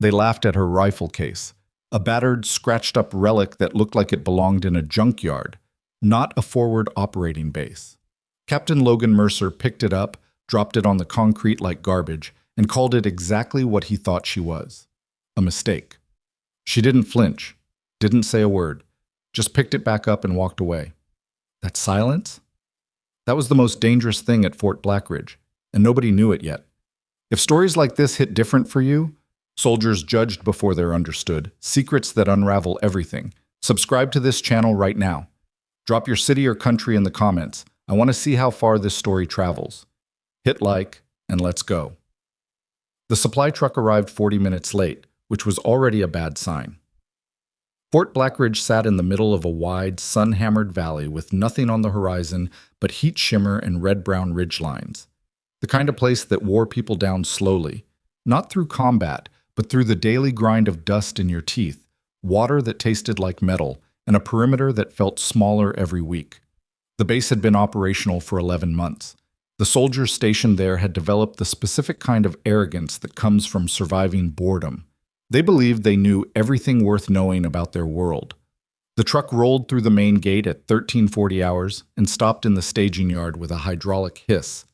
They laughed at her rifle case, a battered, scratched-up relic that looked like it belonged in a junkyard, not a forward operating base. Captain Logan Mercer picked it up, dropped it on the concrete like garbage, and called it exactly what he thought she was: a mistake. She didn't flinch, didn't say a word, just picked it back up and walked away. That silence? That was the most dangerous thing at Fort Blackridge, and nobody knew it yet. If stories like this hit different for you, soldiers judged before they're understood, secrets that unravel everything, subscribe to this channel right now. Drop your city or country in the comments. I want to see how far this story travels. Hit like, and let's go. The supply truck arrived 40 minutes late, which was already a bad sign. Fort Blackridge sat in the middle of a wide, sun-hammered valley with nothing on the horizon but heat shimmer and red-brown ridgelines. The kind of place that wore people down slowly, not through combat, but through the daily grind of dust in your teeth, water that tasted like metal, and a perimeter that felt smaller every week. The base had been operational for 11 months. The soldiers stationed there had developed the specific kind of arrogance that comes from surviving boredom. They believed they knew everything worth knowing about their world. The truck rolled through the main gate at 1340 hours and stopped in the staging yard with a hydraulic hiss.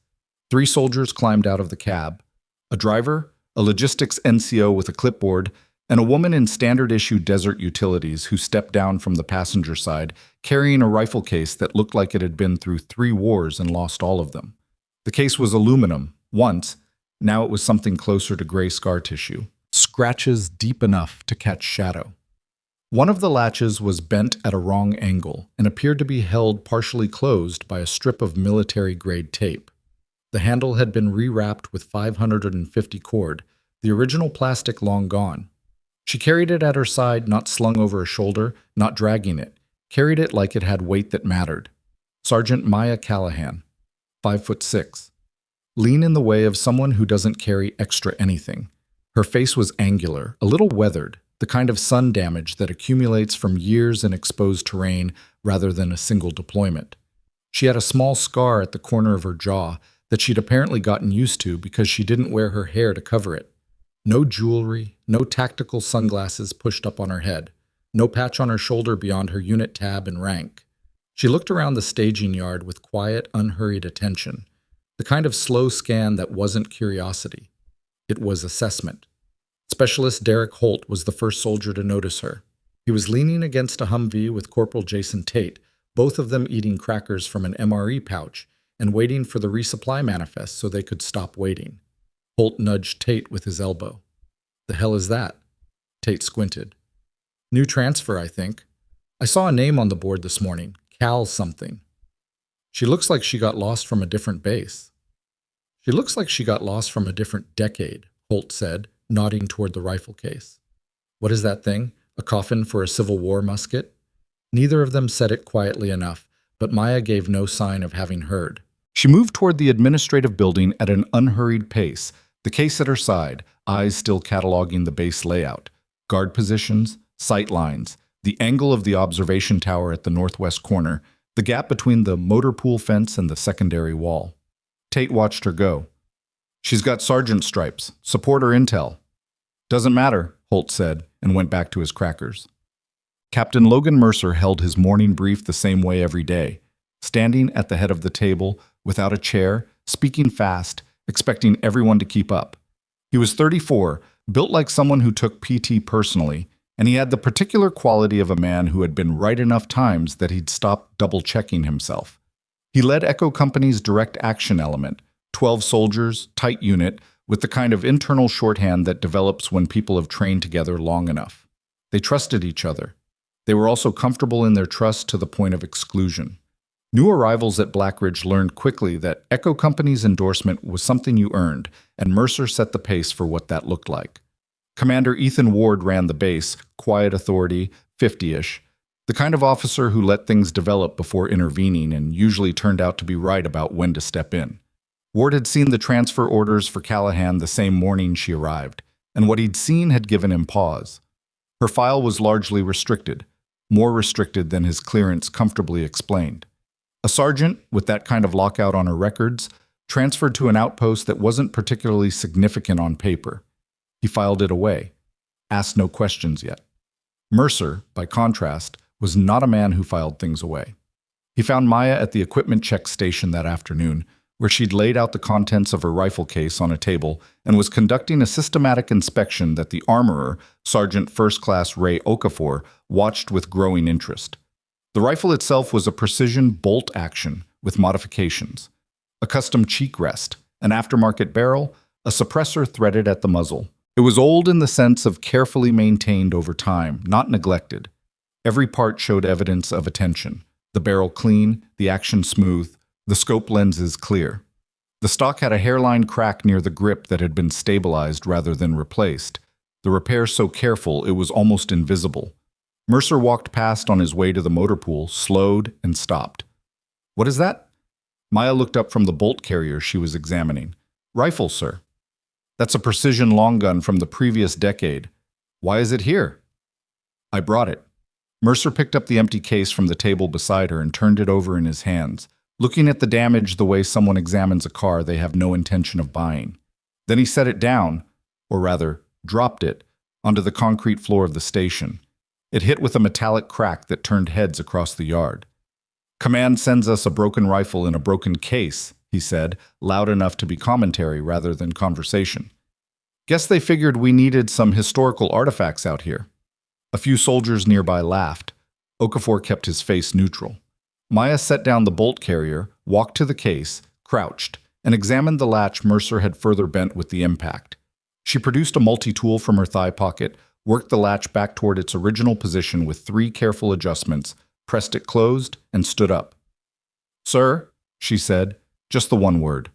3 soldiers climbed out of the cab: a driver, a logistics NCO with a clipboard, and a woman in standard-issue desert utilities who stepped down from the passenger side, carrying a rifle case that looked like it had been through 3 wars and lost all of them. The case was aluminum, once. Now it was something closer to gray scar tissue, scratches deep enough to catch shadow. One of the latches was bent at a wrong angle and appeared to be held partially closed by a strip of military-grade tape. The handle had been rewrapped with 550 cord, the original plastic long gone. She carried it at her side, not slung over a shoulder, not dragging it, carried it like it had weight that mattered. Sergeant Maya Callahan, 5'6", lean in the way of someone who doesn't carry extra anything. Her face was angular, a little weathered, the kind of sun damage that accumulates from years in exposed terrain rather than a single deployment. She had a small scar at the corner of her jaw that she'd apparently gotten used to because she didn't wear her hair to cover it. No jewelry, no tactical sunglasses pushed up on her head, no patch on her shoulder beyond her unit tab and rank. She looked around the staging yard with quiet, unhurried attention, the kind of slow scan that wasn't curiosity. It was assessment. Specialist Derek Holt was the first soldier to notice her. He was leaning against a Humvee with Corporal Jason Tate, both of them eating crackers from an MRE pouch and waiting for the resupply manifest so they could stop waiting. Holt nudged Tate with his elbow. "The hell is that?" Tate squinted. "New transfer, I think. I saw a name on the board this morning, Cal something. She looks like she got lost from a different base." "She looks like she got lost from a different decade," Holt said, nodding toward the rifle case. "What is that thing? A coffin for a Civil War musket?" Neither of them said it quietly enough, but Maya gave no sign of having heard. She moved toward the administrative building at an unhurried pace, the case at her side, eyes still cataloging the base layout, guard positions, sight lines, the angle of the observation tower at the northwest corner, the gap between the motor pool fence and the secondary wall. Tate watched her go. "She's got sergeant stripes. Support or intel?" "Doesn't matter," Holt said, and went back to his crackers. Captain Logan Mercer held his morning brief the same way every day, standing at the head of the table, without a chair, speaking fast, expecting everyone to keep up. He was 34, built like someone who took PT personally, and he had the particular quality of a man who had been right enough times that he'd stopped double-checking himself. He led Echo Company's direct action element, 12 soldiers, tight unit, with the kind of internal shorthand that develops when people have trained together long enough. They trusted each other. They were also comfortable in their trust to the point of exclusion. New arrivals at Blackridge learned quickly that Echo Company's endorsement was something you earned, and Mercer set the pace for what that looked like. Commander Ethan Ward ran the base, quiet authority, 50-ish, the kind of officer who let things develop before intervening and usually turned out to be right about when to step in. Ward had seen the transfer orders for Callahan the same morning she arrived, and what he'd seen had given him pause. Her file was largely restricted, more restricted than his clearance comfortably explained. A sergeant, with that kind of lockout on her records, transferred to an outpost that wasn't particularly significant on paper. He filed it away. asked no questions yet. Mercer, by contrast, was not a man who filed things away. He found Maya at the equipment check station that afternoon, where she'd laid out the contents of her rifle case on a table and was conducting a systematic inspection that the armorer, Sergeant First Class Ray Okafor, watched with growing interest. The rifle itself was a precision bolt action with modifications. A custom cheek rest, an aftermarket barrel, a suppressor threaded at the muzzle. It was old in the sense of carefully maintained over time, not neglected. Every part showed evidence of attention. The barrel clean, the action smooth, the scope lenses clear. The stock had a hairline crack near the grip that had been stabilized rather than replaced. The repair so careful it was almost invisible. Mercer walked past on his way to the motor pool, slowed, and stopped. "What is that?" Maya looked up from the bolt carrier she was examining. "Rifle, sir." "That's a precision long gun from the previous decade. Why is it here?" "I brought it." Mercer picked up the empty case from the table beside her and turned it over in his hands, looking at the damage the way someone examines a car they have no intention of buying. Then he set it down, or rather, dropped it, onto the concrete floor of the station. It hit with a metallic crack that turned heads across the yard. "Command sends us a broken rifle in a broken case," he said, loud enough to be commentary rather than conversation. "Guess they figured we needed some historical artifacts out here." A few soldiers nearby laughed. Okafor kept his face neutral. Maya set down the bolt carrier, walked to the case, crouched, and examined the latch Mercer had further bent with the impact. She produced a multi-tool from her thigh pocket, worked the latch back toward its original position with 3 careful adjustments, pressed it closed, and stood up. "Sir," she said, just the one word.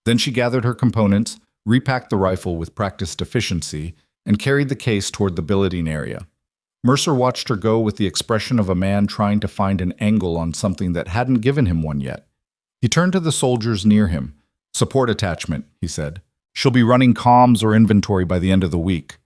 Then she gathered her components, repacked the rifle with practiced efficiency, and carried the case toward the billeting area. Mercer watched her go with the expression of a man trying to find an angle on something that hadn't given him one yet. He turned to the soldiers near him. "Support attachment," he said. "She'll be running comms or inventory by the end of the week."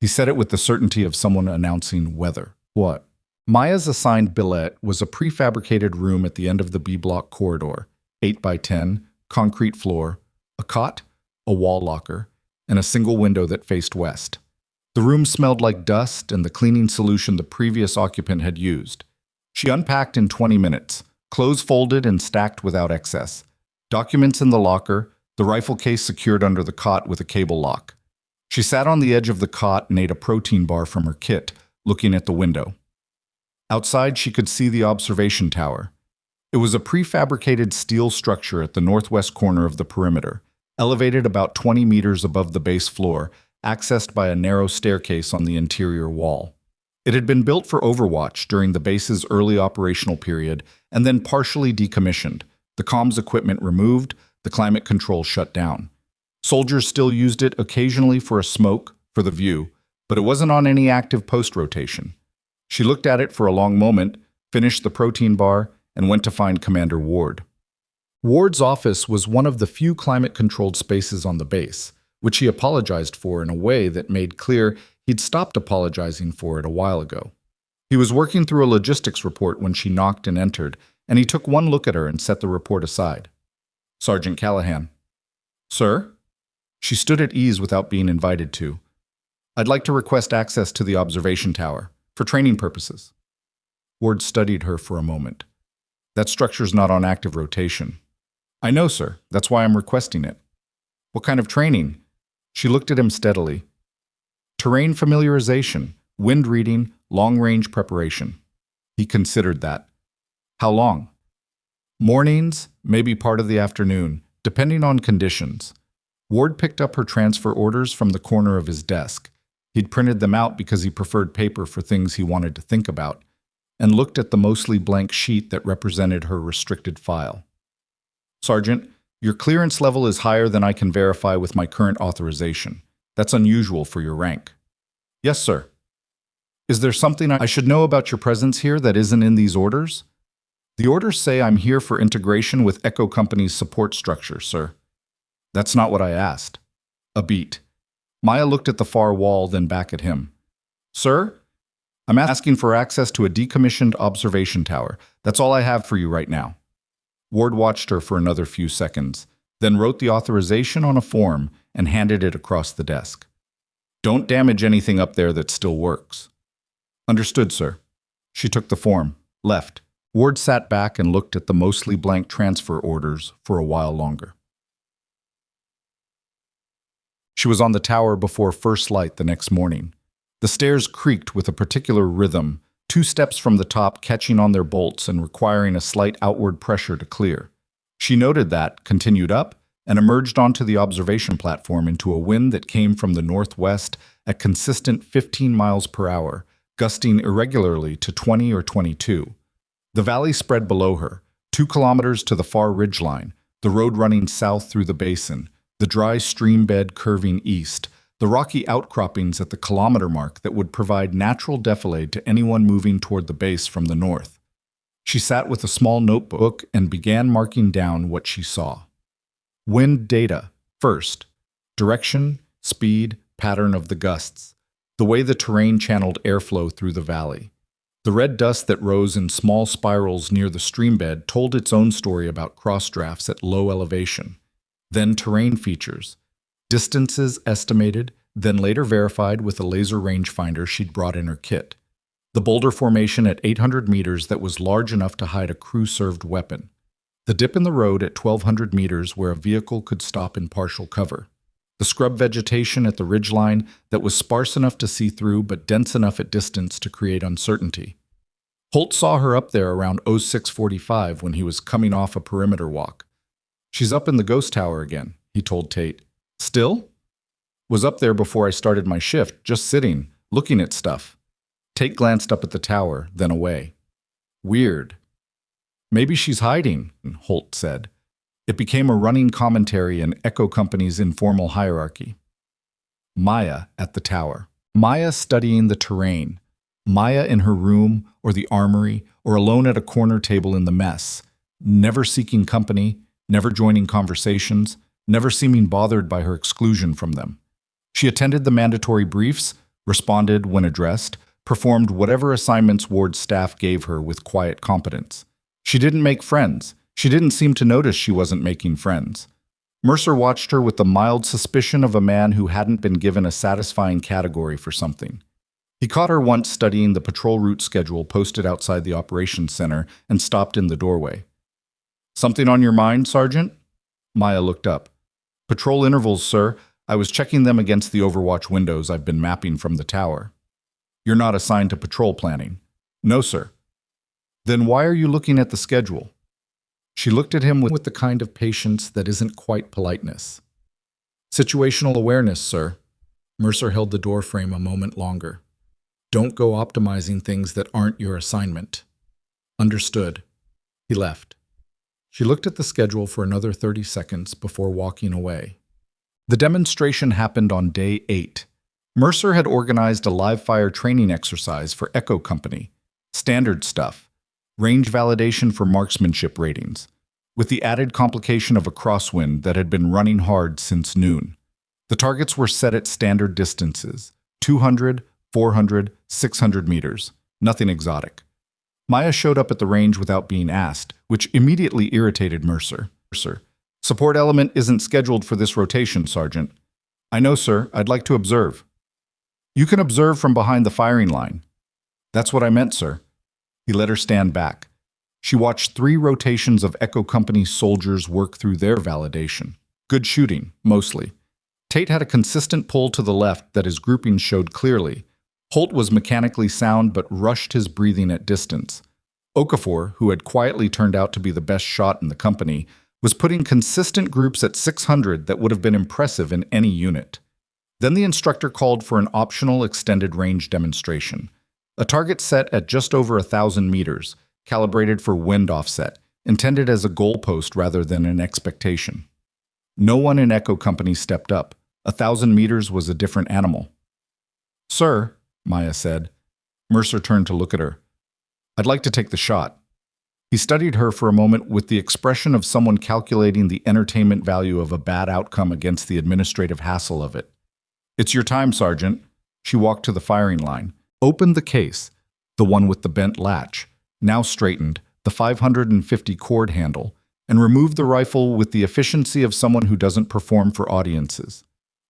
He said it with the certainty of someone announcing weather. "What?" Maya's assigned billet was a prefabricated room at the end of the B-block corridor, 8 by 10, concrete floor, a cot, a wall locker, and a single window that faced west. The room smelled like dust and the cleaning solution the previous occupant had used. She unpacked in 20 minutes, clothes folded and stacked without excess, documents in the locker, the rifle case secured under the cot with a cable lock. She sat on the edge of the cot and ate a protein bar from her kit, looking at the window. Outside, she could see the observation tower. It was a prefabricated steel structure at the northwest corner of the perimeter, elevated about 20 meters above the base floor, accessed by a narrow staircase on the interior wall. It had been built for overwatch during the base's early operational period and then partially decommissioned, the comms equipment removed, the climate control shut down. Soldiers still used it occasionally for a smoke, for the view, but it wasn't on any active post-rotation. She looked at it for a long moment, finished the protein bar, and went to find Commander Ward. Ward's office was one of the few climate-controlled spaces on the base, which he apologized for in a way that made clear he'd stopped apologizing for it a while ago. He was working through a logistics report when she knocked and entered, and he took one look at her and set the report aside. "Sergeant Callahan." "Sir?" She stood at ease without being invited to. "I'd like to request access to the observation tower, for training purposes." Ward studied her for a moment. "That structure's not on active rotation." "I know, sir. That's why I'm requesting it." "What kind of training?" She looked at him steadily. "Terrain familiarization, wind reading, long-range preparation." He considered that. "How long?" "Mornings, maybe part of the afternoon, depending on conditions." Ward picked up her transfer orders from the corner of his desk. He'd printed them out because he preferred paper for things he wanted to think about, and looked at the mostly blank sheet that represented her restricted file. "Sergeant, your clearance level is higher than I can verify with my current authorization. That's unusual for your rank." "Yes, sir." "Is there something I should know about your presence here that isn't in these orders?" "The orders say I'm here for integration with Echo Company's support structure, sir." "That's not what I asked." A beat. Maya looked at the far wall, then back at him. "Sir, I'm asking for access to a decommissioned observation tower. That's all I have for you right now." Ward watched her for another few seconds, then wrote the authorization on a form and handed it across the desk. Don't damage anything up there that still works. Understood, sir. She took the form, left. Ward sat back and looked at the mostly blank transfer orders for a while longer. She was on the tower before first light the next morning. The stairs creaked with a particular rhythm, 2 steps from the top catching on their bolts and requiring a slight outward pressure to clear. She noted that, continued up, and emerged onto the observation platform into a wind that came from the northwest at consistent 15 miles per hour, gusting irregularly to 20 or 22. The valley spread below her, 2 kilometers to the far ridgeline, the road running south through the basin, the dry stream bed curving east, the rocky outcroppings at the kilometer mark that would provide natural defilade to anyone moving toward the base from the north. She sat with a small notebook and began marking down what she saw. Wind data, first. Direction, speed, pattern of the gusts. The way the terrain channeled airflow through the valley. The red dust that rose in small spirals near the streambed told its own story about cross-drafts at low elevation. Then terrain features. Distances estimated, then later verified with a laser rangefinder she'd brought in her kit. The boulder formation at 800 meters that was large enough to hide a crew-served weapon. The dip in the road at 1,200 meters where a vehicle could stop in partial cover. The scrub vegetation at the ridgeline that was sparse enough to see through but dense enough at distance to create uncertainty. Holt saw her up there around 0645 when he was coming off a perimeter walk. "She's up in the ghost tower again," he told Tate. "Still?" "Was up there before I started my shift, just sitting, looking at stuff." Tate glanced up at the tower, then away. "Weird." "Maybe she's hiding," Holt said. It became a running commentary in Echo Company's informal hierarchy. Maya at the tower. Maya studying the terrain. Maya in her room or the armory or alone at a corner table in the mess, never seeking company, never joining conversations, never seeming bothered by her exclusion from them. She attended the mandatory briefs, responded when addressed, performed whatever assignments Ward's staff gave her with quiet competence. She didn't make friends. She didn't seem to notice she wasn't making friends. Mercer watched her with the mild suspicion of a man who hadn't been given a satisfying category for something. He caught her once studying the patrol route schedule posted outside the operations center and stopped in the doorway. "Something on your mind, Sergeant?" Maya looked up. "Patrol intervals, sir. I was checking them against the Overwatch windows I've been mapping from the tower." "You're not assigned to patrol planning?" "No, sir." "Then why are you looking at the schedule?" She looked at him with the kind of patience that isn't quite politeness. "Situational awareness, sir." Mercer held the doorframe a moment longer. "Don't go optimizing things that aren't your assignment." "Understood." He left. She looked at the schedule for another 30 seconds before walking away. The demonstration happened on day 8. Mercer had organized a live-fire training exercise for Echo Company. Standard stuff. Range validation for marksmanship ratings, with the added complication of a crosswind that had been running hard since noon. The targets were set at standard distances, 200, 400, 600 meters, nothing exotic. Maya showed up at the range without being asked, which immediately irritated Mercer. "Support element isn't scheduled for this rotation, Sergeant." "I know, sir. I'd like to observe." "You can observe from behind the firing line." "That's what I meant, sir." He let her stand back. She watched 3 rotations of Echo Company soldiers work through their validation. Good shooting, mostly. Tate had a consistent pull to the left that his groupings showed clearly. Holt was mechanically sound but rushed his breathing at distance. Okafor, who had quietly turned out to be the best shot in the company, was putting consistent groups at 600 that would have been impressive in any unit. Then the instructor called for an optional extended range demonstration. A target set at just over 1,000 meters, calibrated for wind offset, intended as a goalpost rather than an expectation. No one in Echo Company stepped up. 1,000 meters was a different animal. "Sir," Maya said. Mercer turned to look at her. "I'd like to take the shot." He studied her for a moment with the expression of someone calculating the entertainment value of a bad outcome against the administrative hassle of it. "It's your time, Sergeant." She walked to the firing line, opened the case, the one with the bent latch, now straightened, the 550 cord handle, and removed the rifle with the efficiency of someone who doesn't perform for audiences.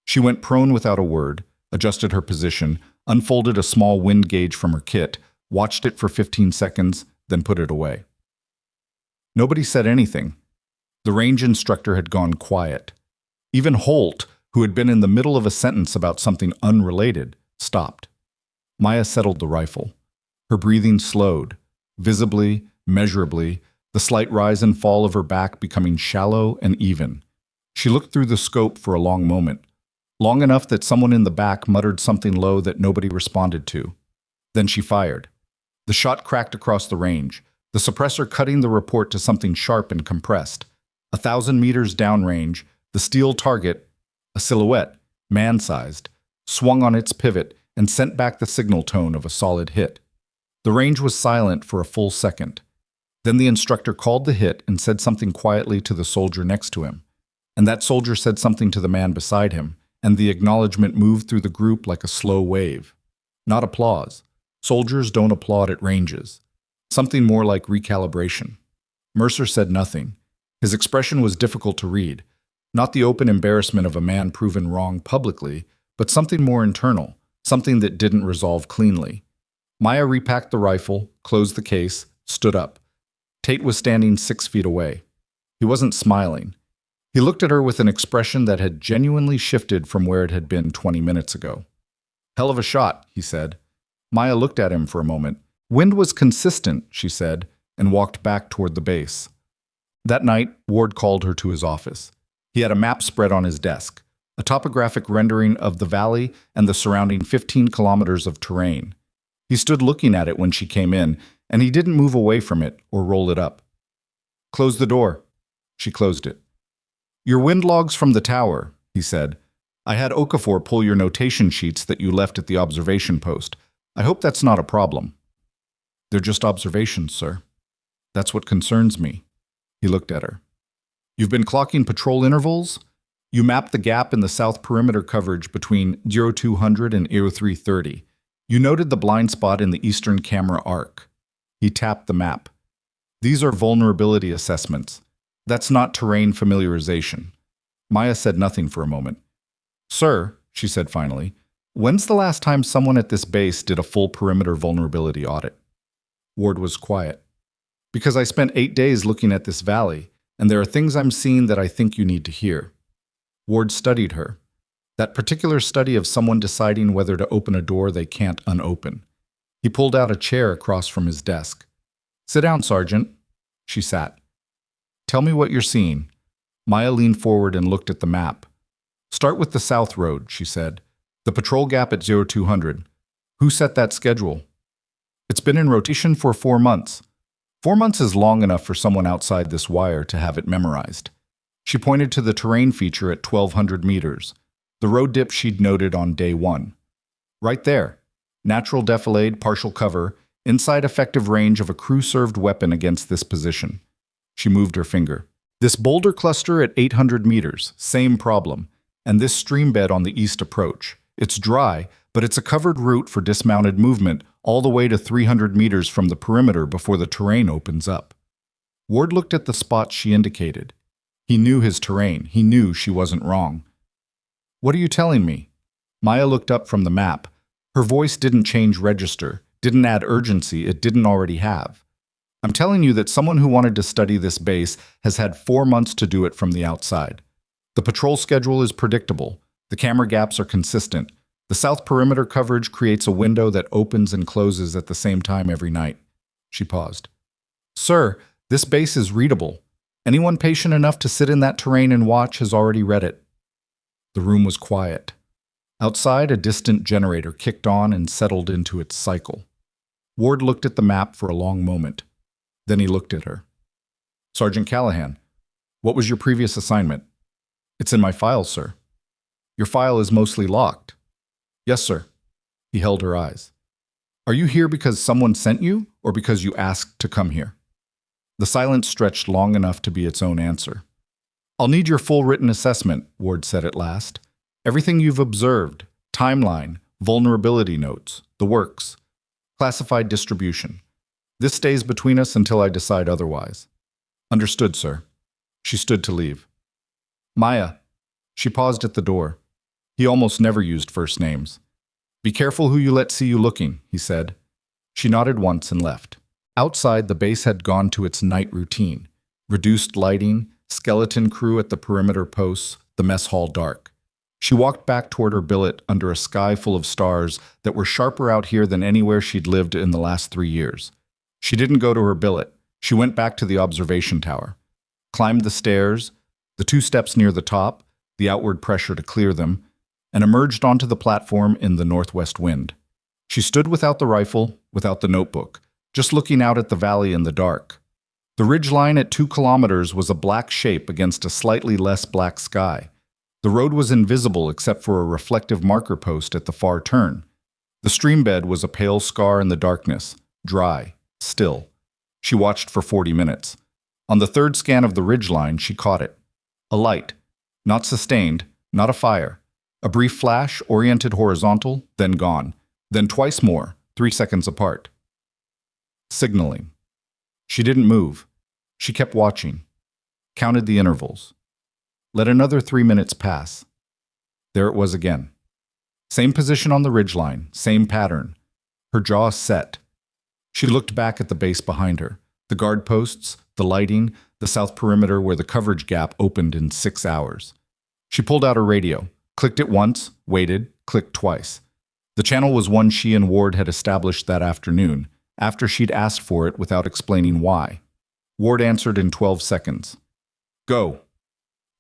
She went prone without a word, adjusted her position, unfolded a small wind gauge from her kit, watched it for 15 seconds, then put it away. Nobody said anything. The range instructor had gone quiet. Even Holt, who had been in the middle of a sentence about something unrelated, stopped. Maya settled the rifle. Her breathing slowed, visibly, measurably, the slight rise and fall of her back becoming shallow and even. She looked through the scope for a long moment, long enough that someone in the back muttered something low that nobody responded to. Then she fired. The shot cracked across the range, the suppressor cutting the report to something sharp and compressed. 1,000 meters downrange, the steel target, a silhouette, man-sized, swung on its pivot and sent back the signal tone of a solid hit. The range was silent for a full second. Then the instructor called the hit and said something quietly to the soldier next to him. And that soldier said something to the man beside him, and the acknowledgement moved through the group like a slow wave. Not applause. Soldiers don't applaud at ranges. Something more like recalibration. Mercer said nothing. His expression was difficult to read. Not the open embarrassment of a man proven wrong publicly, but something more internal, something that didn't resolve cleanly. Maya repacked the rifle, closed the case, stood up. Tate was standing 6 feet away. He wasn't smiling. He looked at her with an expression that had genuinely shifted from where it had been 20 minutes ago. "Hell of a shot," he said. Maya looked at him for a moment. "Wind was consistent," she said, and walked back toward the base. That night, Ward called her to his office. He had a map spread on his desk, a topographic rendering of the valley and the surrounding 15 kilometers of terrain. He stood looking at it when she came in, and he didn't move away from it or roll it up. "Close the door." She closed it. "Your wind logs from the tower," he said. "I had Okafor pull your notation sheets that you left at the observation post. I hope that's not a problem." "They're just observations, sir. That's what concerns me." He looked at her. "You've been clocking patrol intervals? You mapped the gap in the south perimeter coverage between 0200 and 0330. You noted the blind spot in the eastern camera arc." He tapped the map. "These are vulnerability assessments. That's not terrain familiarization." Maya said nothing for a moment. "Sir," she said finally, "when's the last time someone at this base did a full perimeter vulnerability audit?" Ward was quiet. "Because I spent 8 days looking at this valley, and there are things I'm seeing that I think you need to hear." Ward studied her. That particular study of someone deciding whether to open a door they can't unopen. He pulled out a chair across from his desk. "Sit down, Sergeant." She sat. "Tell me what you're seeing." Maya leaned forward and looked at the map. "Start with the south road," she said. "The patrol gap at 0200. Who set that schedule?" "It's been in rotation for 4 months. 4 months is long enough for someone outside this wire to have it memorized." She pointed to the terrain feature at 1,200 meters, the road dip she'd noted on day 1. "Right there. Natural defilade, partial cover, inside effective range of a crew-served weapon against this position." She moved her finger. "This boulder cluster at 800 meters, same problem. And this stream bed on the east approach. It's dry, but it's a covered route for dismounted movement all the way to 300 meters from the perimeter before the terrain opens up." Ward looked at the spots she indicated. He knew his terrain. He knew she wasn't wrong. "What are you telling me?" Maya looked up from the map. Her voice didn't change register, didn't add urgency it didn't already have. "I'm telling you that someone who wanted to study this base has had 4 months to do it from the outside. The patrol schedule is predictable. The camera gaps are consistent. The south perimeter coverage creates a window that opens and closes at the same time every night." She paused. "Sir, this base is readable. Anyone patient enough to sit in that terrain and watch has already read it." The room was quiet. Outside, a distant generator kicked on and settled into its cycle. Ward looked at the map for a long moment. Then he looked at her. "Sergeant Callahan, what was your previous assignment?" "It's in my file, sir." "Your file is mostly locked." "Yes, sir." He held her eyes. "Are you here because someone sent you, or because you asked to come here?" The silence stretched long enough to be its own answer. "I'll need your full written assessment," Ward said at last. "Everything you've observed, timeline, vulnerability notes, the works, classified distribution. This stays between us until I decide otherwise." "Understood, sir." She stood to leave. "Maya." She paused at the door. He almost never used first names. Be careful who you let see you looking, he said. She nodded once and left. Outside, the base had gone to its night routine. Reduced lighting, skeleton crew at the perimeter posts, the mess hall dark. She walked back toward her billet under a sky full of stars that were sharper out here than anywhere she'd lived in the last 3 years. She didn't go to her billet. She went back to the observation tower, climbed the stairs, the 2 steps near the top, the outward pressure to clear them, and emerged onto the platform in the northwest wind. She stood without the rifle, without the notebook, just looking out at the valley in the dark. The ridgeline at 2 kilometers was a black shape against a slightly less black sky. The road was invisible except for a reflective marker post at the far turn. The stream bed was a pale scar in the darkness, dry, still. She watched for 40 minutes. On the 3rd scan of the ridgeline, she caught it. A light. Not sustained, not a fire. A brief flash, oriented horizontal, then gone. Then twice more, 3 seconds apart. Signaling. She didn't move. She kept watching. Counted the intervals. Let another 3 minutes pass. There it was again. Same position on the ridgeline, same pattern. Her jaw set. She looked back at the base behind her. The guard posts, the lighting, the south perimeter where the coverage gap opened in 6 hours. She pulled out her radio, clicked it once, waited, clicked twice. The channel was one she and Ward had established that afternoon, after she'd asked for it without explaining why. Ward answered in 12 seconds. Go.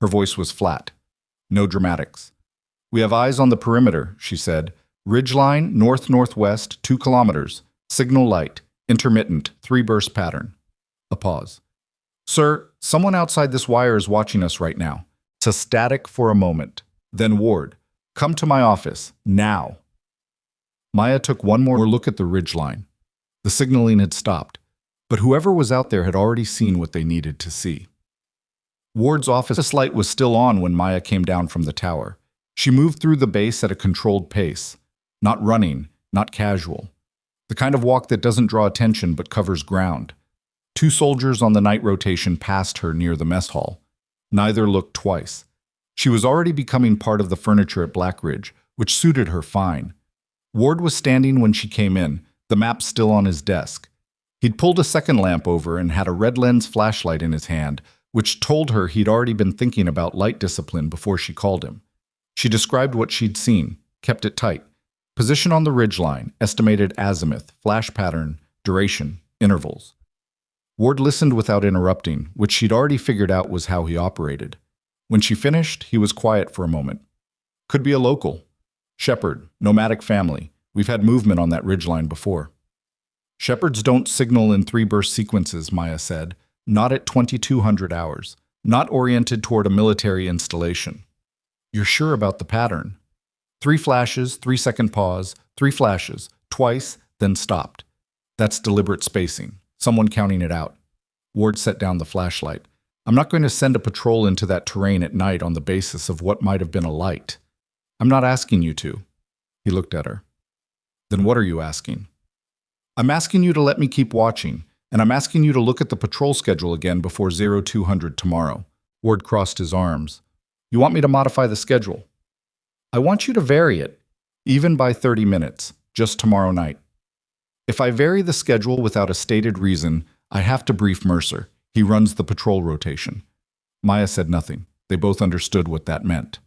Her voice was flat. No dramatics. We have eyes on the perimeter, she said. Ridgeline, north-northwest, 2 kilometers. Signal light, intermittent, 3-burst pattern. A pause. Sir, someone outside this wire is watching us right now. It's a static for a moment. Then Ward, come to my office, now. Maya took one more look at the ridgeline. The signaling had stopped, but whoever was out there had already seen what they needed to see. Ward's office light was still on when Maya came down from the tower. She moved through the base at a controlled pace, not running, not casual. The kind of walk that doesn't draw attention but covers ground. 2 soldiers on the night rotation passed her near the mess hall. Neither looked twice. She was already becoming part of the furniture at Blackridge, which suited her fine. Ward was standing when she came in, the map still on his desk. He'd pulled a second lamp over and had a red lens flashlight in his hand, which told her he'd already been thinking about light discipline before she called him. She described what she'd seen, kept it tight. Position on the ridgeline, estimated azimuth, flash pattern, duration, intervals. Ward listened without interrupting, which she'd already figured out was how he operated. When she finished, he was quiet for a moment. Could be a local. Shepherd, nomadic family. We've had movement on that ridgeline before. Shepherds don't signal in 3-burst sequences, Maya said. Not at 2200 hours. Not oriented toward a military installation. You're sure about the pattern? 3 flashes, 3-second pause, 3 flashes, twice, then stopped. That's deliberate spacing. Someone counting it out. Ward set down the flashlight. I'm not going to send a patrol into that terrain at night on the basis of what might have been a light. I'm not asking you to. He looked at her. Then what are you asking? I'm asking you to let me keep watching, and I'm asking you to look at the patrol schedule again before 0200 tomorrow. Ward crossed his arms. You want me to modify the schedule? I want you to vary it, even by 30 minutes, just tomorrow night. If I vary the schedule without a stated reason, I have to brief Mercer. He runs the patrol rotation. Maya said nothing. They both understood what that meant.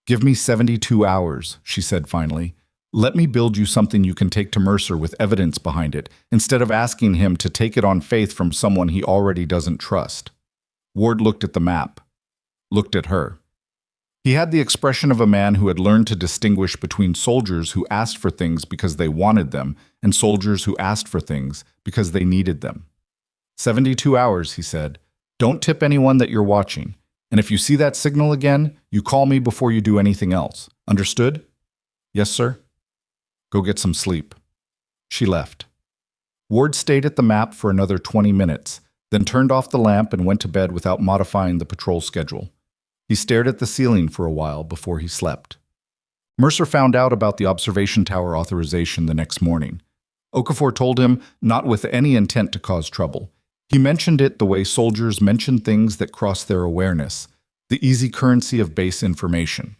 Give me 72 hours, she said finally. Let me build you something you can take to Mercer with evidence behind it, instead of asking him to take it on faith from someone he already doesn't trust. Ward looked at the map. Looked at her. He had the expression of a man who had learned to distinguish between soldiers who asked for things because they wanted them and soldiers who asked for things because they needed them. 72 hours, he said. Don't tip anyone that you're watching. And if you see that signal again, you call me before you do anything else. Understood? Yes, sir. Go get some sleep. She left. Ward stayed at the map for another 20 minutes, then turned off the lamp and went to bed without modifying the patrol schedule. He stared at the ceiling for a while before he slept. Mercer found out about the observation tower authorization the next morning. Okafor told him not with any intent to cause trouble. He mentioned it the way soldiers mention things that cross their awareness, the easy currency of base information.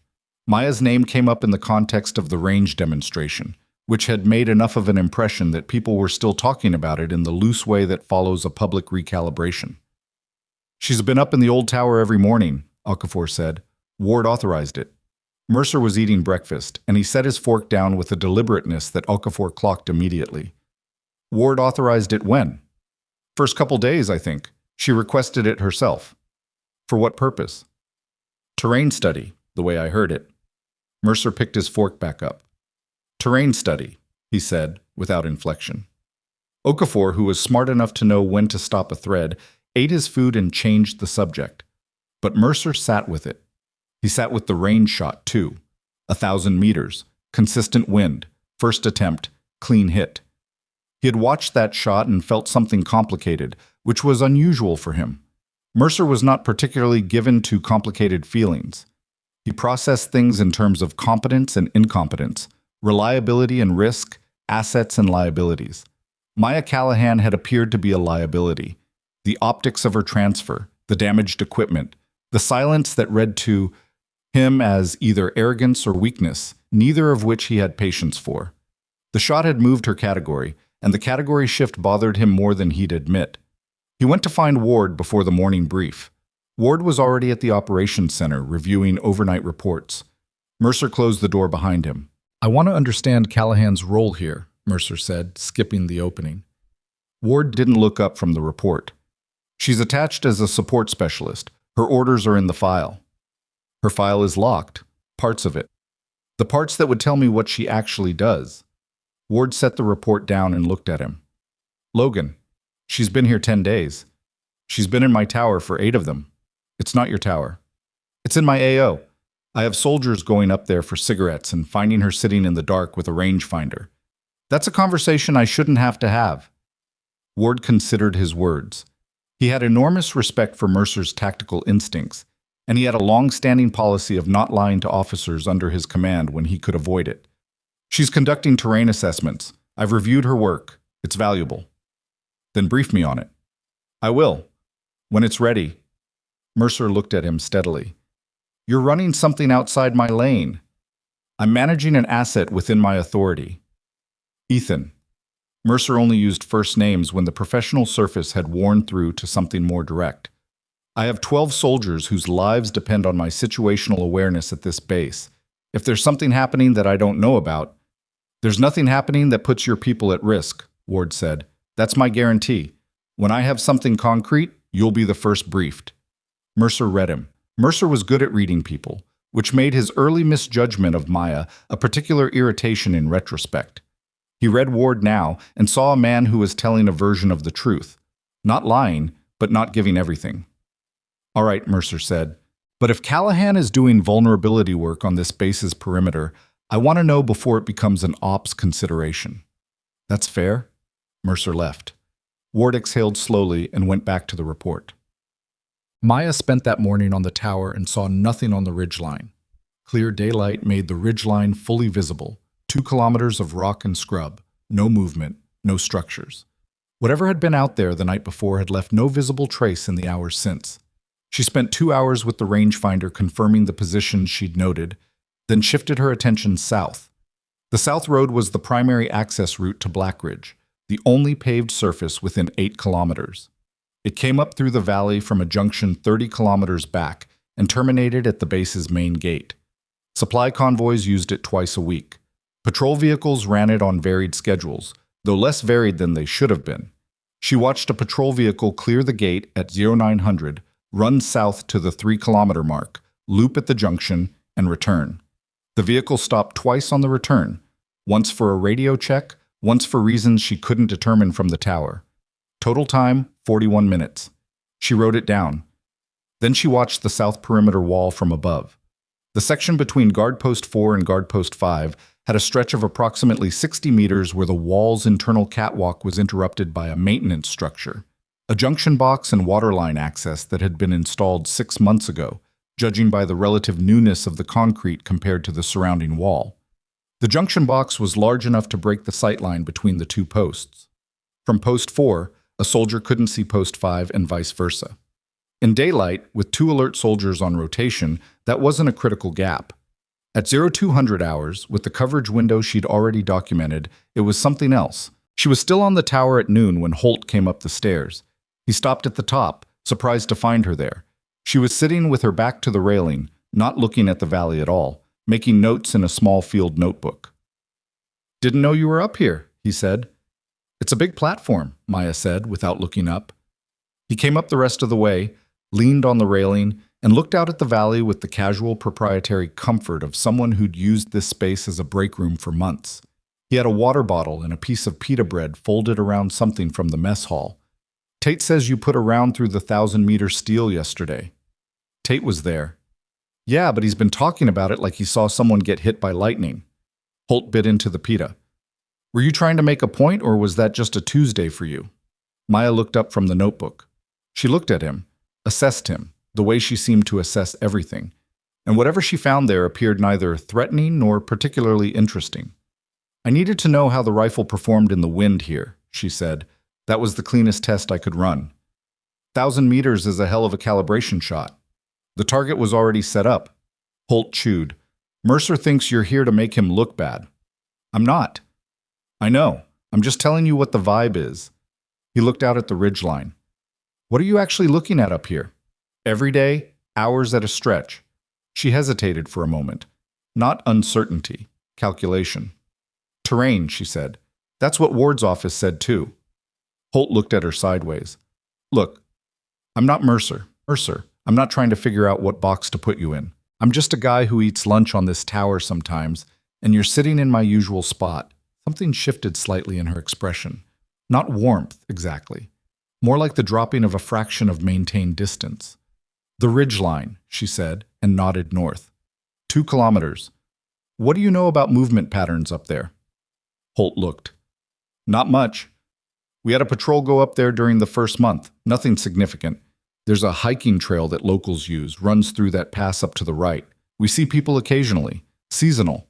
Maya's name came up in the context of the range demonstration, which had made enough of an impression that people were still talking about it in the loose way that follows a public recalibration. "She's been up in the old tower every morning," Okafor said. "Ward authorized it." Mercer was eating breakfast, and he set his fork down with a deliberateness that Okafor clocked immediately. "Ward authorized it when?" "First couple days, I think. She requested it herself." "For what purpose?" "Terrain study, the way I heard it." Mercer picked his fork back up. "Terrain study," he said, without inflection. Okafor, who was smart enough to know when to stop a thread, ate his food and changed the subject. But Mercer sat with it. He sat with the range shot, too. 1,000 meters, consistent wind, first attempt, clean hit. He had watched that shot and felt something complicated, which was unusual for him. Mercer was not particularly given to complicated feelings. He processed things in terms of competence and incompetence, reliability and risk, assets and liabilities. Maya Callahan had appeared to be a liability. The optics of her transfer, the damaged equipment, the silence that read to him as either arrogance or weakness, neither of which he had patience for. The shot had moved her category, and the category shift bothered him more than he'd admit. He went to find Ward before the morning brief. Ward was already at the operations center, reviewing overnight reports. Mercer closed the door behind him. "I want to understand Callahan's role here," Mercer said, skipping the opening. Ward didn't look up from the report. "She's attached as a support specialist. Her orders are in the file." "Her file is locked. Parts of it." "The parts that would tell me what she actually does." Ward set the report down and looked at him. "Logan, she's been here 10 days. She's been in my tower for 8 of them. It's not your tower. It's in my AO. I have soldiers going up there for cigarettes and finding her sitting in the dark with a rangefinder. That's a conversation I shouldn't have to have." Ward considered his words. He had enormous respect for Mercer's tactical instincts, and he had a long-standing policy of not lying to officers under his command when he could avoid it. "She's conducting terrain assessments. I've reviewed her work. It's valuable." "Then brief me on it." "I will. When it's ready." Mercer looked at him steadily. "You're running something outside my lane." "I'm managing an asset within my authority." "Ethan." Mercer only used first names when the professional surface had worn through to something more direct. "I have 12 soldiers whose lives depend on my situational awareness at this base. If there's something happening that I don't know about—" "There's nothing happening that puts your people at risk," Ward said. "That's my guarantee. When I have something concrete, you'll be the first briefed." Mercer read him. Mercer was good at reading people, which made his early misjudgment of Maya a particular irritation in retrospect. He read Ward now and saw a man who was telling a version of the truth. Not lying, but not giving everything. "All right," Mercer said. "But if Callahan is doing vulnerability work on this base's perimeter, I want to know before it becomes an ops consideration." "That's fair." Mercer left. Ward exhaled slowly and went back to the report. Maya spent that morning on the tower and saw nothing on the ridgeline. Clear daylight made the ridgeline fully visible. 2 kilometers of rock and scrub. No movement, no structures. Whatever had been out there the night before had left no visible trace in the hours since. She spent 2 hours with the rangefinder confirming the positions she'd noted, then shifted her attention south. The South Road was the primary access route to Blackridge, the only paved surface within 8 kilometers. It came up through the valley from a junction 30 kilometers back and terminated at the base's main gate. Supply convoys used it twice a week. Patrol vehicles ran it on varied schedules, though less varied than they should have been. She watched a patrol vehicle clear the gate at 0900, run south to the 3-kilometer mark, loop at the junction, and return. The vehicle stopped twice on the return, once for a radio check, once for reasons she couldn't determine from the tower. Total time, 41 minutes. She wrote it down. Then she watched the south perimeter wall from above. The section between Guard Post 4 and Guard Post 5 had a stretch of approximately 60 meters where the wall's internal catwalk was interrupted by a maintenance structure, a junction box and waterline access that had been installed 6 months ago, judging by the relative newness of the concrete compared to the surrounding wall. The junction box was large enough to break the sightline between the 2 posts. From Post 4, a soldier couldn't see Post 5 and vice versa. In daylight, with 2 alert soldiers on rotation, that wasn't a critical gap. At 0200 hours, with the coverage window she'd already documented, it was something else. She was still on the tower at noon when Holt came up the stairs. He stopped at the top, surprised to find her there. She was sitting with her back to the railing, not looking at the valley at all, making notes in a small field notebook. "Didn't know you were up here," he said. "It's a big platform," Maya said, without looking up. He came up the rest of the way, leaned on the railing, and looked out at the valley with the casual proprietary comfort of someone who'd used this space as a break room for months. He had a water bottle and a piece of pita bread folded around something from the mess hall. "Tate says you put a round through the 1,000-meter steel yesterday." Tate was there. "Yeah, but he's been talking about it like he saw someone get hit by lightning." Holt bit into the pita. "Were you trying to make a point, or was that just a Tuesday for you?" Maya looked up from the notebook. She looked at him, assessed him, the way she seemed to assess everything, and whatever she found there appeared neither threatening nor particularly interesting. "I needed to know how the rifle performed in the wind here," she said. "That was the cleanest test I could run. 1,000 meters is a hell of a calibration shot." "The target was already set up." Holt chewed. "Mercer thinks you're here to make him look bad." "I'm not." "I know. I'm just telling you what the vibe is." He looked out at the ridgeline. "What are you actually looking at up here?" "Every day, hours at a stretch." She hesitated for a moment. "Not uncertainty. Calculation." "Terrain," she said. "That's what Ward's office said too." Holt looked at her sideways. "Look, I'm not Mercer. I'm not trying to figure out what box to put you in. I'm just a guy who eats lunch on this tower sometimes, and you're sitting in my usual spot." Something shifted slightly in her expression. Not warmth, exactly. More like the dropping of a fraction of maintained distance. "The ridgeline," she said, and nodded north. 2 kilometers. "What do you know about movement patterns up there?" Holt looked. "Not much. We had a patrol go up there during the first month. Nothing significant. There's a hiking trail that locals use, runs through that pass up to the right. We see people occasionally. Seasonal."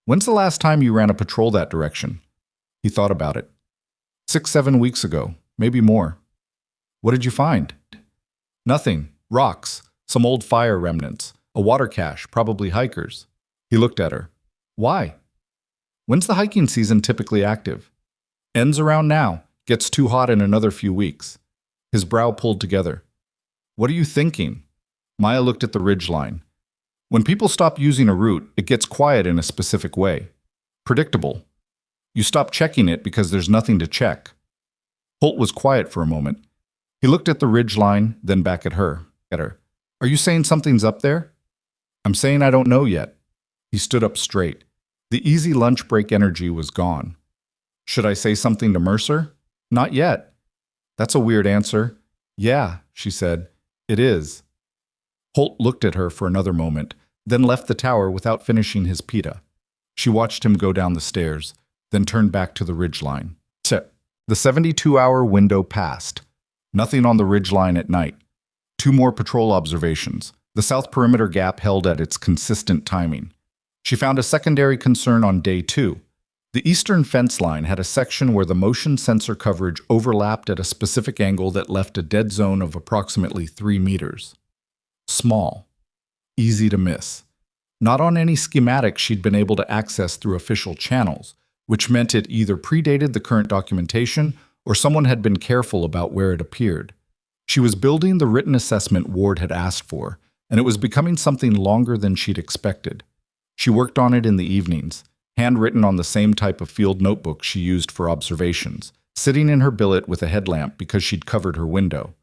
"When's the last time you ran a patrol that direction?" He thought about it. 6-7 weeks ago, maybe more." "What did you find?" "Nothing. Rocks. Some old fire remnants. A water cache, probably hikers." He looked at her. "Why?" "When's the hiking season typically active?" "Ends around now. Gets too hot in another few weeks." His brow pulled together. "What are you thinking?" Maya looked at the ridgeline. "When people stop using a route, it gets quiet in a specific way. Predictable. You stop checking it because there's nothing to check." Holt was quiet for a moment. He looked at the ridgeline, then back at her. "Are you saying something's up there?" "I'm saying I don't know yet." He stood up straight. The easy lunch break energy was gone. "Should I say something to Mercer?" "Not yet." "That's a weird answer." "Yeah," she said. "It is." Holt looked at her for another moment, then left the tower without finishing his pita. She watched him go down the stairs, then turned back to the ridgeline. The 72-hour window passed. Nothing on the ridgeline at night. 2 more patrol observations. The south perimeter gap held at its consistent timing. She found a secondary concern on day 2. The eastern fence line had a section where the motion sensor coverage overlapped at a specific angle that left a dead zone of approximately 3 meters. Small. Easy to miss. Not on any schematic she'd been able to access through official channels, which meant it either predated the current documentation or someone had been careful about where it appeared. She was building the written assessment Ward had asked for, and it was becoming something longer than she'd expected. She worked on it in the evenings, handwritten on the same type of field notebook she used for observations, sitting in her billet with a headlamp because she'd covered her window.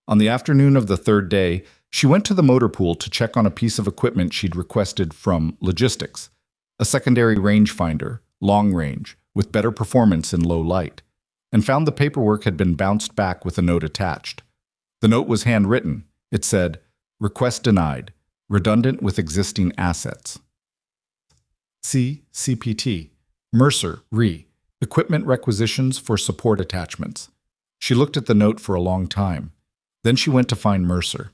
On the afternoon of the 3rd day, she went to the motor pool to check on a piece of equipment she'd requested from logistics, a secondary rangefinder, long range, with better performance in low light, and found the paperwork had been bounced back with a note attached. The note was handwritten. It said, "Request denied, redundant with existing assets." CPT, Mercer, Equipment requisitions for support attachments. She looked at the note for a long time. Then she went to find Mercer.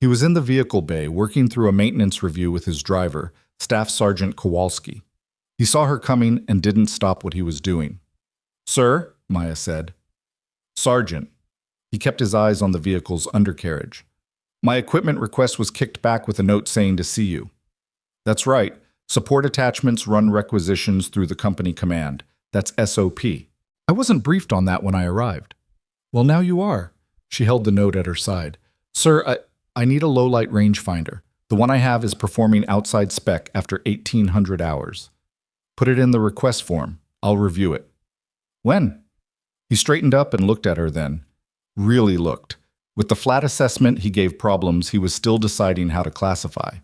He was in the vehicle bay working through a maintenance review with his driver, Staff Sergeant Kowalski. He saw her coming and didn't stop what he was doing. "Sir," Maya said. "Sergeant." He kept his eyes on the vehicle's undercarriage. "My equipment request was kicked back with a note saying to see you." "That's right. Support attachments run requisitions through the company command. That's SOP. I wasn't briefed on that when I arrived. Well, now you are. She held the note at her side. Sir, I need a low-light rangefinder. The one I have is performing outside spec after 1,800 hours. Put it in the request form. I'll review it. When? He straightened up and looked at her then. Really looked. With the flat assessment he gave problems, he was still deciding how to classify.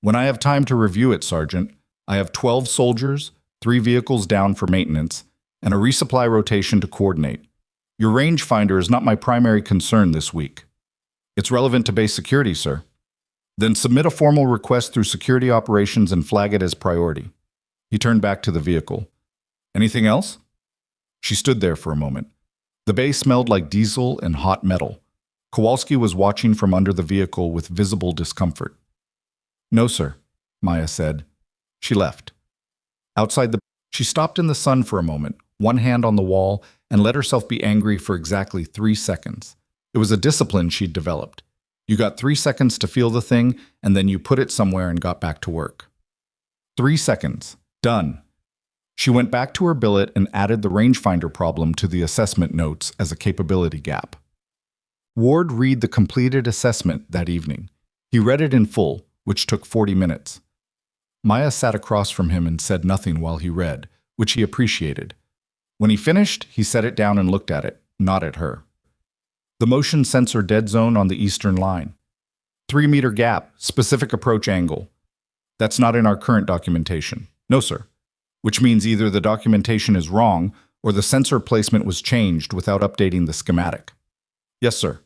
When I have time to review it, Sergeant, I have 12 soldiers, 3 vehicles down for maintenance, and a resupply rotation to coordinate. Your rangefinder is not my primary concern this week. It's relevant to base security, sir. Then submit a formal request through security operations and flag it as priority. He turned back to the vehicle. Anything else? She stood there for a moment. The bay smelled like diesel and hot metal. Kowalski was watching from under the vehicle with visible discomfort. No, sir, Maya said. She left. She stopped in the sun for a moment, one hand on the wall, and let herself be angry for exactly 3 seconds. It was a discipline she'd developed. You got 3 seconds to feel the thing, and then you put it somewhere and got back to work. 3 seconds. Done. She went back to her billet and added the rangefinder problem to the assessment notes as a capability gap. Ward read the completed assessment that evening. He read it in full, which took 40 minutes. Maya sat across from him and said nothing while he read, which he appreciated. When he finished, he set it down and looked at it, not at her. The motion sensor dead zone on the eastern line. 3-meter gap, specific approach angle. That's not in our current documentation. No, sir. Which means either the documentation is wrong or the sensor placement was changed without updating the schematic. Yes, sir.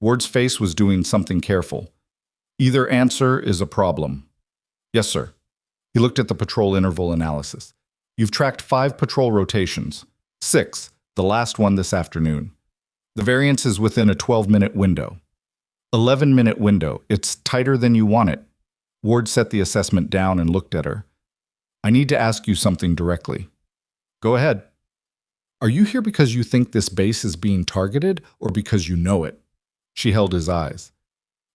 Ward's face was doing something careful. Either answer is a problem. Yes, sir. He looked at the patrol interval analysis. You've tracked 5 patrol rotations. 6, the last one this afternoon. The variance is within a 12-minute window. 11-minute window. It's tighter than you want it. Ward set the assessment down and looked at her. I need to ask you something directly. Go ahead. Are you here because you think this base is being targeted or because you know it? She held his eyes.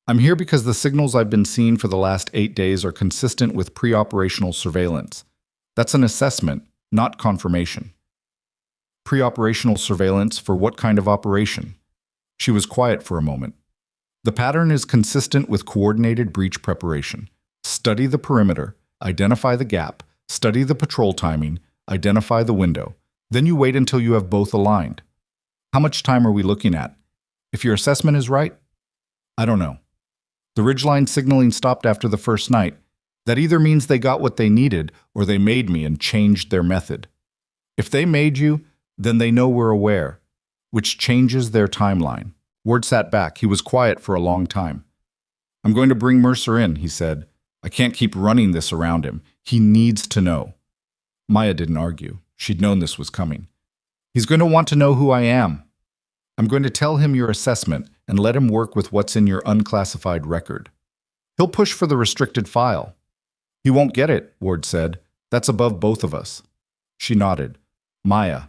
I'm here because the signals I've been seeing for the last 8 days are consistent with pre-operational surveillance. That's an assessment, not confirmation. Pre-operational surveillance for what kind of operation? She was quiet for a moment. The pattern is consistent with coordinated breach preparation. Study the perimeter, identify the gap, study the patrol timing, identify the window. Then you wait until you have both aligned. How much time are we looking at? If your assessment is right? I don't know. The ridgeline signaling stopped after the first night. That either means they got what they needed or they made me and changed their method. If they made you, then they know we're aware, which changes their timeline. Ward sat back. He was quiet for a long time. I'm going to bring Mercer in, he said. I can't keep running this around him. He needs to know. Maya didn't argue. She'd known this was coming. He's going to want to know who I am. I'm going to tell him your assessment and let him work with what's in your unclassified record. He'll push for the restricted file. He won't get it, Ward said. That's above both of us. She nodded. Maya.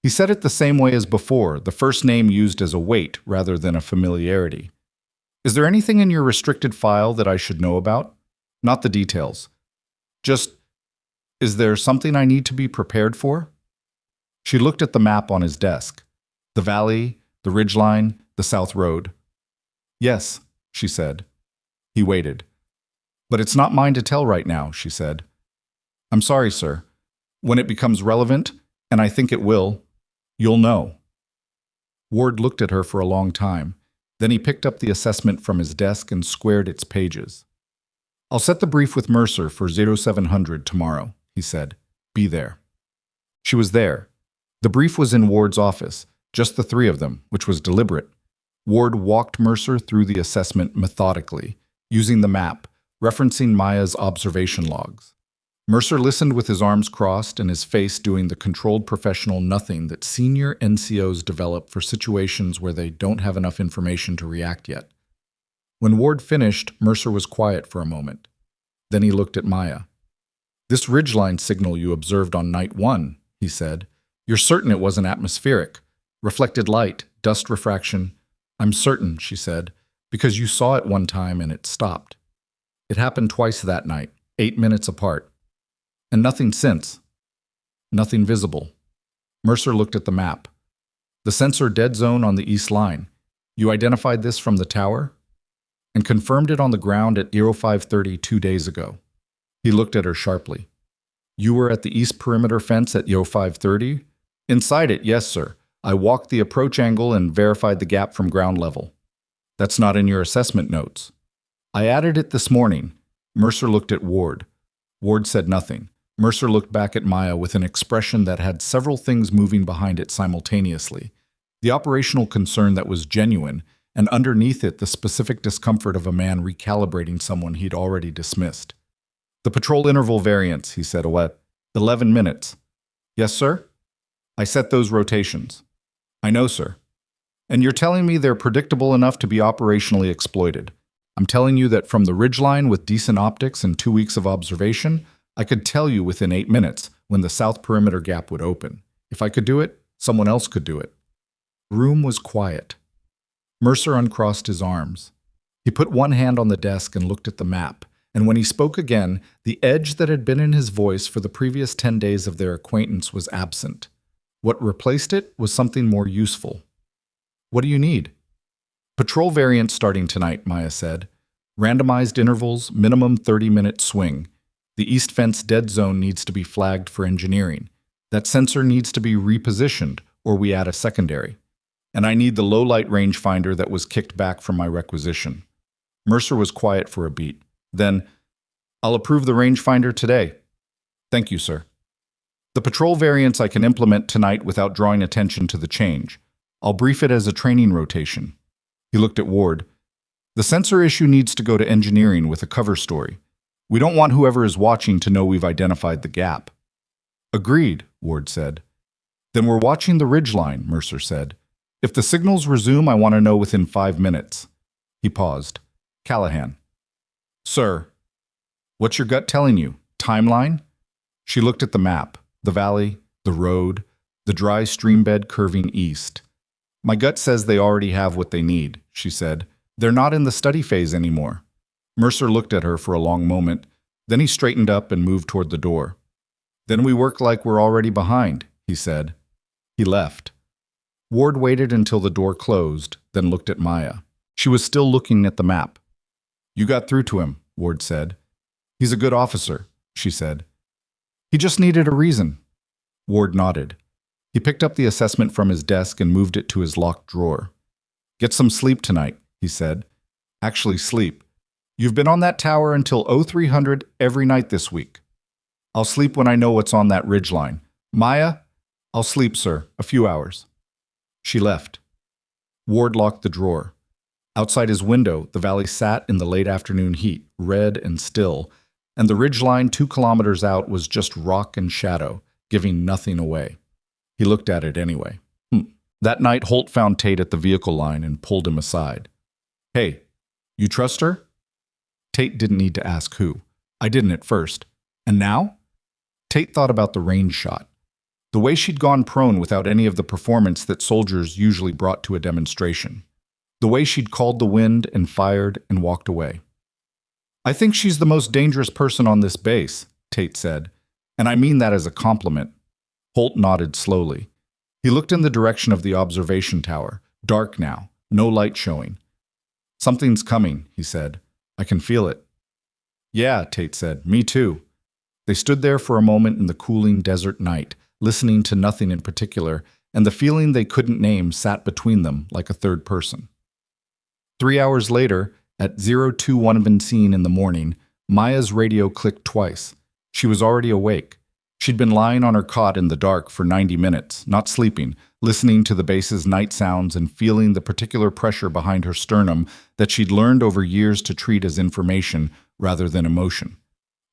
He said it the same way as before, the first name used as a weight rather than a familiarity. Is there anything in your restricted file that I should know about? Not the details. Just, is there something I need to be prepared for? She looked at the map on his desk. The valley, the ridgeline, the South Road. Yes, she said. He waited. But it's not mine to tell right now, she said. I'm sorry, sir. When it becomes relevant, and I think it will, you'll know. Ward looked at her for a long time. Then he picked up the assessment from his desk and squared its pages. I'll set the brief with Mercer for 0700 tomorrow, he said. Be there. She was there. The brief was in Ward's office, just the 3 of them, which was deliberate. Ward walked Mercer through the assessment methodically, using the map, referencing Maya's observation logs. Mercer listened with his arms crossed and his face doing the controlled professional nothing that senior NCOs develop for situations where they don't have enough information to react yet. When Ward finished, Mercer was quiet for a moment. Then he looked at Maya. This ridgeline signal you observed on night 1, he said. You're certain it wasn't atmospheric. Reflected light, dust refraction. I'm certain, she said, because you saw it one time and it stopped. It happened twice that night. 8 minutes apart. And nothing since. Nothing visible. Mercer looked at the map. The sensor dead zone on the east line. You identified this from the tower? And confirmed it on the ground at 0530 2 days ago. He looked at her sharply. You were at the east perimeter fence at 0530? Inside it, yes, sir. I walked the approach angle and verified the gap from ground level. That's not in your assessment notes. I added it this morning. Mercer looked at Ward. Ward said nothing. Mercer looked back at Maya with an expression that had several things moving behind it simultaneously. The operational concern that was genuine, and underneath it the specific discomfort of a man recalibrating someone he'd already dismissed. The patrol interval variance, he said, 11 minutes. Yes, sir? I set those rotations. I know, sir. And you're telling me they're predictable enough to be operationally exploited. I'm telling you that from the ridgeline with decent optics and 2 weeks of observation, I could tell you within 8 minutes when the south perimeter gap would open. If I could do it, someone else could do it. The room was quiet. Mercer uncrossed his arms. He put one hand on the desk and looked at the map, and when he spoke again, the edge that had been in his voice for the previous 10 days of their acquaintance was absent. What replaced it was something more useful. What do you need? Patrol variant starting tonight, Maya said. Randomized intervals, minimum 30-minute swing. The east fence dead zone needs to be flagged for engineering. That sensor needs to be repositioned, or we add a secondary. And I need the low-light rangefinder that was kicked back from my requisition. Mercer was quiet for a beat. Then, I'll approve the rangefinder today. Thank you, sir. The patrol variants I can implement tonight without drawing attention to the change. I'll brief it as a training rotation. He looked at Ward. The sensor issue needs to go to engineering with a cover story. We don't want whoever is watching to know we've identified the gap. Agreed, Ward said. Then we're watching the ridgeline, Mercer said. If the signals resume, I want to know within 5 minutes. He paused. Callahan. Sir. What's your gut telling you? Timeline? She looked at the map, the valley, the road, the dry stream bed curving east. My gut says they already have what they need, she said. They're not in the study phase anymore. Mercer looked at her for a long moment. Then he straightened up and moved toward the door. Then we work like we're already behind, he said. He left. Ward waited until the door closed, then looked at Maya. She was still looking at the map. You got through to him, Ward said. He's a good officer, she said. He just needed a reason. Ward nodded. He picked up the assessment from his desk and moved it to his locked drawer. Get some sleep tonight, he said. Actually sleep. You've been on that tower until 0300 every night this week. I'll sleep when I know what's on that ridgeline. Maya, I'll sleep, sir, a few hours. She left. Ward locked the drawer. Outside his window, the valley sat in the late afternoon heat, red and still, and the ridgeline 2 kilometers out was just rock and shadow, giving nothing away. He looked at it anyway. That night, Holt found Tate at the vehicle line and pulled him aside. Hey, you trust her? Tate didn't need to ask who. I didn't at first. And now? Tate thought about the range shot. The way she'd gone prone without any of the performance that soldiers usually brought to a demonstration. The way she'd called the wind and fired and walked away. I think she's the most dangerous person on this base, Tate said. And I mean that as a compliment. Holt nodded slowly. He looked in the direction of the observation tower, dark now, no light showing. Something's coming, he said. I can feel it. Yeah, Tate said. Me too. They stood there for a moment in the cooling desert night, listening to nothing in particular, and the feeling they couldn't name sat between them like a third person. 3 hours later, at 02:01 Benzine in the morning, Maya's radio clicked twice. She was already awake. She'd been lying on her cot in the dark for 90 minutes, not sleeping, listening to the base's night sounds and feeling the particular pressure behind her sternum that she'd learned over years to treat as information rather than emotion.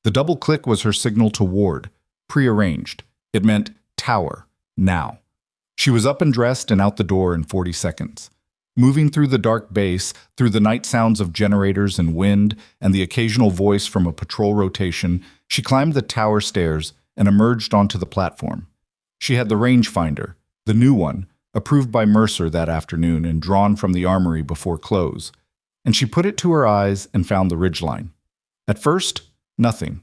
The double click was her signal to Ward, prearranged. It meant tower, now. She was up and dressed and out the door in 40 seconds. Moving through the dark base, through the night sounds of generators and wind, and the occasional voice from a patrol rotation, she climbed the tower stairs and emerged onto the platform. She had the rangefinder, the new one, approved by Mercer that afternoon and drawn from the armory before close, and she put it to her eyes and found the ridgeline. At first, nothing.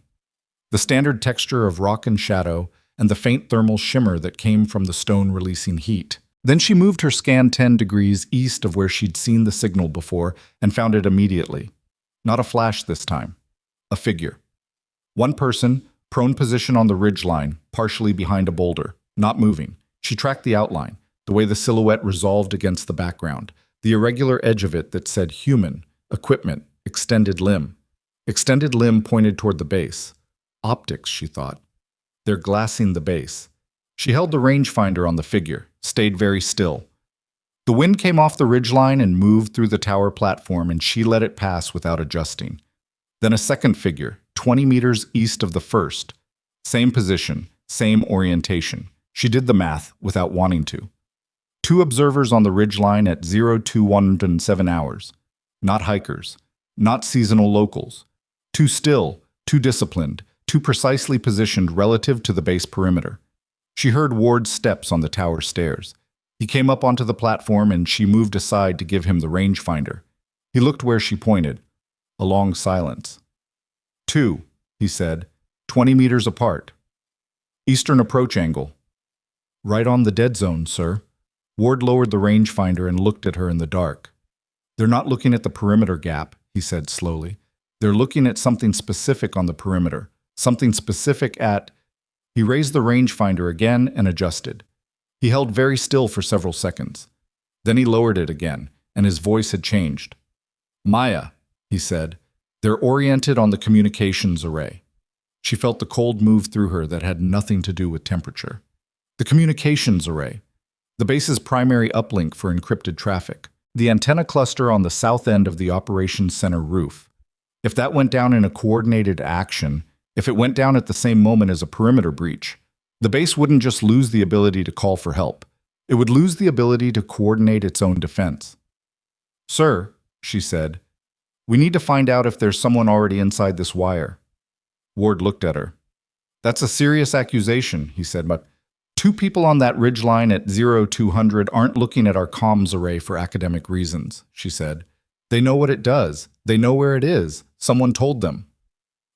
the standard texture of rock and shadow, and the faint thermal shimmer that came from the stone releasing heat. Then she moved her scan 10 degrees east of where she'd seen the signal before and found it immediately. Not a flash this time. A figure. One person, prone position on the ridgeline, partially behind a boulder, not moving. She tracked the outline, the way the silhouette resolved against the background, the irregular edge of it that said human, equipment, extended limb. Extended limb pointed toward the base. Optics, she thought. They're glassing the base. She held the rangefinder on the figure, stayed very still. The wind came off the ridgeline and moved through the tower platform, and she let it pass without adjusting. Then a second figure, 20 meters east of the first. Same position, same orientation. She did the math without wanting to. 2 observers on the ridgeline at 0217 hours. Not hikers, not seasonal locals. Too still, too disciplined, too precisely positioned relative to the base perimeter. She heard Ward's steps on the tower stairs. He came up onto the platform and she moved aside to give him the rangefinder. He looked where she pointed. A long silence. 2, he said, 20 meters apart. Eastern approach angle. Right on the dead zone, sir. Ward lowered the rangefinder and looked at her in the dark. They're not looking at the perimeter gap, he said slowly. They're looking at something specific on the perimeter. Something specific at... He raised the rangefinder again and adjusted. He held very still for several seconds. Then he lowered it again, and his voice had changed. Maya, he said, they're oriented on the communications array. She felt the cold move through her that had nothing to do with temperature. The communications array. The base's primary uplink for encrypted traffic. The antenna cluster on the south end of the operations center roof. If that went down in a coordinated action, if it went down at the same moment as a perimeter breach, the base wouldn't just lose the ability to call for help. It would lose the ability to coordinate its own defense. Sir, she said, we need to find out if there's someone already inside this wire. Ward looked at her. That's a serious accusation, he said, but 2 people on that ridgeline at 0200 aren't looking at our comms array for academic reasons, she said. They know what it does. They know where it is. Someone told them.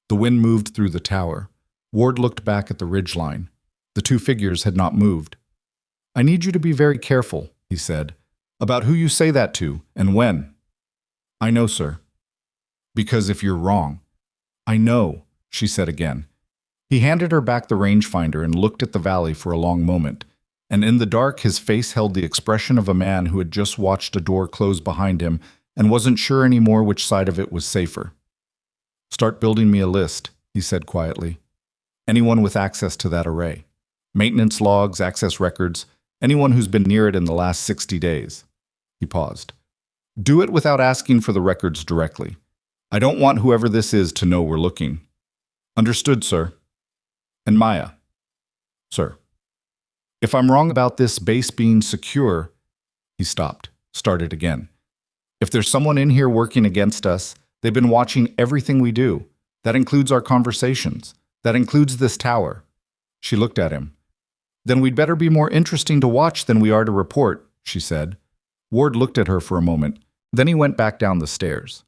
The wind moved through the tower. Ward looked back at the ridgeline. The 2 figures had not moved. I need you to be very careful, he said, about who you say that to and when. I know, sir. Because if you're wrong. I know, she said again. He handed her back the rangefinder and looked at the valley for a long moment, and in the dark his face held the expression of a man who had just watched a door close behind him and wasn't sure anymore which side of it was safer. Start building me a list, he said quietly. Anyone with access to that array. Maintenance logs, access records, anyone who's been near it in the last 60 days. He paused. Do it without asking for the records directly. I don't want whoever this is to know we're looking. Understood, sir. And Maya. Sir. If I'm wrong about this base being secure... He stopped, started again. If there's someone in here working against us, they've been watching everything we do. That includes our conversations. That includes this tower. She looked at him. Then we'd better be more interesting to watch than we are to report, she said. Ward looked at her for a moment. Then he went back down the stairs.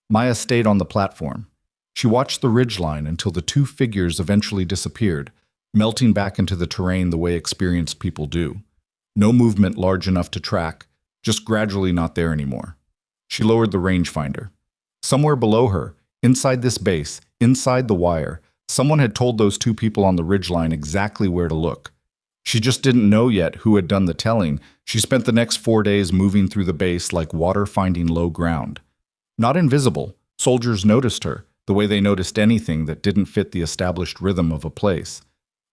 Maya stayed on the platform. She watched the ridgeline until the 2 figures eventually disappeared, melting back into the terrain the way experienced people do. No movement large enough to track, just gradually not there anymore. She lowered the rangefinder. Somewhere below her, inside this base, inside the wire, someone had told those 2 people on the ridgeline exactly where to look. She just didn't know yet who had done the telling. She spent the next 4 days moving through the base like water finding low ground. Not invisible, soldiers noticed her, the way they noticed anything that didn't fit the established rhythm of a place.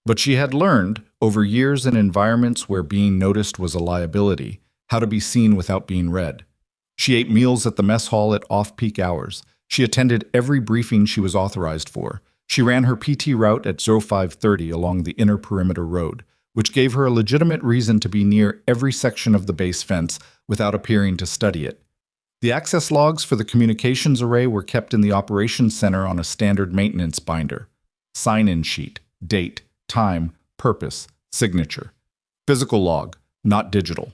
But she had learned, over years in environments where being noticed was a liability, how to be seen without being read. She ate meals at the mess hall at off-peak hours. She attended every briefing she was authorized for. She ran her PT route at 0530 along the inner perimeter road, which gave her a legitimate reason to be near every section of the base fence without appearing to study it. The access logs for the communications array were kept in the operations center on a standard maintenance binder. Sign-in sheet, date, time, purpose, signature. Physical log, not digital.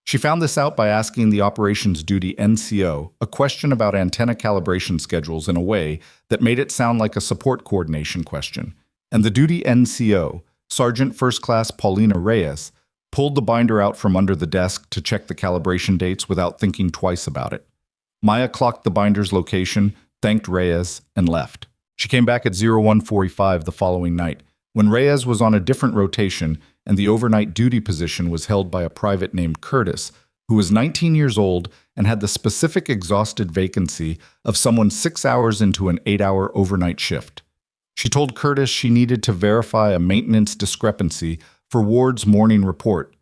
She found this out by asking the operations duty NCO a question about antenna calibration schedules in a way that made it sound like a support coordination question. And the duty NCO, Sergeant First Class Paulina Reyes, pulled the binder out from under the desk to check the calibration dates without thinking twice about it. Maya clocked the binder's location, thanked Reyes, and left. She came back at 01:45 the following night, when Reyes was on a different rotation and the overnight duty position was held by a private named Curtis, who was 19 years old and had the specific exhausted vacancy of someone 6 hours into an 8-hour overnight shift. She told Curtis she needed to verify a maintenance discrepancy for Ward's morning report.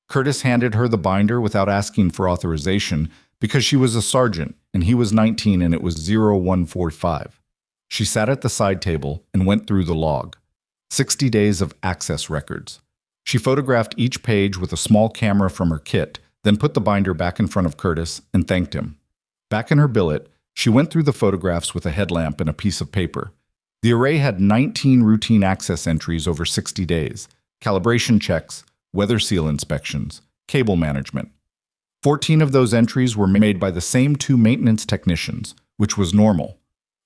Curtis handed her the binder without asking for authorization because she was a sergeant and he was 19 and it was 01:45. She sat at the side table and went through the log. 60 days of access records. She photographed each page with a small camera from her kit, then put the binder back in front of Curtis and thanked him. Back in her billet, she went through the photographs with a headlamp and a piece of paper. The array had 19 routine access entries over 60 days, calibration checks, weather seal inspections, cable management. 14 of those entries were made by the same 2 maintenance technicians, which was normal.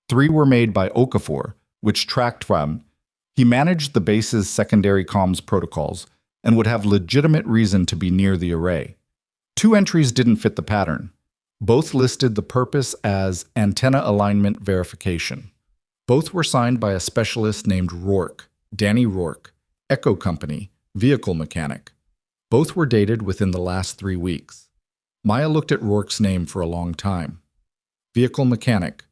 3 were made by Okafor, which tracked from. He managed the base's secondary comms protocols and would have legitimate reason to be near the array. 2 entries didn't fit the pattern. Both listed the purpose as antenna alignment verification. Both were signed by a specialist named Rourke, Danny Rourke, Echo Company, vehicle mechanic. Both were dated within the last 3 weeks. Maya looked at Rourke's name for a long time. Vehicle mechanic.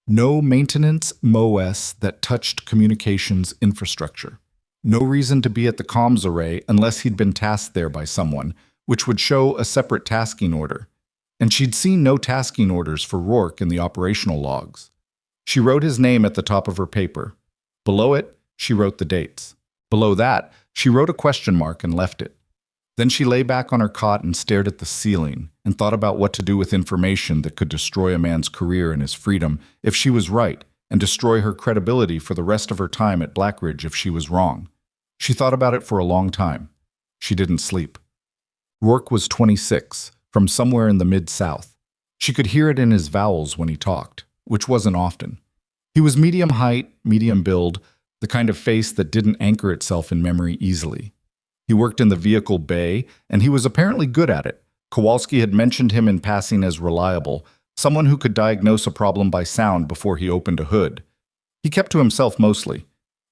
No maintenance MOS that touched communications infrastructure. No reason to be at the comms array unless he'd been tasked there by someone, which would show a separate tasking order. And she'd seen no tasking orders for Rourke in the operational logs. She wrote his name at the top of her paper. Below it, she wrote the dates. Below that, she wrote a question mark and left it. Then she lay back on her cot and stared at the ceiling and thought about what to do with information that could destroy a man's career and his freedom if she was right, and destroy her credibility for the rest of her time at Blackridge if she was wrong. She thought about it for a long time. She didn't sleep. Rourke was 26, from somewhere in the Mid-South. She could hear it in his vowels when he talked, which wasn't often. He was medium height, medium build, the kind of face that didn't anchor itself in memory easily. He worked in the vehicle bay, and he was apparently good at it. Kowalski had mentioned him in passing as reliable, someone who could diagnose a problem by sound before he opened a hood. He kept to himself mostly,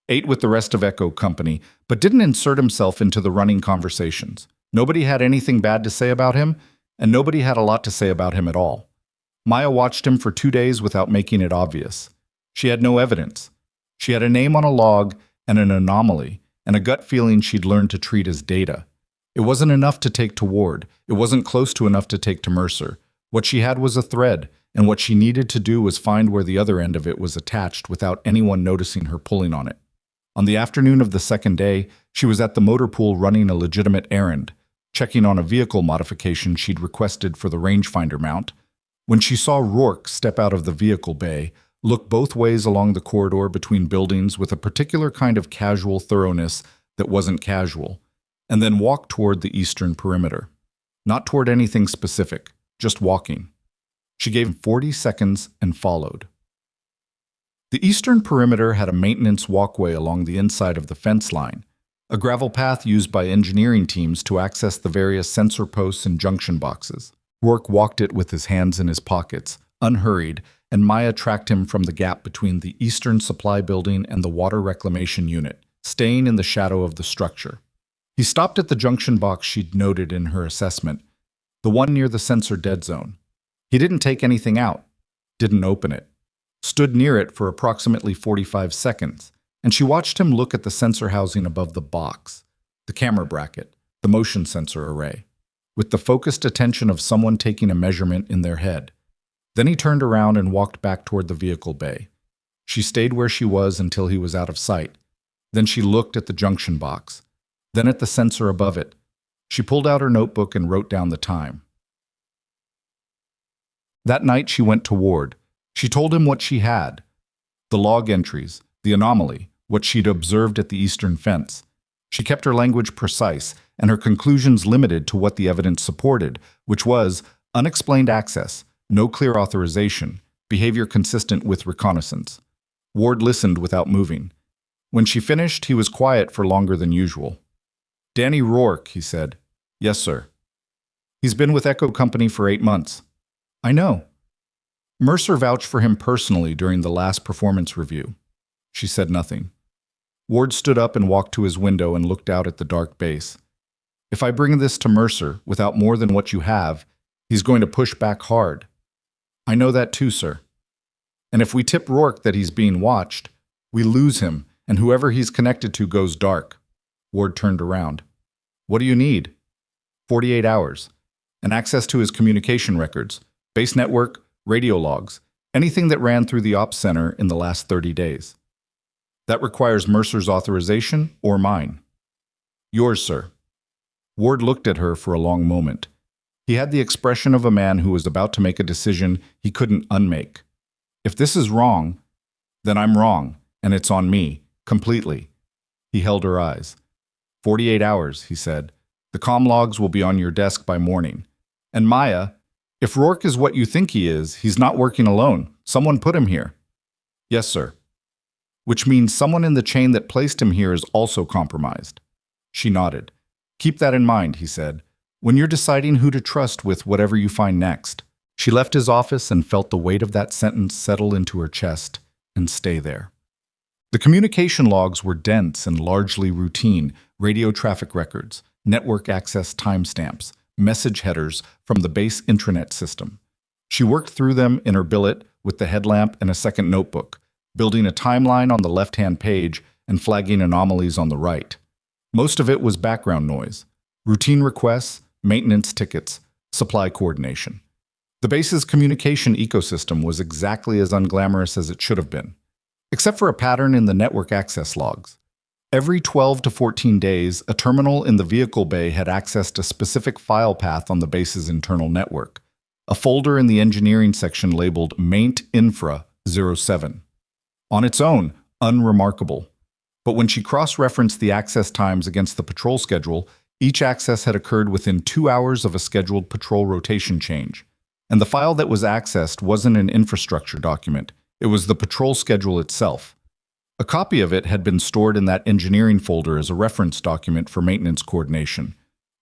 ate with the rest of Echo Company, but didn't insert himself into the running conversations. Nobody had anything bad to say about him, and nobody had a lot to say about him at all. Maya watched him for 2 days without making it obvious. She had no evidence. She had a name on a log and an anomaly, and a gut feeling she'd learned to treat as data. It wasn't enough to take to Ward. It wasn't close to enough to take to Mercer. What she had was a thread, and what she needed to do was find where the other end of it was attached without anyone noticing her pulling on it. On the afternoon of the second day, she was at the motor pool running a legitimate errand, checking on a vehicle modification she'd requested for the rangefinder mount, when she saw Rourke step out of the vehicle bay, look both ways along the corridor between buildings with a particular kind of casual thoroughness that wasn't casual, and then walk toward the eastern perimeter. Not toward anything specific, just walking. She gave him 40 seconds and followed. The eastern perimeter had a maintenance walkway along the inside of the fence line, a gravel path used by engineering teams to access the various sensor posts and junction boxes. Rourke walked it with his hands in his pockets, unhurried, and Maya tracked him from the gap between the Eastern Supply Building and the Water Reclamation Unit, staying in the shadow of the structure. He stopped at the junction box she'd noted in her assessment, the one near the sensor dead zone. He didn't take anything out, didn't open it, stood near it for approximately 45 seconds, and she watched him look at the sensor housing above the box, the camera bracket, the motion sensor array, with the focused attention of someone taking a measurement in their head. Then he turned around and walked back toward the vehicle bay. She stayed where she was until he was out of sight. Then she looked at the junction box, then at the sensor above it. She pulled out her notebook and wrote down the time. That night she went to Ward. She told him what she had, the log entries, the anomaly, what she'd observed at the eastern fence. She kept her language precise, and her conclusions limited to what the evidence supported, which was unexplained access, no clear authorization, behavior consistent with reconnaissance. Ward listened without moving. When she finished, he was quiet for longer than usual. "Danny Rourke," he said. "Yes, sir." "He's been with Echo Company for 8 months." "I know." "Mercer vouched for him personally during the last performance review." She said nothing. Ward stood up and walked to his window and looked out at the dark base. "If I bring this to Mercer without more than what you have, he's going to push back hard." "I know that too, sir." "And if we tip Rourke that he's being watched, we lose him, and whoever he's connected to goes dark." Ward turned around. "What do you need?" 48 hours. And access to his communication records, base network, radio logs, anything that ran through the ops center in the last 30 days. "That requires Mercer's authorization or mine?" "Yours, sir." Ward looked at her for a long moment. He had the expression of a man who was about to make a decision he couldn't unmake. "If this is wrong, then I'm wrong, and it's on me, completely." He held her eyes. 48 hours, he said. "The comm logs will be on your desk by morning. And Maya, if Rourke is what you think he is, he's not working alone. Someone put him here." "Yes, sir." "Which means someone in the chain that placed him here is also compromised." She nodded. "Keep that in mind," he said, "when you're deciding who to trust with whatever you find next." She left his office and felt the weight of that sentence settle into her chest and stay there. The communication logs were dense and largely routine: radio traffic records, network access timestamps, message headers from the base intranet system. She worked through them in her billet with the headlamp and a second notebook, building a timeline on the left-hand page and flagging anomalies on the right. Most of it was background noise: routine requests, maintenance tickets, supply coordination. The base's communication ecosystem was exactly as unglamorous as it should have been, except for a pattern in the network access logs. Every 12 to 14 days, a terminal in the vehicle bay had access to a specific file path on the base's internal network, a folder in the engineering section labeled Maint Infra 07. On its own, unremarkable. But when she cross-referenced the access times against the patrol schedule, each access had occurred within 2 hours of a scheduled patrol rotation change. And the file that was accessed wasn't an infrastructure document, it was the patrol schedule itself. A copy of it had been stored in that engineering folder as a reference document for maintenance coordination,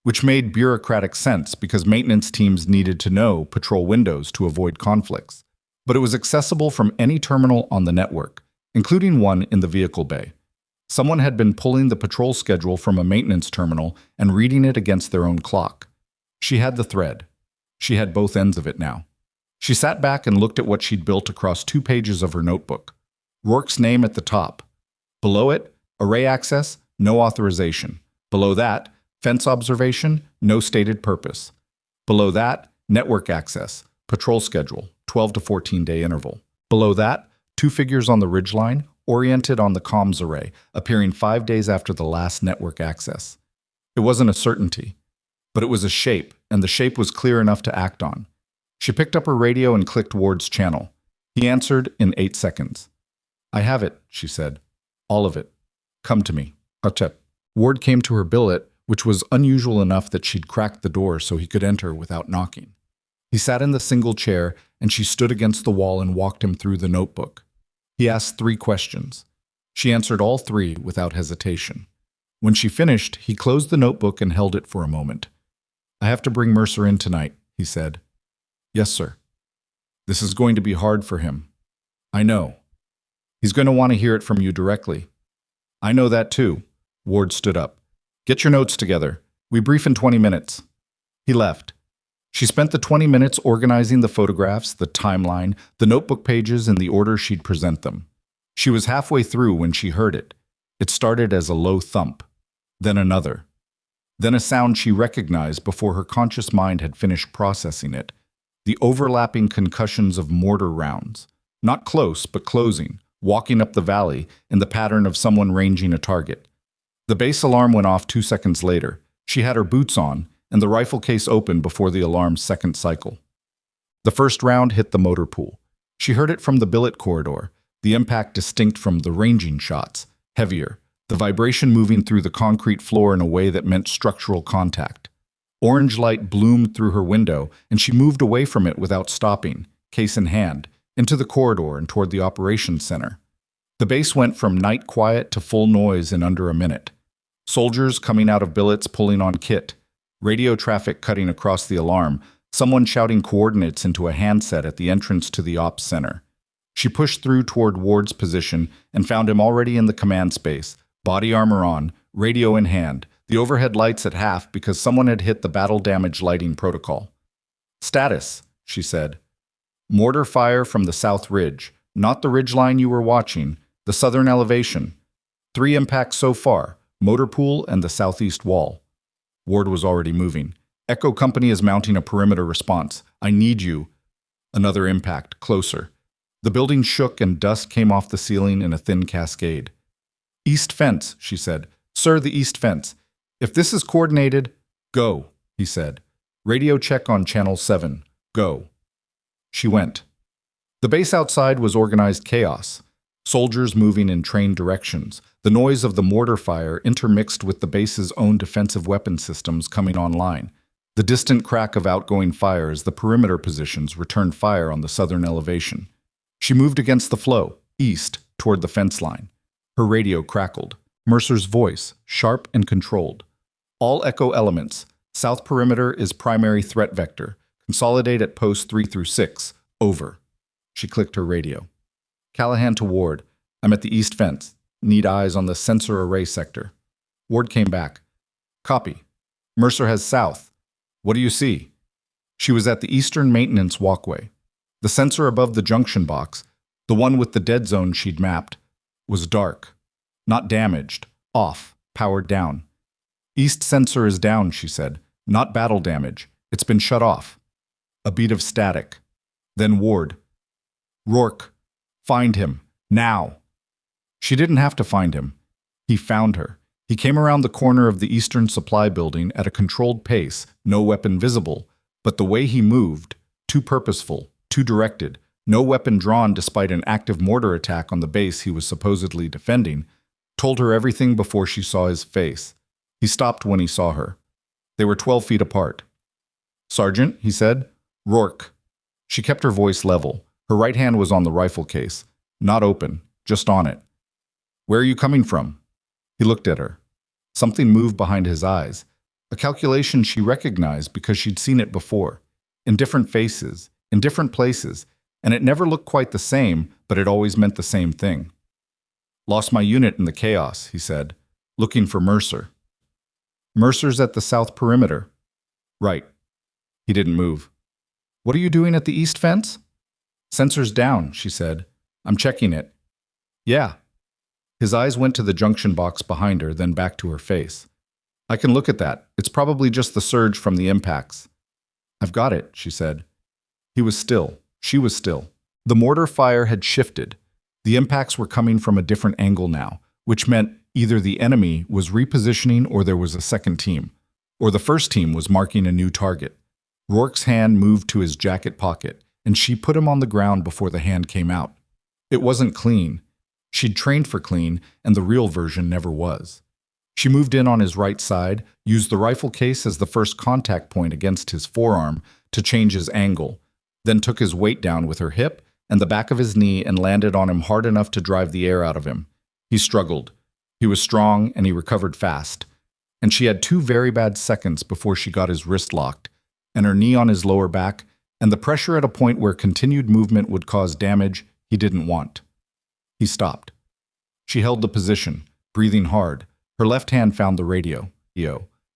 which made bureaucratic sense because maintenance teams needed to know patrol windows to avoid conflicts. But it was accessible from any terminal on the network, including one in the vehicle bay. Someone had been pulling the patrol schedule from a maintenance terminal and reading it against their own clock. She had the thread. She had both ends of it now. She sat back and looked at what she'd built across 2 pages of her notebook. Rourke's name at the top. Below it, array access, no authorization. Below that, fence observation, no stated purpose. Below that, network access, patrol schedule, 12 to 14-day interval. Below that, 2 figures on the ridgeline, oriented on the comms array, appearing 5 days after the last network access. It wasn't a certainty, but it was a shape, and the shape was clear enough to act on. She picked up her radio and clicked Ward's channel. He answered in 8 seconds. "I have it," she said. "All of it. Come to me." Achet. Ward came to her billet, which was unusual enough that she'd cracked the door so he could enter without knocking. He sat in the single chair, and she stood against the wall and walked him through the notebook. He asked 3 questions. She answered all 3 without hesitation. When she finished, he closed the notebook and held it for a moment. "I have to bring Mercer in tonight," he said. "Yes, sir." "This is going to be hard for him." "I know. He's going to want to hear it from you directly." "I know that too." Ward stood up. "Get your notes together. We brief in 20 minutes. He left. She spent the 20 minutes organizing the photographs, the timeline, the notebook pages in the order she'd present them. She was halfway through when she heard it. It started as a low thump, then another, then a sound she recognized before her conscious mind had finished processing it. The overlapping concussions of mortar rounds, not close but closing, walking up the valley in the pattern of someone ranging a target. The base alarm went off 2 seconds later. She had her boots on, and the rifle case opened before the alarm's second cycle. The first round hit the motor pool. She heard it from the billet corridor, the impact distinct from the ranging shots, heavier, the vibration moving through the concrete floor in a way that meant structural contact. Orange light bloomed through her window, and she moved away from it without stopping, case in hand, into the corridor and toward the operations center. The base went from night quiet to full noise in under a minute. Soldiers coming out of billets pulling on kit, radio traffic cutting across the alarm, someone shouting coordinates into a handset at the entrance to the ops center. She pushed through toward Ward's position and found him already in the command space, body armor on, radio in hand, the overhead lights at half because someone had hit the battle damage lighting protocol. "Status," she said. "Mortar fire from the south ridge, not the ridgeline you were watching, the southern elevation. 3 impacts so far, motor pool and the southeast wall." Ward was already moving. "Echo Company is mounting a perimeter response. I need you." Another impact, closer. The building shook and dust came off the ceiling in a thin cascade. "East fence," she said. "Sir, the east fence. If this is coordinated, go," he said. "Radio check on channel 7. Go." She went. The base outside was organized chaos. Soldiers moving in trained directions, the noise of the mortar fire intermixed with the base's own defensive weapon systems coming online. The distant crack of outgoing fire as the perimeter positions returned fire on the southern elevation. She moved against the flow, east, toward the fence line. Her radio crackled. Mercer's voice, sharp and controlled. "All Echo elements. South perimeter is primary threat vector. Consolidate at posts 3 through 6. Over." She clicked her radio. Callahan to Ward. "I'm at the east fence. Need eyes on the sensor array sector." Ward came back. "Copy. Mercer has south. What do you see?" She was at the eastern maintenance walkway. The sensor above the junction box, the one with the dead zone she'd mapped, was dark. Not damaged. Off. Powered down. "East sensor is down," she said. "Not battle damage. It's been shut off." A beat of static. Then Ward. "Rourke. Find him. Now." She didn't have to find him. He found her. He came around the corner of the Eastern Supply Building at a controlled pace, no weapon visible, but the way he moved, too purposeful, too directed, no weapon drawn despite an active mortar attack on the base he was supposedly defending, told her everything before she saw his face. He stopped when he saw her. They were 12 feet apart. "Sergeant," he said. "Rourke." She kept her voice level. Her right hand was on the rifle case. Not open, just on it. "Where are you coming from?" He looked at her. Something moved behind his eyes. A calculation she recognized because she'd seen it before. In different faces, in different places, and it never looked quite the same, but it always meant the same thing. "Lost my unit in the chaos," he said. "Looking for Mercer." "Mercer's at the south perimeter." "Right." He didn't move. "What are you doing at the east fence?" "Sensor's down," she said. "I'm checking it." "Yeah." His eyes went to the junction box behind her, then back to her face. "I can look at that. It's probably just the surge from the impacts." "I've got it," she said. He was still. She was still. The mortar fire had shifted. The impacts were coming from a different angle now, which meant either the enemy was repositioning or there was a second team, or the first team was marking a new target. Rourke's hand moved to his jacket pocket, and she put him on the ground before the hand came out. It wasn't clean. She'd trained for clean, and the real version never was. She moved in on his right side, used the rifle case as the first contact point against his forearm to change his angle, then took his weight down with her hip and the back of his knee and landed on him hard enough to drive the air out of him. He struggled. He was strong, and he recovered fast. And she had 2 very bad seconds before she got his wrist locked, and her knee on his lower back, and the pressure at a point where continued movement would cause damage he didn't want. He stopped. She held the position, breathing hard. Her left hand found the radio.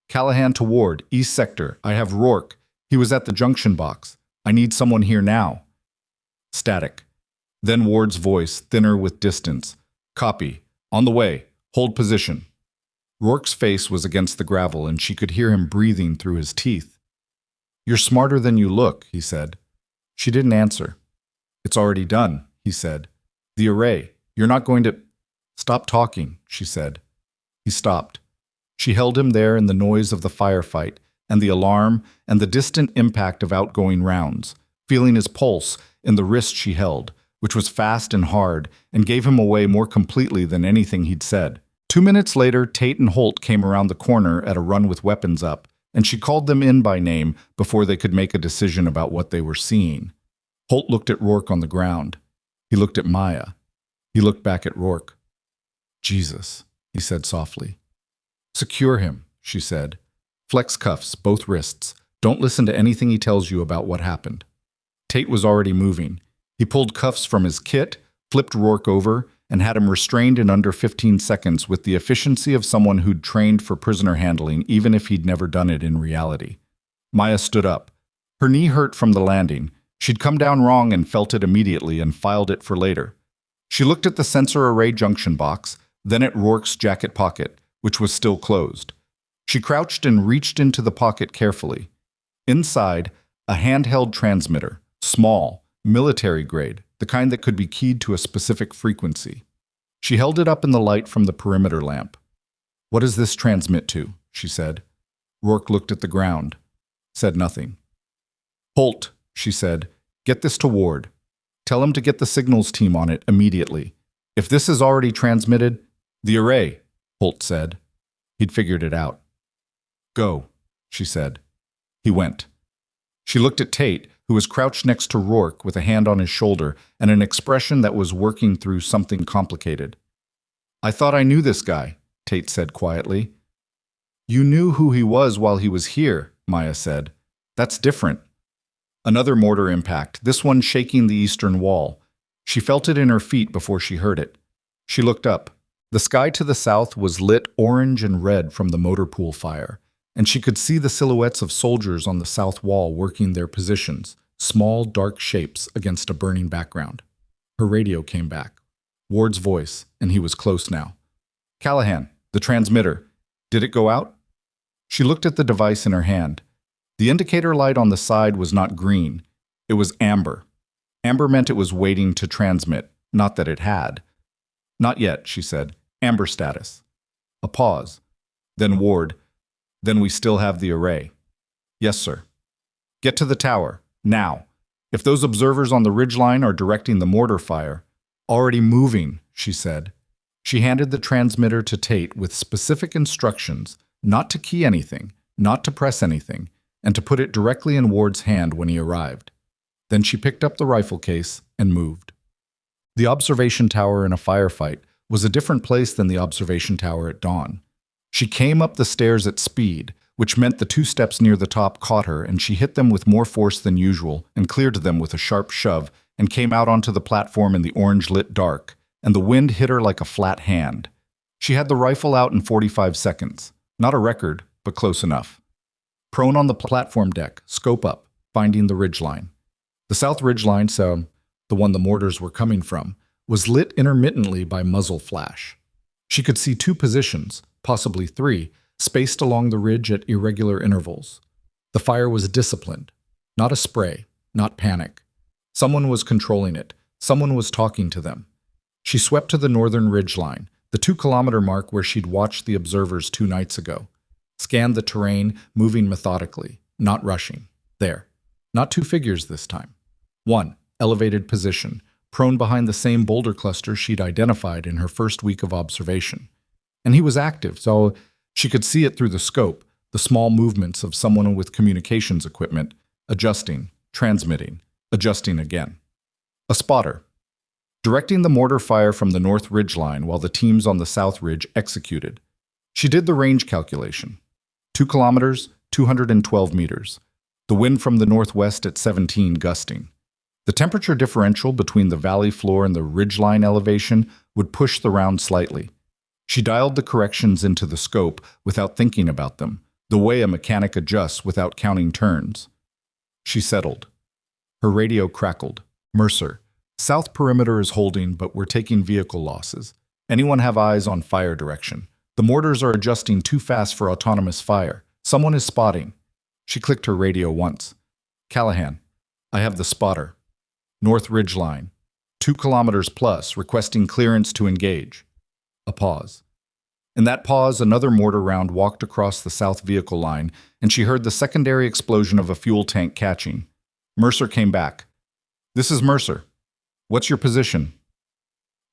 "Callahan to Ward, East Sector. I have Rourke. He was at the junction box. I need someone here now." Static. Then Ward's voice, thinner with distance. "Copy. On the way. Hold position." Rourke's face was against the gravel, and she could hear him breathing through his teeth. "You're smarter than you look," he said. She didn't answer. "It's already done," he said. "The array. You're not going to—" "Stop talking," she said. He stopped. She held him there in the noise of the firefight, and the alarm, and the distant impact of outgoing rounds, feeling his pulse in the wrist she held, which was fast and hard, and gave him away more completely than anything he'd said. 2 minutes later, Tate and Holt came around the corner at a run with weapons up, and she called them in by name before they could make a decision about what they were seeing. Holt looked at Rourke on the ground. He looked at Maya. He looked back at Rourke. "Jesus," he said softly. "Secure him," she said. "Flex cuffs, both wrists. Don't listen to anything he tells you about what happened." Tate was already moving. He pulled cuffs from his kit, flipped Rourke over, and had him restrained in under 15 seconds with the efficiency of someone who'd trained for prisoner handling even if he'd never done it in reality. Maya stood up. Her knee hurt from the landing. She'd come down wrong and felt it immediately and filed it for later. She looked at the sensor array junction box, then at Rourke's jacket pocket, which was still closed. She crouched and reached into the pocket carefully. Inside, a handheld transmitter, small, military grade, the kind that could be keyed to a specific frequency. She held it up in the light from the perimeter lamp. "What does this transmit to?" she said. Rourke looked at the ground, said nothing. "Holt," she said, "get this to Ward. Tell him to get the signals team on it immediately. If this is already transmitted—" "The array," Holt said. He'd figured it out. "Go," she said. He went. She looked at Tate, who was crouched next to Rourke with a hand on his shoulder and an expression that was working through something complicated. "I thought I knew this guy," Tate said quietly. "You knew who he was while he was here," Maya said. "That's different." Another mortar impact, this one shaking the eastern wall. She felt it in her feet before she heard it. She looked up. The sky to the south was lit orange and red from the motor pool fire, and she could see the silhouettes of soldiers on the south wall working their positions, small, dark shapes against a burning background. Her radio came back. Ward's voice, and he was close now. "Callahan, the transmitter. Did it go out?" She looked at the device in her hand. The indicator light on the side was not green. It was amber. Amber meant it was waiting to transmit, not that it had. "Not yet," she said. "Amber status." A pause. Then Ward. "Then we still have the array." "Yes, sir." "Get to the tower, now. If those observers on the ridgeline are directing the mortar fire—" "Already moving," she said. She handed the transmitter to Tate with specific instructions not to key anything, not to press anything, and to put it directly in Ward's hand when he arrived. Then she picked up the rifle case and moved. The observation tower in a firefight was a different place than the observation tower at dawn. She came up the stairs at speed, which meant the 2 steps near the top caught her, and she hit them with more force than usual and cleared them with a sharp shove and came out onto the platform in the orange-lit dark, and the wind hit her like a flat hand. She had the rifle out in 45 seconds. Not a record, but close enough. Prone on the platform deck, scope up, finding the ridgeline. The south ridgeline, so the one the mortars were coming from, was lit intermittently by muzzle flash. She could see 2 positions, possibly 3, spaced along the ridge at irregular intervals. The fire was disciplined, not a spray, not panic. Someone was controlling it. Someone was talking to them. She swept to the northern ridgeline, the 2-kilometer mark where she'd watched the observers 2 nights ago. Scanned the terrain, moving methodically, not rushing. There. Not 2 figures this time. 1, elevated position, prone behind the same boulder cluster she'd identified in her first week of observation. And he was active, so she could see it through the scope, the small movements of someone with communications equipment, adjusting, transmitting, adjusting again. A spotter. Directing the mortar fire from the north ridgeline while the teams on the south ridge executed. She did the range calculation. 2 kilometers, 212 meters. The wind from the northwest at 17 gusting. The temperature differential between the valley floor and the ridgeline elevation would push the round slightly. She dialed the corrections into the scope without thinking about them, the way a mechanic adjusts without counting turns. She settled. Her radio crackled. "Mercer, south perimeter is holding, but we're taking vehicle losses. Anyone have eyes on fire direction? The mortars are adjusting too fast for autonomous fire. Someone is spotting." She clicked her radio once. "Callahan, I have the spotter. North ridgeline. 2 kilometers plus, requesting clearance to engage." A pause. In that pause, another mortar round walked across the south vehicle line, and she heard the secondary explosion of a fuel tank catching. Mercer came back. "This is Mercer. What's your position?"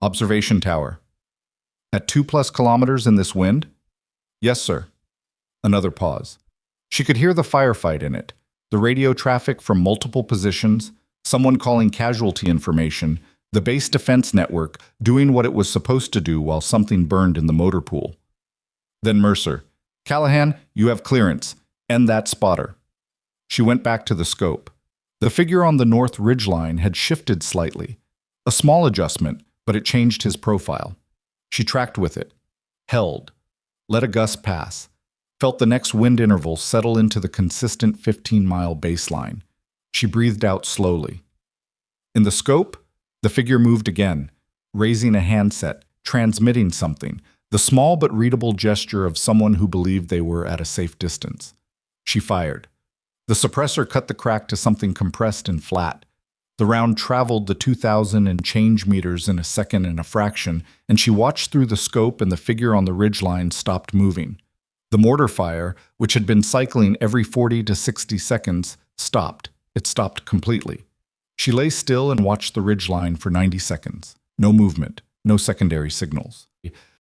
"Observation tower." At 2+ kilometers in this wind? Yes, sir. Another pause. She could hear the firefight in it, the radio traffic from multiple positions, someone calling casualty information, the base defense network doing what it was supposed to do while something burned in the motor pool. Then Mercer. Callahan, you have clearance. End that spotter. She went back to the scope. The figure on the north ridgeline had shifted slightly. A small adjustment, but it changed his profile. She tracked with it. Held. Let a gust pass. Felt the next wind interval settle into the consistent 15-mile baseline. She breathed out slowly. In the scope, the figure moved again, raising a handset, transmitting something, the small but readable gesture of someone who believed they were at a safe distance. She fired. The suppressor cut the crack to something compressed and flat. The round traveled the 2,000 and change meters in a second and a fraction, and she watched through the scope and the figure on the ridgeline stopped moving. The mortar fire, which had been cycling every 40 to 60 seconds, stopped. It stopped completely. She lay still and watched the ridgeline for 90 seconds. No movement, no secondary signals.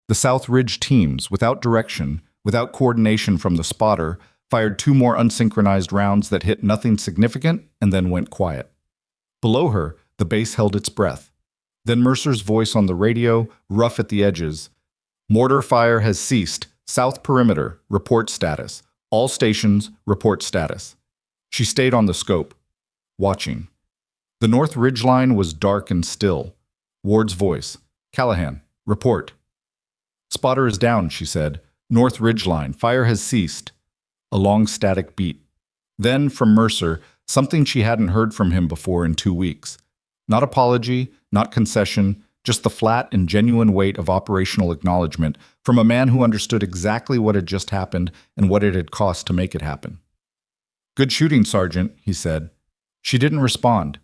The South Ridge teams, without direction, without coordination from the spotter, fired 2 more unsynchronized rounds that hit nothing significant and then went quiet. Below her, the base held its breath. Then Mercer's voice on the radio, rough at the edges. Mortar fire has ceased. South perimeter, report status. All stations, report status. She stayed on the scope, watching. The north ridgeline was dark and still. Ward's voice. Callahan, report. Spotter is down, she said. North ridgeline, fire has ceased. A long static beat. Then, from Mercer, something she hadn't heard from him before in 2 weeks. Not apology, not concession, just the flat and genuine weight of operational acknowledgement from a man who understood exactly what had just happened and what it had cost to make it happen. Good shooting, Sergeant, he said. She didn't respond.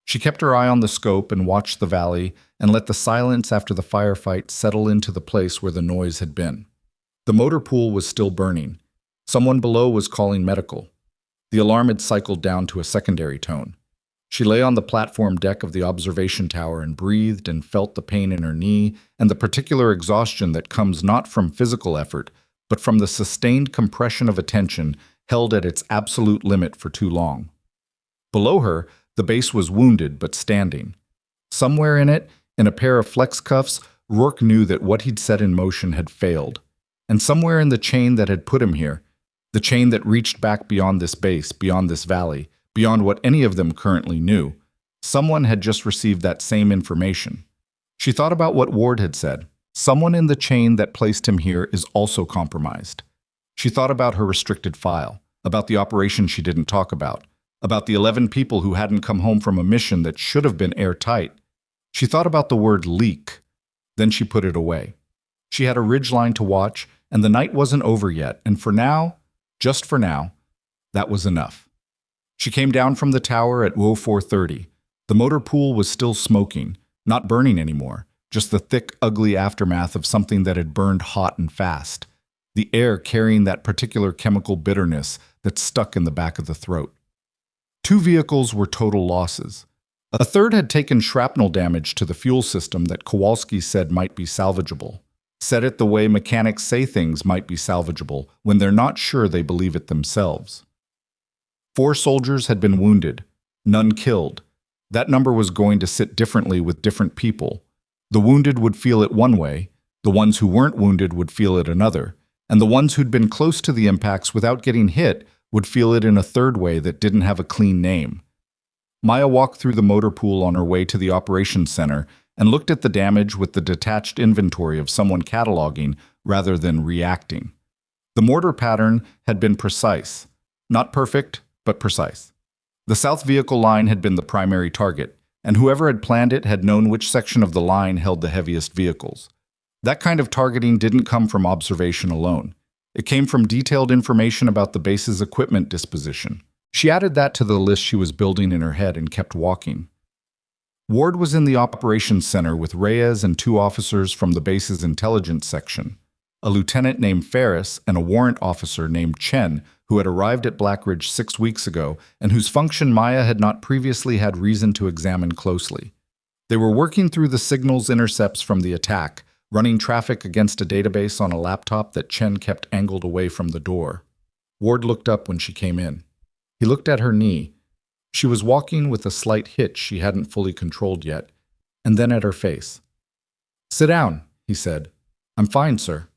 She kept her eye on the scope and watched the valley and let the silence after the firefight settle into the place where the noise had been. The motor pool was still burning. Someone below was calling medical. The alarm had cycled down to a secondary tone. She lay on the platform deck of the observation tower and breathed and felt the pain in her knee and the particular exhaustion that comes not from physical effort, but from the sustained compression of attention held at its absolute limit for too long. Below her, the base was wounded but standing. Somewhere in it, in a pair of flex cuffs, Rourke knew that what he'd set in motion had failed. And somewhere in the chain that had put him here, the chain that reached back beyond this base, beyond this valley, beyond what any of them currently knew, someone had just received that same information. She thought about what Ward had said. Someone in the chain that placed him here is also compromised. She thought about her restricted file, about the operation she didn't talk about the 11 people who hadn't come home from a mission that should have been airtight. She thought about the word leak. Then she put it away. She had a ridgeline to watch, and the night wasn't over yet, and for now, just for now, that was enough. She came down from the tower at 04:30. The motor pool was still smoking, not burning anymore, just the thick, ugly aftermath of something that had burned hot and fast, the air carrying that particular chemical bitterness that stuck in the back of the throat. 2 vehicles were total losses. A third had taken shrapnel damage to the fuel system that Kowalski said might be salvageable. Said it the way mechanics say things might be salvageable when they're not sure they believe it themselves. 4 soldiers had been wounded, none killed. That number was going to sit differently with different people. The wounded would feel it one way, the ones who weren't wounded would feel it another, and the ones who'd been close to the impacts without getting hit would feel it in a third way that didn't have a clean name. Maya walked through the motor pool on her way to the operations center and looked at the damage with the detached inventory of someone cataloging rather than reacting. The mortar pattern had been precise. Not perfect, but precise. The south vehicle line had been the primary target, and whoever had planned it had known which section of the line held the heaviest vehicles. That kind of targeting didn't come from observation alone. It came from detailed information about the base's equipment disposition. She added that to the list she was building in her head and kept walking. Ward was in the operations center with Reyes and 2 officers from the base's intelligence section, a lieutenant named Ferris and a warrant officer named Chen, who had arrived at Blackridge 6 weeks ago and whose function Maya had not previously had reason to examine closely. They were working through the signals intercepts from the attack, running traffic against a database on a laptop that Chen kept angled away from the door. Ward looked up when she came in. He looked at her knee. She was walking with a slight hitch she hadn't fully controlled yet, and then at her face. "Sit down," he said. "I'm fine, sir."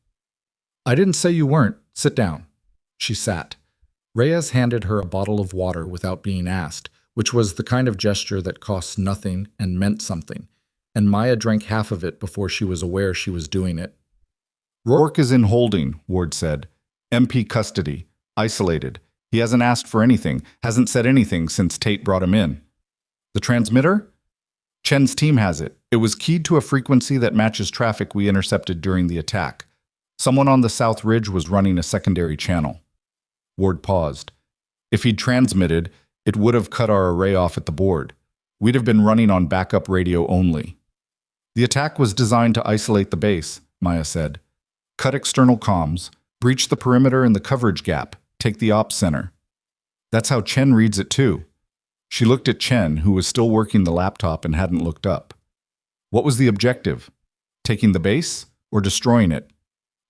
"I didn't say you weren't. Sit down." She sat. Reyes handed her a bottle of water without being asked, which was the kind of gesture that costs nothing and meant something, and Maya drank half of it before she was aware she was doing it. "Rourke is in holding," Ward said. "MP custody. Isolated. He hasn't asked for anything, hasn't said anything since Tate brought him in." "The transmitter?" "Chen's team has it. It was keyed to a frequency that matches traffic we intercepted during the attack. Someone on the South Ridge was running a secondary channel." Ward paused. "If he'd transmitted, it would have cut our array off at the board. We'd have been running on backup radio only." "The attack was designed to isolate the base," Maya said. "Cut external comms, breach the perimeter and the coverage gap, take the ops center." "That's how Chen reads it too." She looked at Chen, who was still working the laptop and hadn't looked up. "What was the objective? Taking the base or destroying it?"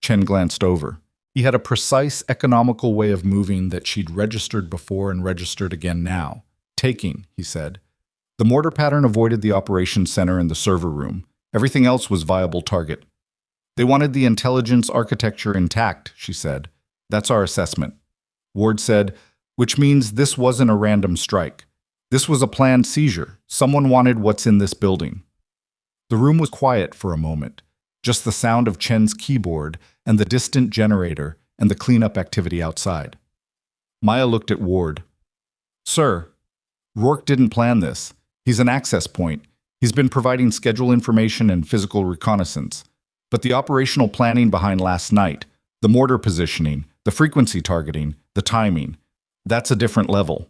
Chen glanced over. He had a precise, economical way of moving that she'd registered before and registered again now. "Taking," he said. "The mortar pattern avoided the operations center and the server room. Everything else was viable target." "They wanted the intelligence architecture intact," she said. "That's our assessment." Ward said, "Which means this wasn't a random strike. This was a planned seizure. Someone wanted what's in this building." The room was quiet for a moment, just the sound of Chen's keyboard and the distant generator and the cleanup activity outside. Maya looked at Ward. "Sir, Rourke didn't plan this. He's an access point. He's been providing schedule information and physical reconnaissance. But the operational planning behind last night, the mortar positioning, the frequency targeting, the timing, that's a different level."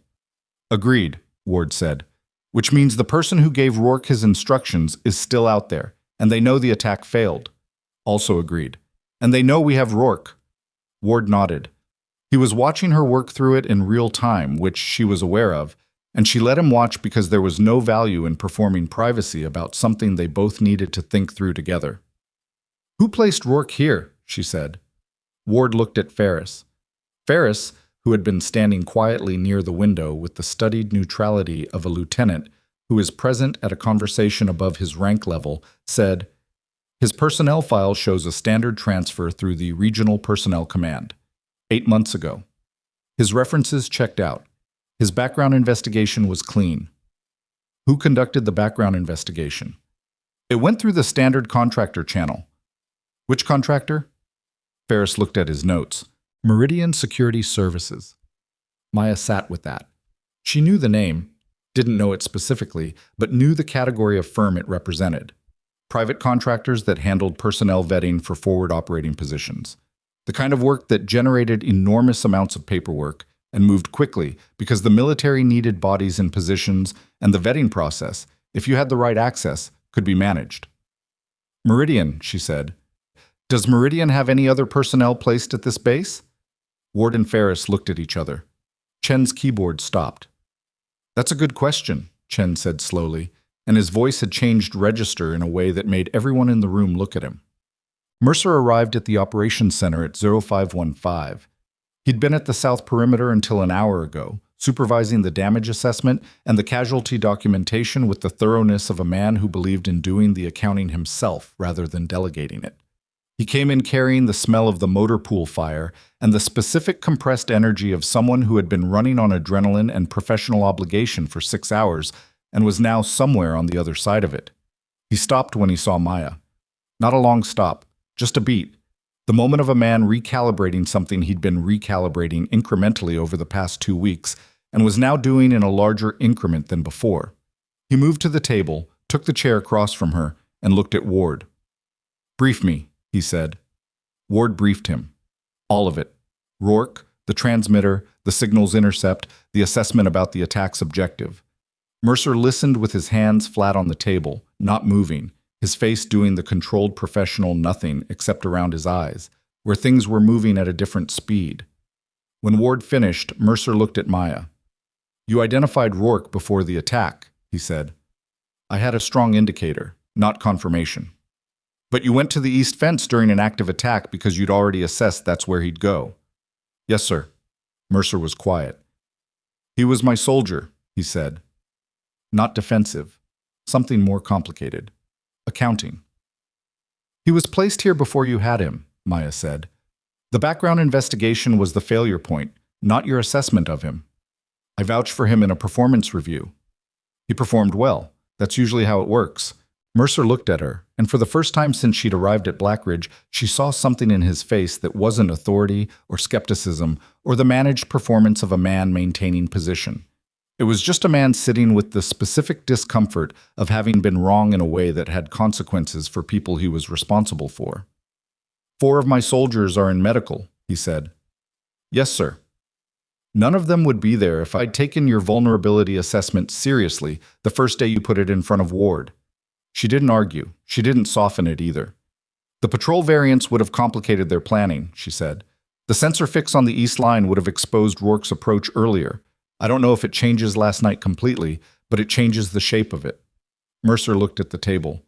"Agreed," Ward said. "Which means the person who gave Rourke his instructions is still out there, and they know the attack failed." Also agreed. "And they know we have Rourke." Ward nodded. He was watching her work through it in real time, which she was aware of, and she let him watch because there was no value in performing privacy about something they both needed to think through together. "Who placed Rourke here?" she said. Ward looked at Ferris. Ferris, who had been standing quietly near the window with the studied neutrality of a lieutenant who is present at a conversation above his rank level, said, "His personnel file shows a standard transfer through the Regional Personnel Command. 8 months ago. His references checked out. His background investigation was clean." "Who conducted the background investigation?" "It went through the standard contractor channel." "Which contractor?" Ferris looked at his notes. "Meridian Security Services." Maya sat with that. She knew the name, didn't know it specifically, but knew the category of firm it represented. Private contractors that handled personnel vetting for forward operating positions. The kind of work that generated enormous amounts of paperwork and moved quickly because the military needed bodies in positions, and the vetting process, if you had the right access, could be managed. "Meridian," she said. "Does Meridian have any other personnel placed at this base?" Ward and Ferris looked at each other. Chen's keyboard stopped. "That's a good question," Chen said slowly, and his voice had changed register in a way that made everyone in the room look at him. Mercer arrived at the operations center at 0515. He'd been at the south perimeter until an hour ago, supervising the damage assessment and the casualty documentation with the thoroughness of a man who believed in doing the accounting himself rather than delegating it. He came in carrying the smell of the motor pool fire and the specific compressed energy of someone who had been running on adrenaline and professional obligation for 6 hours and was now somewhere on the other side of it. He stopped when he saw Maya. Not a long stop, just a beat. The moment of a man recalibrating something he'd been recalibrating incrementally over the past 2 weeks and was now doing in a larger increment than before. He moved to the table, took the chair across from her, and looked at Ward. "Brief me," he said. Ward briefed him. All of it. Rourke, the transmitter, the signal's intercept, the assessment about the attack's objective. Mercer listened with his hands flat on the table, not moving, his face doing the controlled professional nothing except around his eyes, where things were moving at a different speed. When Ward finished, Mercer looked at Maya. "You identified Rourke before the attack," he said. "I had a strong indicator, not confirmation." But you went to the east fence during an active attack because you'd already assessed that's where he'd go. Yes, sir. Mercer was quiet. He was my soldier, he said. Not defensive. Something more complicated. Accounting. He was placed here before you had him, Maya said. The background investigation was the failure point, not your assessment of him. I vouched for him in a performance review. He performed well. That's usually how it works. Mercer looked at her, and for the first time since she'd arrived at Blackridge, she saw something in his face that wasn't authority or skepticism or the managed performance of a man maintaining position. It was just a man sitting with the specific discomfort of having been wrong in a way that had consequences for people he was responsible for. 4 of my soldiers are in medical, he said. Yes, sir. None of them would be there if I'd taken your vulnerability assessment seriously the first day you put it in front of Ward. She didn't argue. She didn't soften it either. The patrol variance would have complicated their planning, she said. The sensor fix on the east line would have exposed Rourke's approach earlier. I don't know if it changes last night completely, but it changes the shape of it. Mercer looked at the table.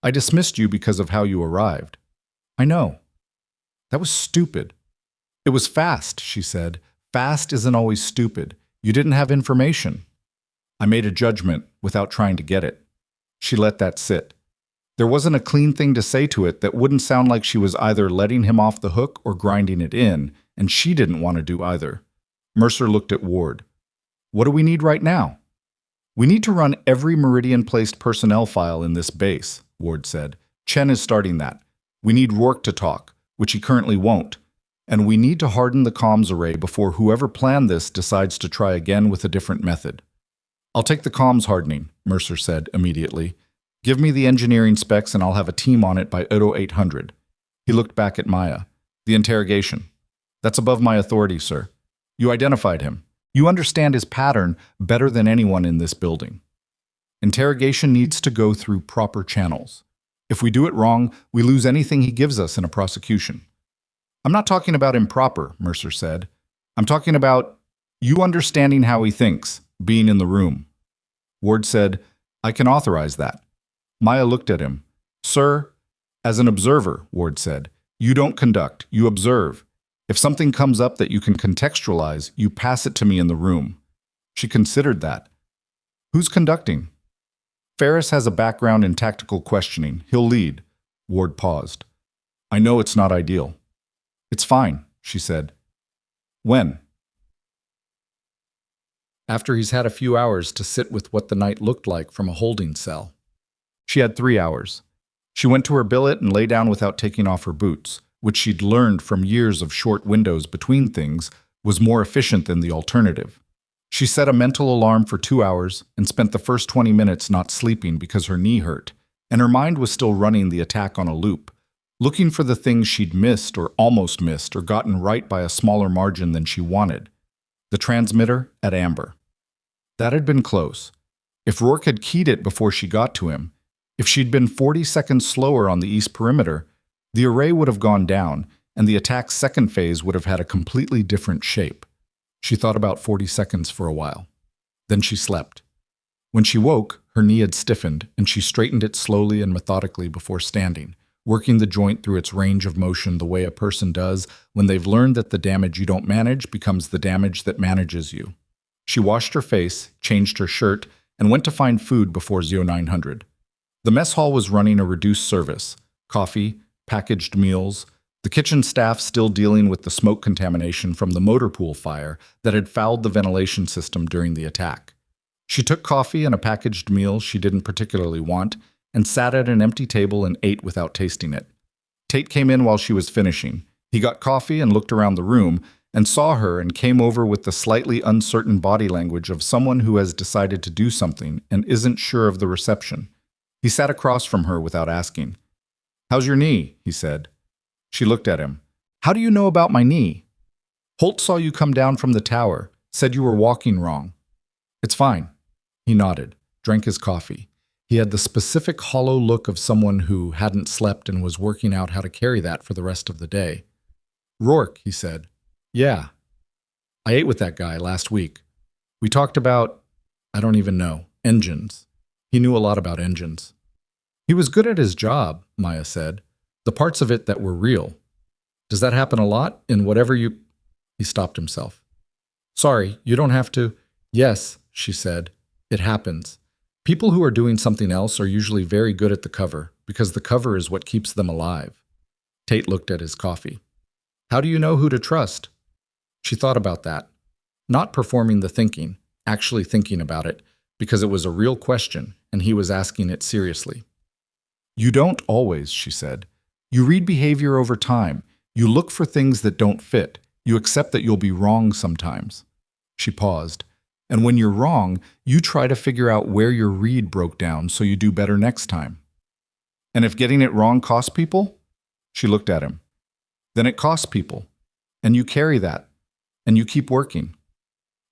I dismissed you because of how you arrived. I know. That was stupid. It was fast, she said. Fast isn't always stupid. You didn't have information. I made a judgment without trying to get it. She let that sit. There wasn't a clean thing to say to it that wouldn't sound like she was either letting him off the hook or grinding it in, and she didn't want to do either. Mercer looked at Ward. What do we need right now? We need to run every Meridian-placed personnel file in this base, Ward said. Chen is starting that. We need Rourke to talk, which he currently won't. And we need to harden the comms array before whoever planned this decides to try again with a different method. I'll take the comms hardening, Mercer said immediately. Give me the engineering specs and I'll have a team on it by 0800. He looked back at Maya. The interrogation. That's above my authority, sir. You identified him. You understand his pattern better than anyone in this building. Interrogation needs to go through proper channels. If we do it wrong, we lose anything he gives us in a prosecution. I'm not talking about improper, Mercer said. I'm talking about you understanding how he thinks, being in the room. Ward said, I can authorize that. Maya looked at him. Sir, as an observer, Ward said, you don't conduct, you observe. If something comes up that you can contextualize, you pass it to me in the room. She considered that. Who's conducting? Ferris has a background in tactical questioning. He'll lead. Ward paused. I know it's not ideal. It's fine, she said. When? After he's had a few hours to sit with what the night looked like from a holding cell. She had 3 hours. She went to her billet and lay down without taking off her boots, which she'd learned from years of short windows between things was more efficient than the alternative. She set a mental alarm for 2 hours and spent the first 20 minutes not sleeping because her knee hurt, and her mind was still running the attack on a loop, looking for the things she'd missed or almost missed or gotten right by a smaller margin than she wanted. The transmitter at Amber. That had been close. If Rourke had keyed it before she got to him, if she'd been 40 seconds slower on the east perimeter, the array would have gone down, and the attack's second phase would have had a completely different shape. She thought about 40 seconds for a while. Then she slept. When she woke, her knee had stiffened, and she straightened it slowly and methodically before standing, working the joint through its range of motion the way a person does when they've learned that the damage you don't manage becomes the damage that manages you. She washed her face, changed her shirt, and went to find food before 0900. The mess hall was running a reduced service, coffee, packaged meals, the kitchen staff still dealing with the smoke contamination from the motor pool fire that had fouled the ventilation system during the attack. She took coffee and a packaged meal she didn't particularly want and sat at an empty table and ate without tasting it. Tate came in while she was finishing. He got coffee and looked around the room and saw her and came over with the slightly uncertain body language of someone who has decided to do something and isn't sure of the reception. He sat across from her without asking. How's your knee? He said. She looked at him. How do you know about my knee? Holt saw you come down from the tower, said you were walking wrong. It's fine. He nodded, drank his coffee. He had the specific hollow look of someone who hadn't slept and was working out how to carry that for the rest of the day. Rourke, he said. Yeah. I ate with that guy last week. We talked about, I don't even know, engines. He knew a lot about engines. He was good at his job, Maya said. The parts of it that were real. Does that happen a lot in whatever you... He stopped himself. Sorry, you don't have to... Yes, she said. It happens. People who are doing something else are usually very good at the cover, because the cover is what keeps them alive. Tate looked at his coffee. How do you know who to trust? She thought about that. Not performing the thinking, actually thinking about it, because it was a real question, and he was asking it seriously. You don't always, she said. You read behavior over time. You look for things that don't fit. You accept that you'll be wrong sometimes. She paused. And when you're wrong, you try to figure out where your read broke down so you do better next time. And if getting it wrong costs people? She looked at him. Then it costs people. And you carry that. And you keep working.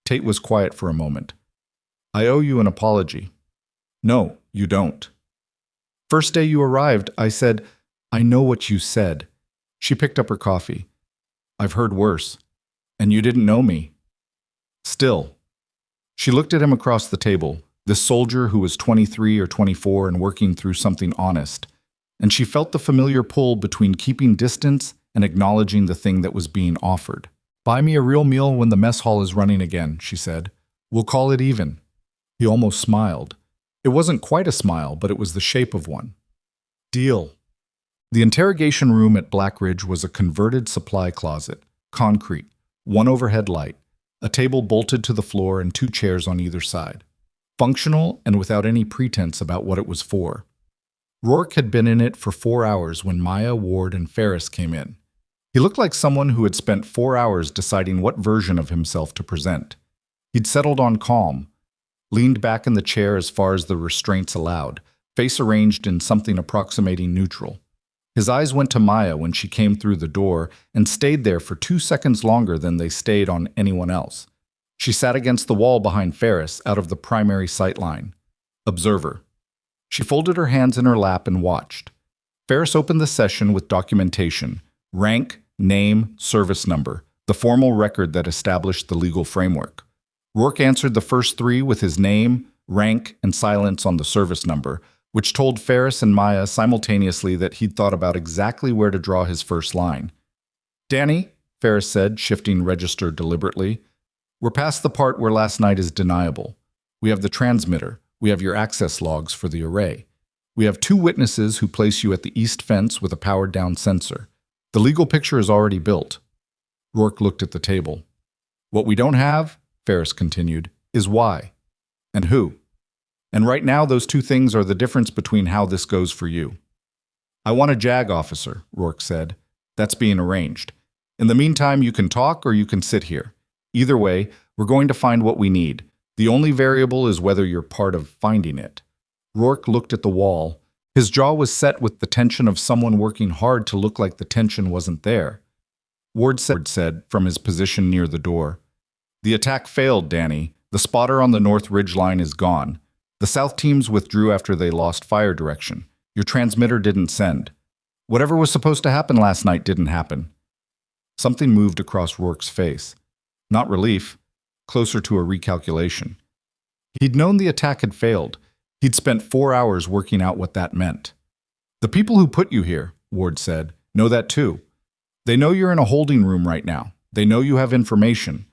Tate was quiet for a moment. I owe you an apology. No, you don't. First day you arrived, I said, I know what you said. She picked up her coffee. I've heard worse. And you didn't know me. Still. She looked at him across the table, this soldier who was 23 or 24 and working through something honest, and she felt the familiar pull between keeping distance and acknowledging the thing that was being offered. Buy me a real meal when the mess hall is running again, she said. We'll call it even. He almost smiled. It wasn't quite a smile, but it was the shape of one. Deal. The interrogation room at Blackridge was a converted supply closet, concrete, one overhead light, a table bolted to the floor and 2 chairs on either side. Functional and without any pretense about what it was for. Rourke had been in it for 4 hours when Maya, Ward, and Ferris came in. He looked like someone who had spent 4 hours deciding what version of himself to present. He'd settled on calm, leaned back in the chair as far as the restraints allowed, face arranged in something approximating neutral. His eyes went to Maya when she came through the door and stayed there for 2 seconds longer than they stayed on anyone else. She sat against the wall behind Ferris, out of the primary sight line. Observer. She folded her hands in her lap and watched. Ferris opened the session with documentation, rank, name, service number, the formal record that established the legal framework. Rourke answered the first 3 with his name, rank, and silence on the service number, which told Ferris and Maya simultaneously that he'd thought about exactly where to draw his first line. Danny, Ferris said, shifting register deliberately, we're past the part where last night is deniable. We have the transmitter. We have your access logs for the array. We have 2 witnesses who place you at the east fence with a powered-down sensor. The legal picture is already built. Rourke looked at the table. What we don't have, Ferris continued, is why. And who. And right now, those 2 things are the difference between how this goes for you. I want a JAG officer, Rourke said. That's being arranged. In the meantime, you can talk or you can sit here. Either way, we're going to find what we need. The only variable is whether you're part of finding it. Rourke looked at the wall. His jaw was set with the tension of someone working hard to look like the tension wasn't there. Ward said from his position near the door. The attack failed, Danny. The spotter on the North Ridge line is gone. The South teams withdrew after they lost fire direction. Your transmitter didn't send. Whatever was supposed to happen last night didn't happen. Something moved across Rourke's face. Not relief, closer to a recalculation. He'd known the attack had failed. He'd spent 4 hours working out what that meant. The people who put you here, Ward said, know that too. They know you're in a holding room right now. They know you have information.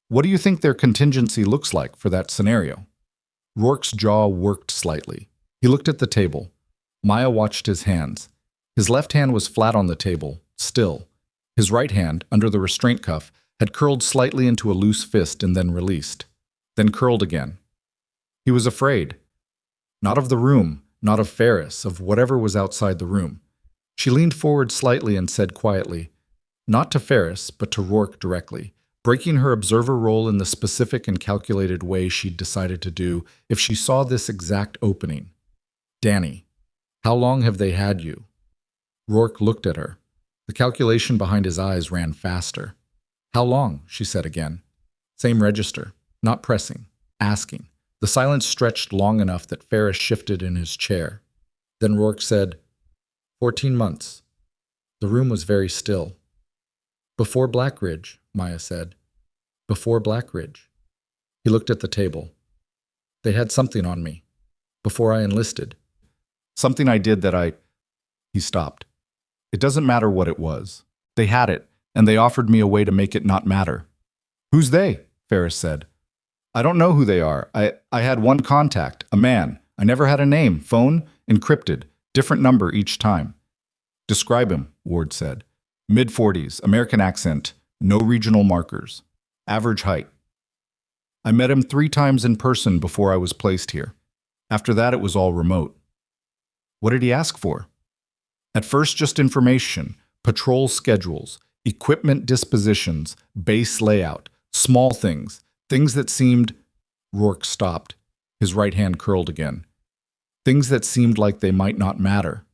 What do you think their contingency looks like for that scenario? Rourke's jaw worked slightly. He looked at the table. Maya watched his hands. His left hand was flat on the table, still. His right hand, under the restraint cuff, had curled slightly into a loose fist and then released. Then curled again. He was afraid. Not of the room, not of Ferris, of whatever was outside the room. She leaned forward slightly and said quietly, not to Ferris, but to Rourke directly, breaking her observer role in the specific and calculated way she'd decided to do if she saw this exact opening. Danny, how long have they had you? Rourke looked at her. The calculation behind his eyes ran faster. How long? She said again. Same register, not pressing, asking. The silence stretched long enough that Ferris shifted in his chair. Then Rourke said, 14 months. The room was very still. Before Blackridge, Maya said. Before Blackridge. He looked at the table. They had something on me. Before I enlisted. Something I did that I... He stopped. It doesn't matter what it was. They had it, and they offered me a way to make it not matter. Who's they? Ferris said. I don't know who they are. I had one contact, a man. I never had a name, phone, encrypted, different number each time. Describe him, Ward said. Mid-40s, American accent, no regional markers. Average height. I met him 3 times in person before I was placed here. After that, it was all remote. What did he ask for? At first, just information, patrol schedules, equipment dispositions, base layout, small things, things that seemed... Rourke stopped. His right hand curled again. Things that seemed like they might not matter.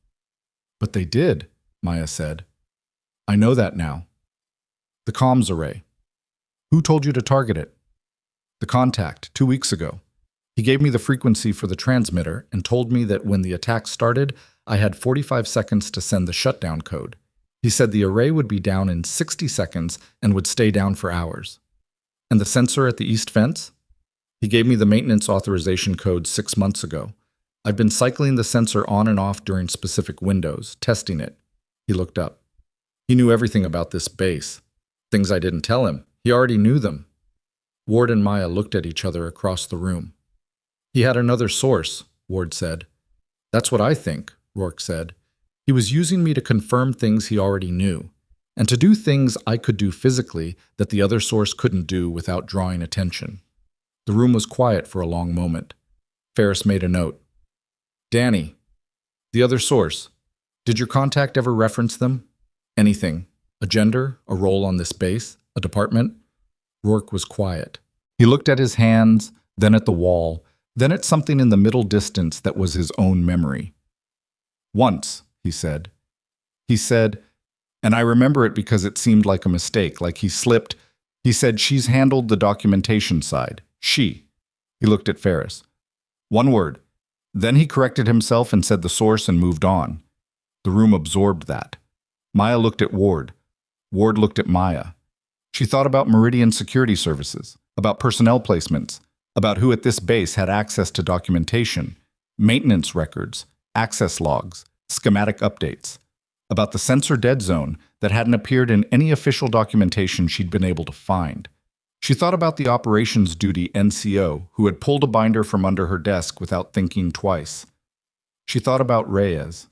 But they did, Maya said. I know that now. The comms array. Who told you to target it? The contact, 2 weeks ago. He gave me the frequency for the transmitter and told me that when the attack started, I had 45 seconds to send the shutdown code. He said the array would be down in 60 seconds and would stay down for hours. And the sensor at the east fence? He gave me the maintenance authorization code 6 months ago. I've been cycling the sensor on and off during specific windows, testing it. He looked up. He knew everything about this base. Things I didn't tell him. He already knew them. Ward and Maya looked at each other across the room. He had another source, Ward said. That's what I think, Rourke said. He was using me to confirm things he already knew, and to do things I could do physically that the other source couldn't do without drawing attention. The room was quiet for a long moment. Ferris made a note. Danny, the other source, did your contact ever reference them? Anything? A gender? A role on this base? A department? Rourke was quiet. He looked at his hands, then at the wall, then at something in the middle distance that was his own memory. Once, he said. He said, and I remember it because it seemed like a mistake, like he slipped. He said, she's handled the documentation side. She. He looked at Ferris. One word. Then he corrected himself and said the source and moved on. The room absorbed that. Maya looked at Ward. Ward looked at Maya. She thought about Meridian Security Services, about personnel placements, about who at this base had access to documentation, maintenance records, access logs, schematic updates, about the sensor dead zone that hadn't appeared in any official documentation she'd been able to find. She thought about the operations duty NCO who had pulled a binder from under her desk without thinking twice. She thought about Reyes.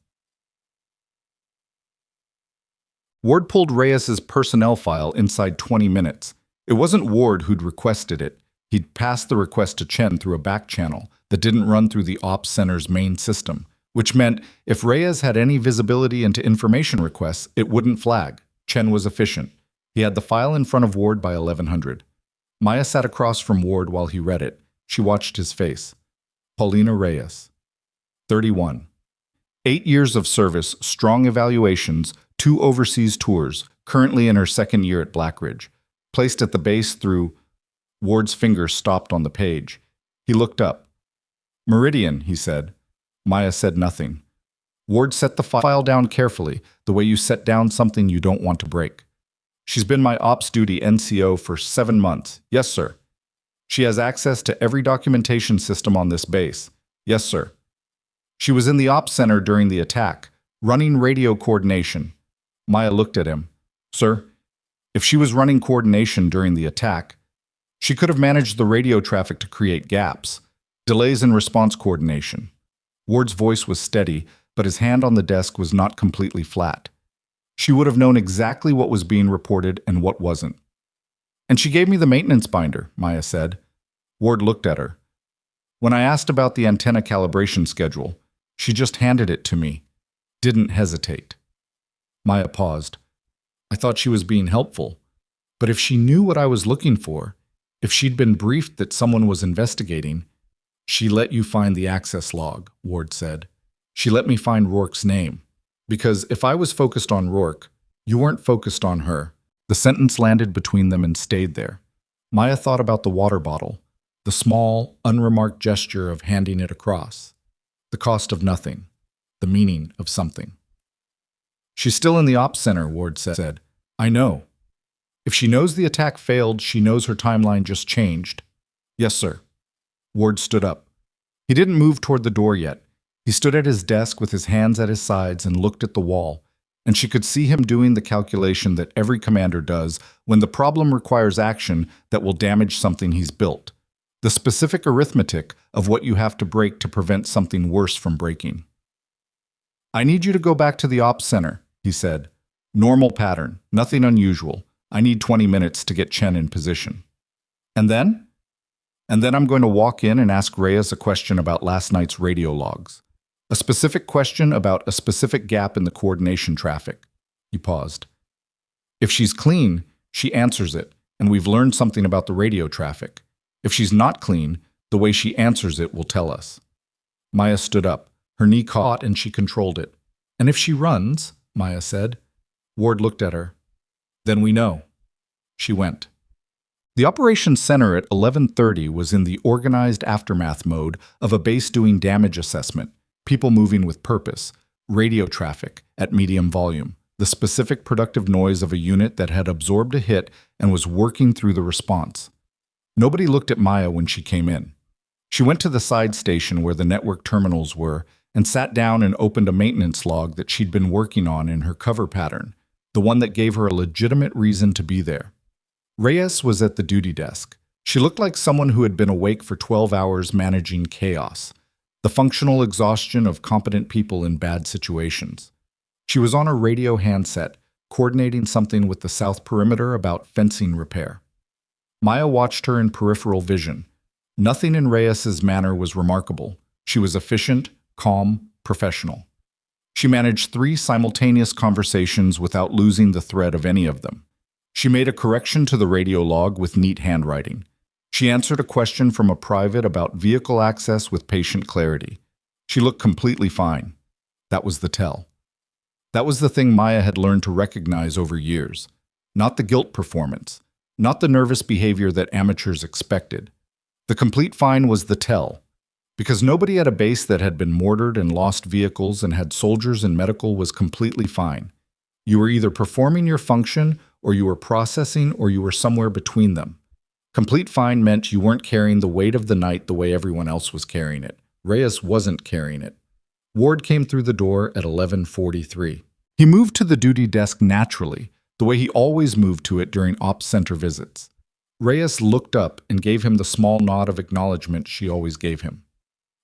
Ward pulled Reyes's personnel file inside 20 minutes. It wasn't Ward who'd requested it. He'd passed the request to Chen through a back channel that didn't run through the Ops Center's main system, which meant if Reyes had any visibility into information requests, it wouldn't flag. Chen was efficient. He had the file in front of Ward by 1100. Maya sat across from Ward while he read it. She watched his face. Paulina Reyes. 31. 8 years of service, strong evaluations, 2 overseas tours, currently in her 2nd year at Blackridge. Placed at the base through... Ward's finger stopped on the page. He looked up. Meridian, he said. Maya said nothing. Ward set the file down carefully, the way you set down something you don't want to break. She's been my ops duty NCO for 7 months. Yes, sir. She has access to every documentation system on this base. Yes, sir. She was in the ops center during the attack, running radio coordination. Maya looked at him. Sir, if she was running coordination during the attack, she could have managed the radio traffic to create gaps, delays in response coordination. Ward's voice was steady, but his hand on the desk was not completely flat. She would have known exactly what was being reported and what wasn't. And she gave me the maintenance binder, Maya said. Ward looked at her. When I asked about the antenna calibration schedule, she just handed it to me. Didn't hesitate. Maya paused. I thought she was being helpful. But if she knew what I was looking for, if she'd been briefed that someone was investigating, she let you find the access log, Ward said. She let me find Rourke's name. Because if I was focused on Rourke, you weren't focused on her. The sentence landed between them and stayed there. Maya thought about the water bottle, the small, unremarked gesture of handing it across, the cost of nothing, the meaning of something. She's still in the ops center, Ward said. I know. If she knows the attack failed, she knows her timeline just changed. Yes, sir. Ward stood up. He didn't move toward the door yet. He stood at his desk with his hands at his sides and looked at the wall, and she could see him doing the calculation that every commander does when the problem requires action that will damage something he's built. The specific arithmetic of what you have to break to prevent something worse from breaking. "I need you to go back to the ops center," he said. "Normal pattern, nothing unusual. I need 20 minutes to get Chen in position." "And then?" "And then I'm going to walk in and ask Reyes a question about last night's radio logs. A specific question about a specific gap in the coordination traffic." He paused. "If she's clean, she answers it, and we've learned something about the radio traffic. If she's not clean, the way she answers it will tell us." Maya stood up. Her knee caught and she controlled it. "And if she runs," Maya said. Ward looked at her. "Then we know." She went. The operations center at 11:30 was in the organized aftermath mode of a base doing damage assessment, people moving with purpose, radio traffic at medium volume, the specific productive noise of a unit that had absorbed a hit and was working through the response. Nobody looked at Maya when she came in. She went to the side station where the network terminals were and sat down and opened a maintenance log that she'd been working on in her cover pattern, the one that gave her a legitimate reason to be there. Reyes was at the duty desk. She looked like someone who had been awake for 12 hours managing chaos, the functional exhaustion of competent people in bad situations. She was on a radio handset, coordinating something with the south perimeter about fencing repair. Maya watched her in peripheral vision. Nothing in Reyes's manner was remarkable. She was efficient, calm, professional. She managed 3 simultaneous conversations without losing the thread of any of them. She made a correction to the radio log with neat handwriting. She answered a question from a private about vehicle access with patient clarity. She looked completely fine. That was the tell. That was the thing Maya had learned to recognize over years. Not the guilt performance, not the nervous behavior that amateurs expected. The complete fine was the tell. Because nobody at a base that had been mortared and lost vehicles and had soldiers and medical was completely fine. You were either performing your function, or you were processing, or you were somewhere between them. Complete fine meant you weren't carrying the weight of the night the way everyone else was carrying it. Reyes wasn't carrying it. Ward came through the door at 11:43. He moved to the duty desk naturally, the way he always moved to it during ops center visits. Reyes looked up and gave him the small nod of acknowledgement she always gave him.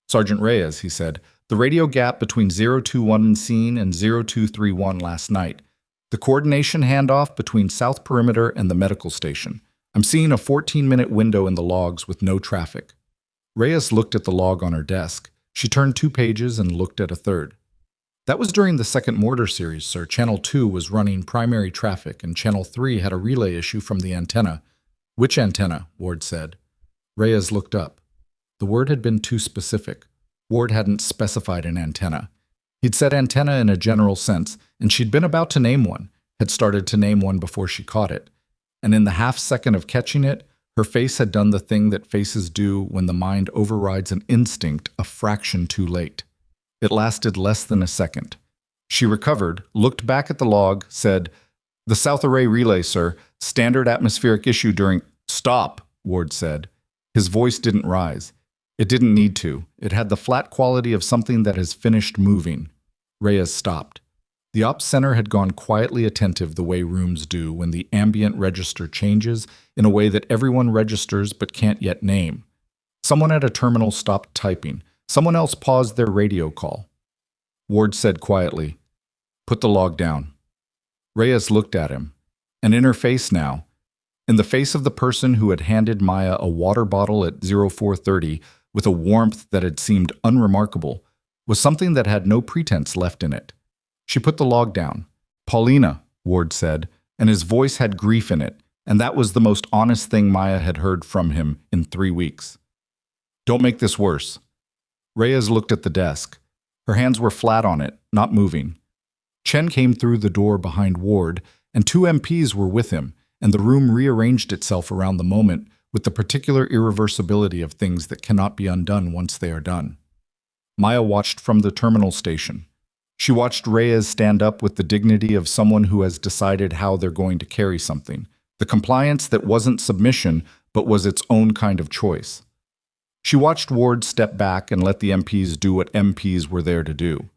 "Sergeant Reyes," he said, "the radio gap between 021 in scene and 0231 last night. The coordination handoff between South Perimeter and the medical station. I'm seeing a 14-minute window in the logs with no traffic." Reyes looked at the log on her desk. She turned 2 pages and looked at a third. "That was during the second mortar series, sir. Channel 2 was running primary traffic, and Channel 3 had a relay issue from the antenna." "Which antenna?" Ward said. Reyes looked up. The word had been too specific. Ward hadn't specified an antenna. He'd said antenna in a general sense, and she'd been about to name one, had started to name one before she caught it. And in the half-second of catching it, her face had done the thing that faces do when the mind overrides an instinct a fraction too late. It lasted less than a second. She recovered, looked back at the log, said, "The South Array relay, sir. Standard atmospheric issue during—" "Stop," Ward said. His voice didn't rise. It didn't need to. It had the flat quality of something that has finished moving. Reyes stopped. The ops center had gone quietly attentive the way rooms do when the ambient register changes in a way that everyone registers but can't yet name. Someone at a terminal stopped typing. Someone else paused their radio call. Ward said quietly, "Put the log down." Reyes looked at him, and in her face now, in the face of the person who had handed Maya a water bottle at 0430 with a warmth that had seemed unremarkable, was something that had no pretense left in it. She put the log down. "Paulina," Ward said, and his voice had grief in it, and that was the most honest thing Maya had heard from him in 3 weeks. "Don't make this worse." Reyes looked at the desk. Her hands were flat on it, not moving. Chen came through the door behind Ward, and 2 MPs were with him, and the room rearranged itself around the moment with the particular irreversibility of things that cannot be undone once they are done. Maya watched from the terminal station. She watched Reyes stand up with the dignity of someone who has decided how they're going to carry something, the compliance that wasn't submission but was its own kind of choice. She watched Ward step back and let the MPs do what MPs were there to do.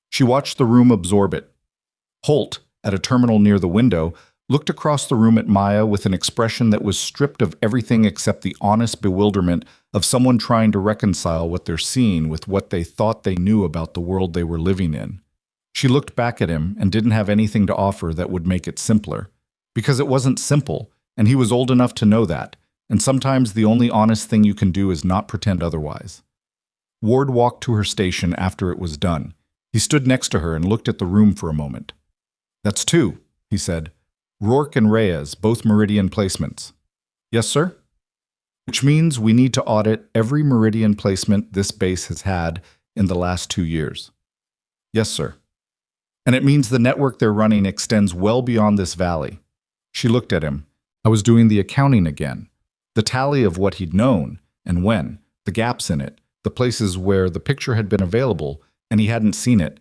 She watched the room absorb it. Holt, at a terminal near the window, looked across the room at Maya with an expression that was stripped of everything except the honest bewilderment of someone trying to reconcile what they're seeing with what they thought they knew about the world they were living in. She looked back at him and didn't have anything to offer that would make it simpler. Because it wasn't simple, and he was old enough to know that, and sometimes the only honest thing you can do is not pretend otherwise. Ward walked to her station after it was done. He stood next to her and looked at the room for a moment. "That's two," he said. "Rourke and Reyes, both Meridian placements." "Yes, sir?" "Which means we need to audit every Meridian placement this base has had in the last 2 years." "Yes, sir." "And it means the network they're running extends well beyond this valley." She looked at him. I was doing the accounting again. The tally of what he'd known, and when, the gaps in it, the places where the picture had been available, and he hadn't seen it.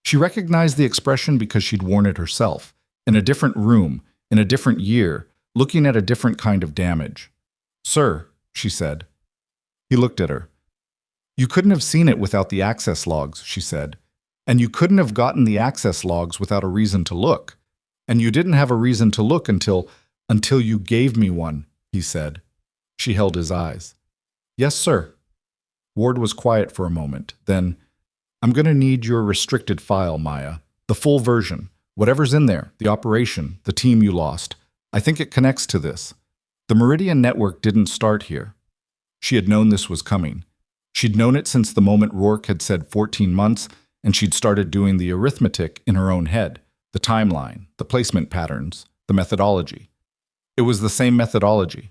She recognized the expression because she'd worn it herself, in a different room, in a different year, looking at a different kind of damage. "Sir," she said. He looked at her. "You couldn't have seen it without the access logs," she said. "And you couldn't have gotten the access logs without a reason to look. And you didn't have a reason to look until you gave me one," he said. She held his eyes. "Yes, sir." Ward was quiet for a moment. Then, "I'm going to need your restricted file, Maya. The full version. Whatever's in there, the operation, the team you lost. I think it connects to this. The Meridian network didn't start here." She had known this was coming. She'd known it since the moment Rourke had said 14 months, and she'd started doing the arithmetic in her own head, the timeline, the placement patterns, the methodology. It was the same methodology,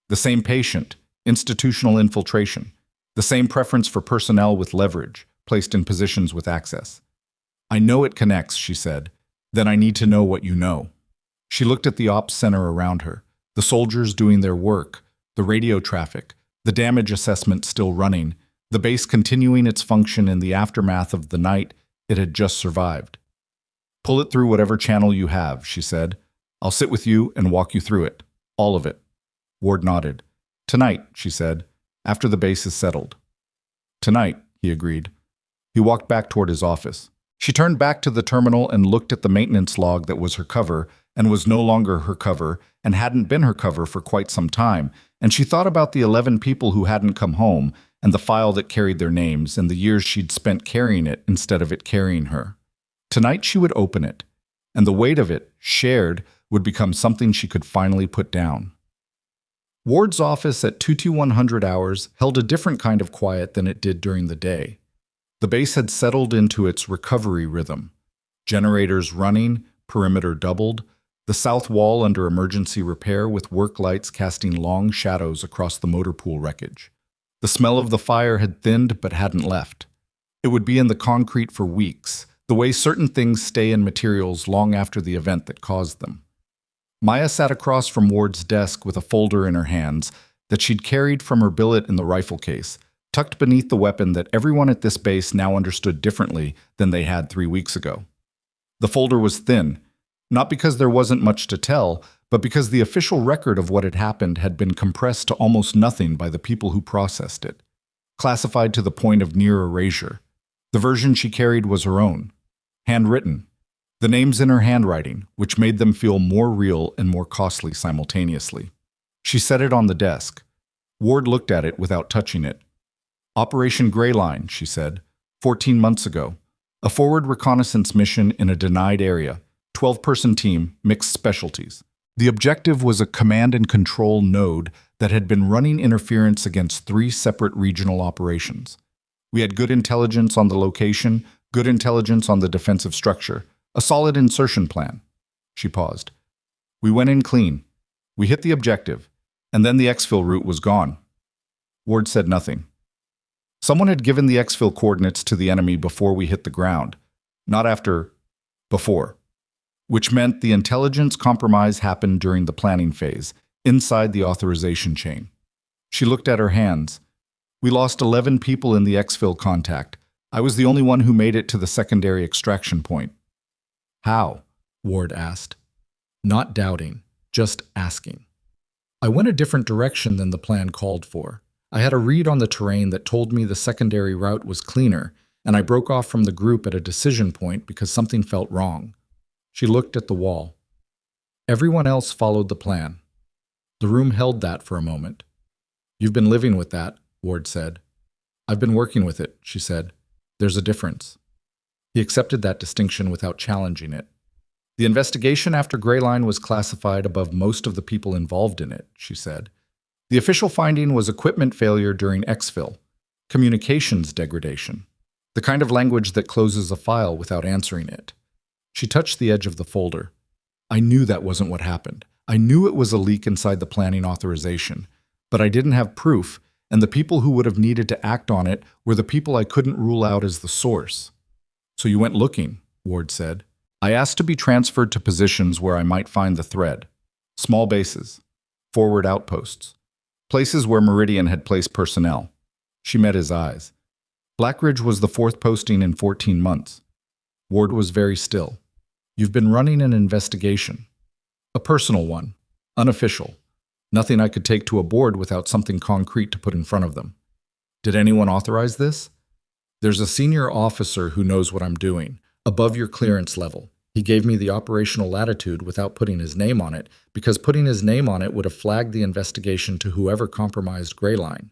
the same patient, institutional infiltration, the same preference for personnel with leverage, placed in positions with access. "I know it connects," she said. "Then I need to know what you know." She looked at the ops center around her, the soldiers doing their work, the radio traffic, the damage assessment still running, the base continuing its function in the aftermath of the night it had just survived. "Pull it through whatever channel you have," she said. "I'll sit with you and walk you through it. All of it." Ward nodded. "Tonight," she said, "after the base is settled." "Tonight," he agreed. He walked back toward his office. She turned back to the terminal and looked at the maintenance log that was her cover and was no longer her cover and hadn't been her cover for quite some time, and she thought about the 11 people who hadn't come home and the file that carried their names and the years she'd spent carrying it instead of it carrying her. Tonight she would open it, and the weight of it, shared, would become something she could finally put down. Ward's office at 22100 hours held a different kind of quiet than it did during the day. The base had settled into its recovery rhythm. Generators running, perimeter doubled, the south wall under emergency repair with work lights casting long shadows across the motor pool wreckage. The smell of the fire had thinned but hadn't left. It would be in the concrete for weeks, the way certain things stay in materials long after the event that caused them. Maya sat across from Ward's desk with a folder in her hands that she'd carried from her billet in the rifle case, tucked beneath the weapon that everyone at this base now understood differently than they had 3 weeks ago. The folder was thin, not because there wasn't much to tell, but because the official record of what had happened had been compressed to almost nothing by the people who processed it, classified to the point of near erasure. The version she carried was her own, handwritten, the names in her handwriting, which made them feel more real and more costly simultaneously. She set it on the desk. Ward looked at it without touching it. "Operation Greyline," she said, 14 months ago. A forward reconnaissance mission in a denied area, 12-person team, mixed specialties. The objective was a command and control node that had been running interference against 3 separate regional operations. We had good intelligence on the location, good intelligence on the defensive structure, a solid insertion plan. She paused. "We went in clean. We hit the objective, and then the exfil route was gone." Ward said nothing. "Someone had given the exfil coordinates to the enemy before we hit the ground. Not after. Before. Which meant the intelligence compromise happened during the planning phase, inside the authorization chain." She looked at her hands. "We lost 11 people in the exfil contact. I was the only one who made it to the secondary extraction point." "How?" Ward asked. Not doubting, just asking. "I went a different direction than the plan called for. I had a read on the terrain that told me the secondary route was cleaner, and I broke off from the group at a decision point because something felt wrong. She looked at the wall. Everyone else followed the plan. The room held that for a moment. You've been living with that, Ward said. I've been working with it, she said. There's a difference. He accepted that distinction without challenging it. The investigation after Greyline was classified above most of the people involved in it, she said. The official finding was equipment failure during exfil, communications degradation, the kind of language that closes a file without answering it. She touched the edge of the folder. I knew that wasn't what happened. I knew it was a leak inside the planning authorization, but I didn't have proof, and the people who would have needed to act on it were the people I couldn't rule out as the source. So you went looking, Ward said. I asked to be transferred to positions where I might find the thread. Small bases, forward outposts, places where Meridian had placed personnel. She met his eyes. Blackridge was the 4th posting in 14 months. Ward was very still. You've been running an investigation. A personal one, unofficial. Nothing I could take to a board without something concrete to put in front of them. Did anyone authorize this? There's a senior officer who knows what I'm doing, above your clearance level. He gave me the operational latitude without putting his name on it, because putting his name on it would have flagged the investigation to whoever compromised Greyline.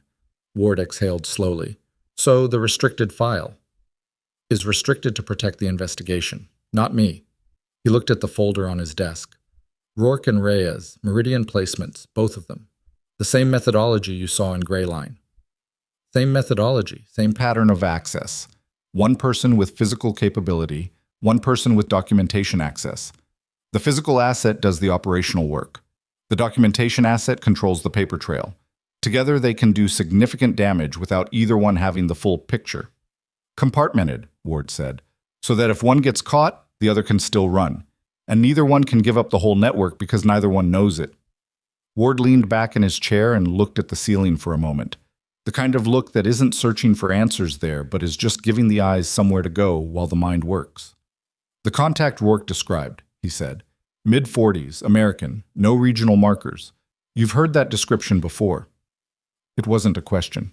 Ward exhaled slowly. So the restricted file is restricted to protect the investigation, not me. He looked at the folder on his desk. Rourke and Reyes, Meridian placements, both of them. The same methodology you saw in Greyline. Same methodology, same pattern of access. One person with physical capability, one person with documentation access. The physical asset does the operational work. The documentation asset controls the paper trail. Together they can do significant damage without either one having the full picture. Compartmented, Ward said, so that if one gets caught, the other can still run. And neither one can give up the whole network because neither one knows it. Ward leaned back in his chair and looked at the ceiling for a moment. The kind of look that isn't searching for answers there, but is just giving the eyes somewhere to go while the mind works. The contact Rourke described, he said. Mid-40s, American, no regional markers. You've heard that description before. It wasn't a question.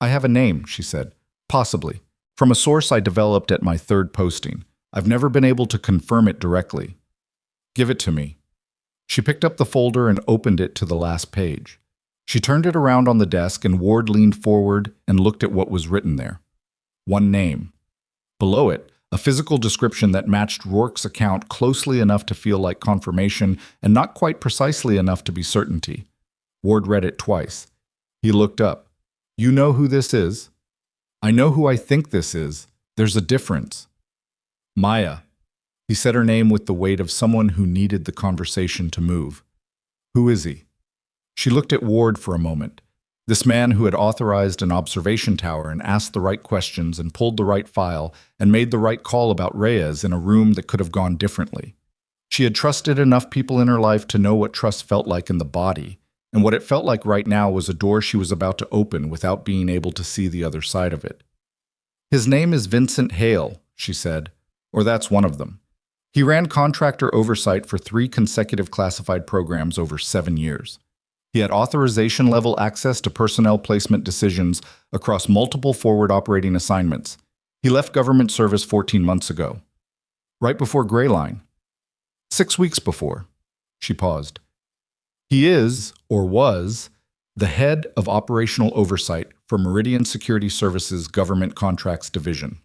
I have a name, she said. Possibly. From a source I developed at my 3rd posting. I've never been able to confirm it directly. Give it to me. She picked up the folder and opened it to the last page. She turned it around on the desk and Ward leaned forward and looked at what was written there. One name. Below it, a physical description that matched Rourke's account closely enough to feel like confirmation and not quite precisely enough to be certainty. Ward read it twice. He looked up. You know who this is? I know who I think this is. There's a difference. Maya. He said her name with the weight of someone who needed the conversation to move. Who is he? She looked at Ward for a moment. This man who had authorized an observation tower and asked the right questions and pulled the right file and made the right call about Reyes in a room that could have gone differently. She had trusted enough people in her life to know what trust felt like in the body, and what it felt like right now was a door she was about to open without being able to see the other side of it. His name is Vincent Hale, she said, or that's one of them. He ran contractor oversight for 3 consecutive classified programs over 7 years. He had authorization-level access to personnel placement decisions across multiple forward operating assignments. He left government service 14 months ago. Right before Greyline. 6 weeks before. She paused. He is, or was, the head of operational oversight for Meridian Security Services Government Contracts Division.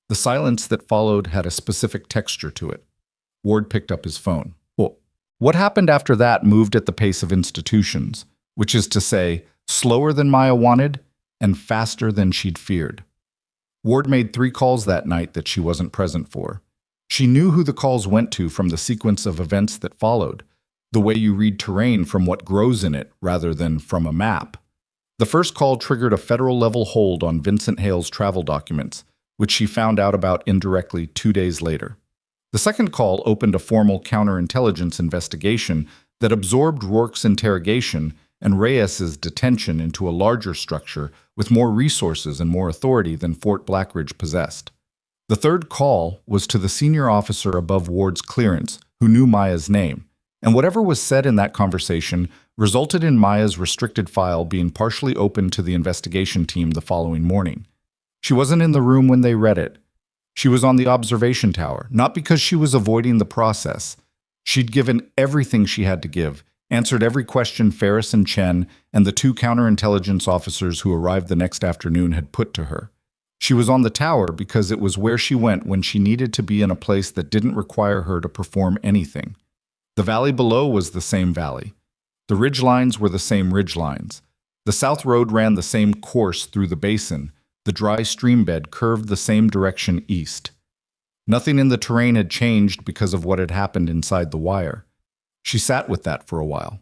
The silence that followed had a specific texture to it. Ward picked up his phone. What happened after that moved at the pace of institutions, which is to say, slower than Maya wanted and faster than she'd feared. Ward made 3 calls that night that she wasn't present for. She knew who the calls went to from the sequence of events that followed, the way you read terrain from what grows in it rather than from a map. The first call triggered a federal-level hold on Vincent Hale's travel documents, which she found out about indirectly 2 days later. The second call opened a formal counterintelligence investigation that absorbed Rourke's interrogation and Reyes's detention into a larger structure with more resources and more authority than Fort Blackridge possessed. The third call was to the senior officer above Ward's clearance, who knew Maya's name, and whatever was said in that conversation resulted in Maya's restricted file being partially opened to the investigation team the following morning. She wasn't in the room when they read it. She was on the observation tower, not because she was avoiding the process. She'd given everything she had to give, answered every question Ferris and Chen and the two counterintelligence officers who arrived the next afternoon had put to her. She was on the tower because it was where she went when she needed to be in a place that didn't require her to perform anything. The valley below was the same valley. The ridge lines were the same ridge lines. The South Road ran the same course through the basin. The dry stream bed curved the same direction east. Nothing in the terrain had changed because of what had happened inside the wire. She sat with that for a while.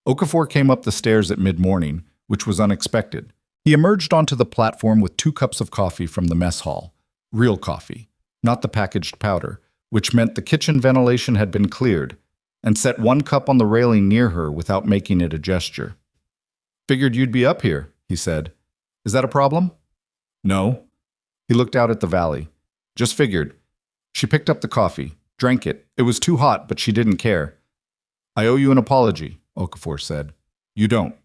Okafor came up the stairs at mid-morning, which was unexpected. He emerged onto the platform with 2 cups of coffee from the mess hall. Real coffee, not the packaged powder, which meant the kitchen ventilation had been cleared, and set 1 cup on the railing near her without making it a gesture. "Figured you'd be up here," he said. "Is that a problem?" "No." He looked out at the valley. "Just figured." She picked up the coffee, drank it. It was too hot, but she didn't care. "I owe you an apology," Okafor said. "You don't.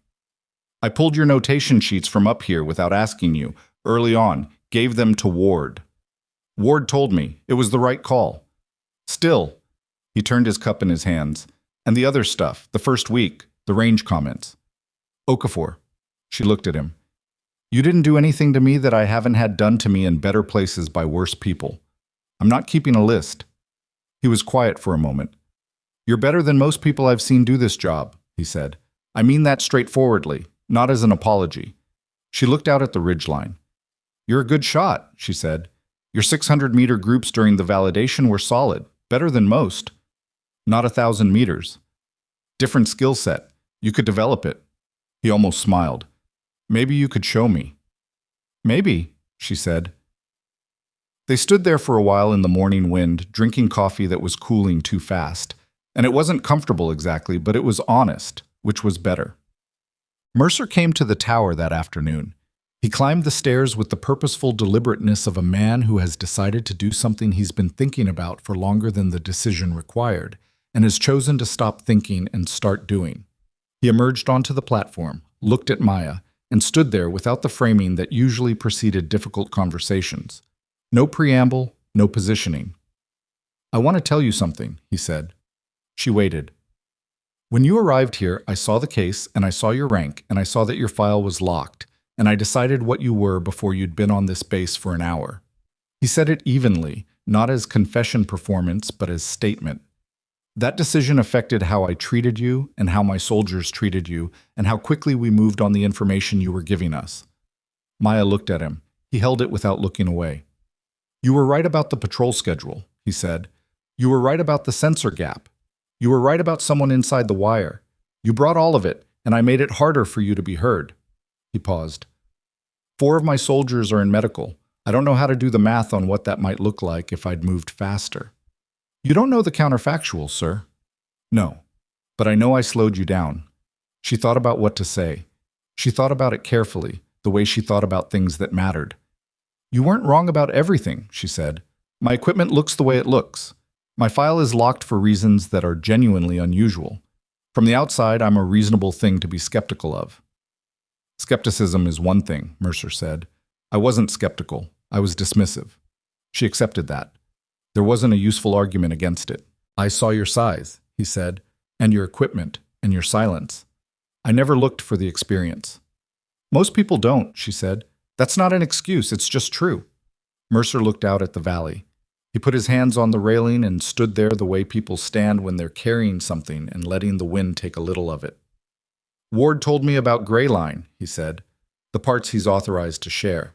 I pulled your notation sheets from up here without asking you, early on, gave them to Ward. Ward told me it was the right call. Still," he turned his cup in his hands, "and the other stuff, the first week, the range comments." "Okafor," she looked at him. "You didn't do anything to me that I haven't had done to me in better places by worse people. I'm not keeping a list." He was quiet for a moment. "You're better than most people I've seen do this job," he said. "I mean that straightforwardly, not as an apology." She looked out at the ridgeline. "You're a good shot," she said. "Your 600-meter groups during the validation were solid, better than most. Not 1,000 meters. Different skill set. You could develop it." He almost smiled. "Maybe you could show me." "Maybe," she said. They stood there for a while in the morning wind, drinking coffee that was cooling too fast. And it wasn't comfortable exactly, but it was honest, which was better. Mercer came to the tower that afternoon. He climbed the stairs with the purposeful deliberateness of a man who has decided to do something he's been thinking about for longer than the decision required, and has chosen to stop thinking and start doing. He emerged onto the platform, looked at Maya, and stood there without the framing that usually preceded difficult conversations. No preamble, no positioning. "I want to tell you something," he said. She waited. "When you arrived here, I saw the case, and I saw your rank, and I saw that your file was locked, and I decided what you were before you'd been on this base for an hour." He said it evenly, not as confession performance, but as statement. "That decision affected how I treated you, and how my soldiers treated you, and how quickly we moved on the information you were giving us." Maya looked at him. He held it without looking away. "You were right about the patrol schedule," he said. "You were right about the sensor gap. You were right about someone inside the wire. You brought all of it, and I made it harder for you to be heard." He paused. 4 of my soldiers are in medical. I don't know how to do the math on what that might look like if I'd moved faster." "You don't know the counterfactual, sir." "No, but I know I slowed you down." She thought about what to say. She thought about it carefully, the way she thought about things that mattered. "You weren't wrong about everything," she said. "My equipment looks the way it looks. My file is locked for reasons that are genuinely unusual. From the outside, I'm a reasonable thing to be skeptical of." "Skepticism is one thing," Mercer said. "I wasn't skeptical. I was dismissive." She accepted that. There wasn't a useful argument against it. "I saw your size," he said, "and your equipment, and your silence. I never looked for the experience." "Most people don't," she said. "That's not an excuse, it's just true." Mercer looked out at the valley. He put his hands on the railing and stood there the way people stand when they're carrying something and letting the wind take a little of it. "Ward told me about Gray Line," he said. "The parts he's authorized to share."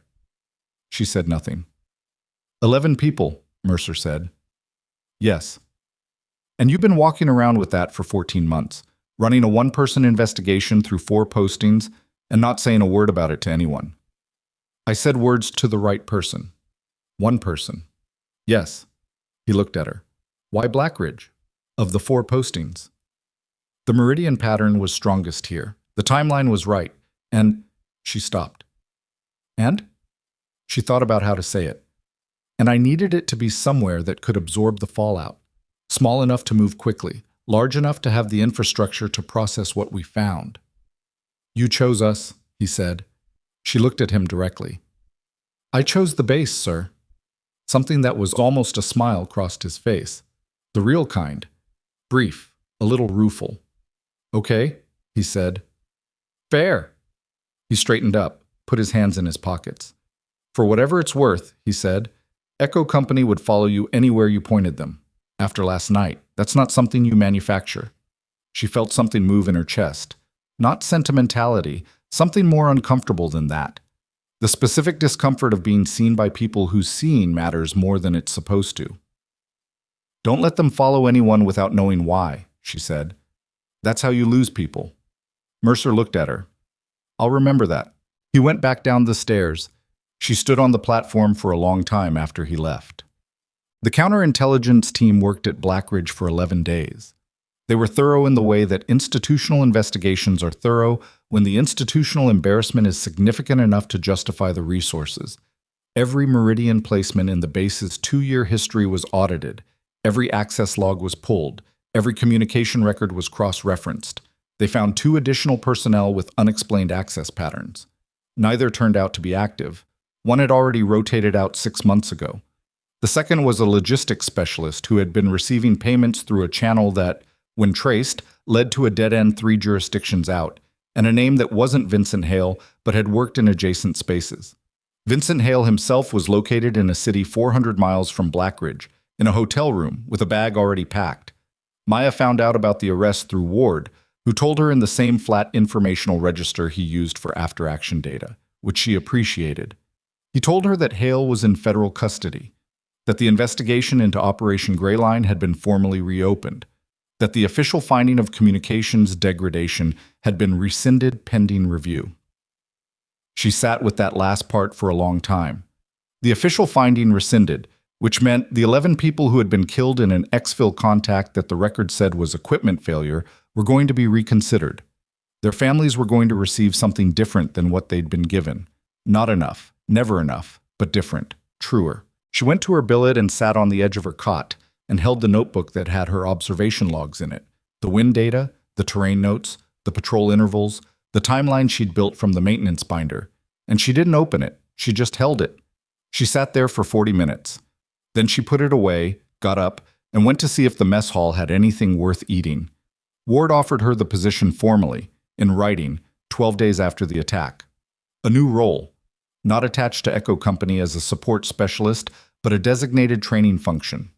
She said nothing. 11 people, Mercer said. "Yes. And you've been walking around with that for 14 months, running a 1-person investigation through 4 postings and not saying a word about it to anyone." "I said words to the right person." "1 person." "Yes." He looked at her. "Why Blackridge? Of the 4 postings?" The meridian pattern was strongest here. The timeline was right. And she stopped. "And?" She thought about how to say it. "And I needed it to be somewhere that could absorb the fallout. Small enough to move quickly, large enough to have the infrastructure to process what we found. You chose us, he said. She looked at him directly. I chose the base, sir. Something that was almost a smile crossed his face. The real kind. Brief, a little rueful. Okay, he said. Fair. He straightened up, put his hands in his pockets. For whatever it's worth, he said, Echo Company would follow you anywhere you pointed them. After last night, that's not something you manufacture. She felt something move in her chest. Not sentimentality, something more uncomfortable than that. The specific discomfort of being seen by people whose seeing matters more than it's supposed to. Don't let them follow anyone without knowing why, she said. That's how you lose people. Mercer looked at her. I'll remember that. He went back down the stairs. She stood on the platform for a long time after he left. The counterintelligence team worked at Blackridge for 11 days. They were thorough in the way that institutional investigations are thorough when the institutional embarrassment is significant enough to justify the resources. Every meridian placement in the base's 2-year history was audited. Every access log was pulled. Every communication record was cross-referenced. They found 2 additional personnel with unexplained access patterns. Neither turned out to be active. One had already rotated out 6 months ago. The second was a logistics specialist who had been receiving payments through a channel that, when traced, led to a dead-end 3 jurisdictions out, and a name that wasn't Vincent Hale but had worked in adjacent spaces. Vincent Hale himself was located in a city 400 miles from Blackridge, in a hotel room with a bag already packed. Maya found out about the arrest through Ward, who told her in the same flat informational register he used for after-action data, which she appreciated. He told her that Hale was in federal custody, that the investigation into Operation Greyline had been formally reopened, that the official finding of communications degradation had been rescinded pending review. She sat with that last part for a long time. The official finding rescinded, which meant the 11 people who had been killed in an exfil contact that the record said was equipment failure were going to be reconsidered. Their families were going to receive something different than what they'd been given. Not enough, never enough, but different, truer. She went to her billet and sat on the edge of her cot and held the notebook that had her observation logs in it, the wind data, the terrain notes, the patrol intervals, the timeline she'd built from the maintenance binder. And she didn't open it, she just held it. She sat there for 40 minutes. Then she put it away, got up, and went to see if the mess hall had anything worth eating. Ward offered her the position formally, in writing, 12 days after the attack. A new role, not attached to Echo Company as a support specialist, but a designated training function.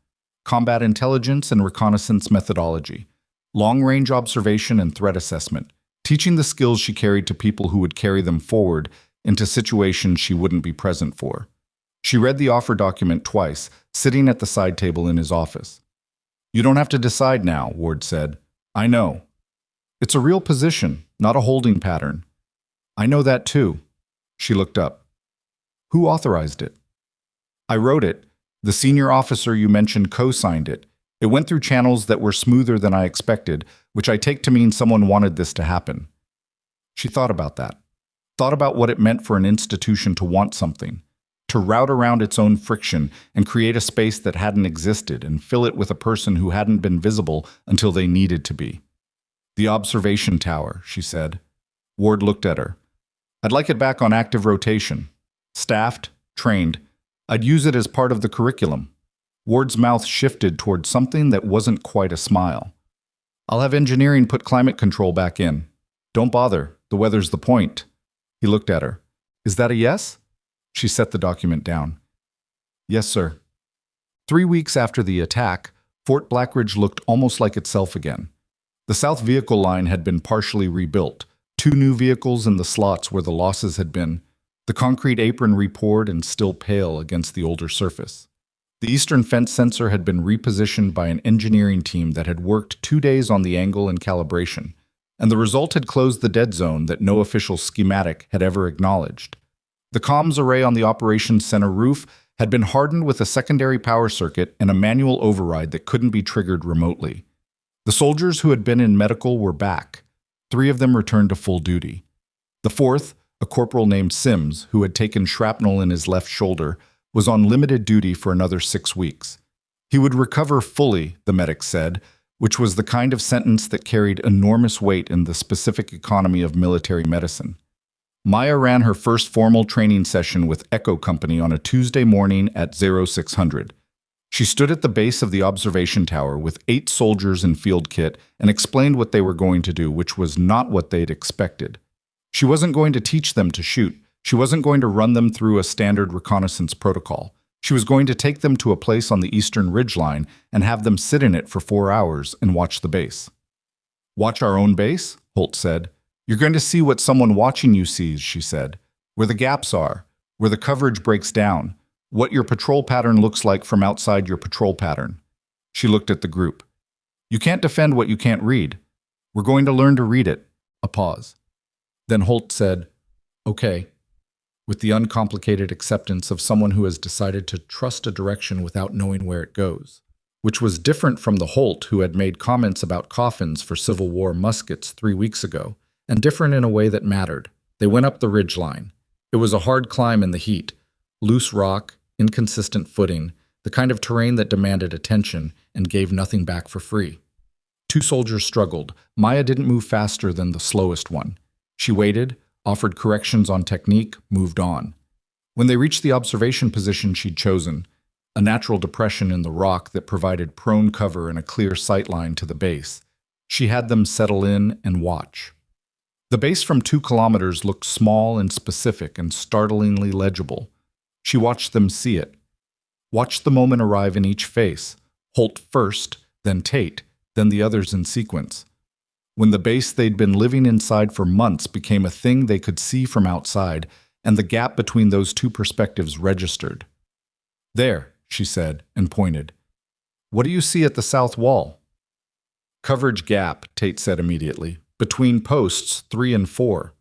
Combat intelligence and reconnaissance methodology, long-range observation and threat assessment, teaching the skills she carried to people who would carry them forward into situations she wouldn't be present for. She read the offer document twice, sitting at the side table in his office. You don't have to decide now, Ward said. I know. It's a real position, not a holding pattern. I know that too. She looked up. Who authorized it? I wrote it. The senior officer you mentioned co-signed it. It went through channels that were smoother than I expected, which I take to mean someone wanted this to happen. She thought about that. Thought about what it meant for an institution to want something, to route around its own friction and create a space that hadn't existed and fill it with a person who hadn't been visible until they needed to be. The observation tower, she said. Ward looked at her. I'd like it back on active rotation. Staffed, trained. I'd use it as part of the curriculum. Ward's mouth shifted toward something that wasn't quite a smile. I'll have engineering put climate control back in. Don't bother, the weather's the point. He looked at her. Is that a yes? She set the document down. Yes, sir. 3 weeks after the attack, Fort Blackridge looked almost like itself again. The south vehicle line had been partially rebuilt, 2 new vehicles in the slots where the losses had been, the concrete apron repoured and still pale against the older surface. The eastern fence sensor had been repositioned by an engineering team that had worked 2 days on the angle and calibration, and the result had closed the dead zone that no official schematic had ever acknowledged. The comms array on the operations center roof had been hardened with a secondary power circuit and a manual override that couldn't be triggered remotely. The soldiers who had been in medical were back. 3 of them returned to full duty. The 4th, a corporal named Sims, who had taken shrapnel in his left shoulder, was on limited duty for another 6 weeks. He would recover fully, the medic said, which was the kind of sentence that carried enormous weight in the specific economy of military medicine. Maya ran her first formal training session with Echo Company on a Tuesday morning at 0600. She stood at the base of the observation tower with 8 soldiers in field kit and explained what they were going to do, which was not what they'd expected. She wasn't going to teach them to shoot. She wasn't going to run them through a standard reconnaissance protocol. She was going to take them to a place on the eastern ridgeline and have them sit in it for 4 hours and watch the base. "Watch our own base?" Holt said. "You're going to see what someone watching you sees," she said. "Where the gaps are, where the coverage breaks down, what your patrol pattern looks like from outside your patrol pattern." She looked at the group. "You can't defend what you can't read. We're going to learn to read it." A pause. Then Holt said, "Okay," with the uncomplicated acceptance of someone who has decided to trust a direction without knowing where it goes, which was different from the Holt who had made comments about coffins for Civil War muskets 3 weeks ago, and different in a way that mattered. They went up the ridgeline. It was a hard climb in the heat, loose rock, inconsistent footing, the kind of terrain that demanded attention and gave nothing back for free. 2 soldiers struggled. Maya didn't move faster than the slowest one. She waited, offered corrections on technique, moved on. When they reached the observation position she'd chosen, a natural depression in the rock that provided prone cover and a clear sightline to the base, she had them settle in and watch. The base from 2 kilometers looked small and specific and startlingly legible. She watched them see it. Watched the moment arrive in each face, Holt first, then Tate, then the others in sequence. When the base they'd been living inside for months became a thing they could see from outside, and the gap between those 2 perspectives registered. "There," she said, and pointed. "What do you see at the south wall?" "Coverage gap," Tate said immediately, "between posts 3 and 4.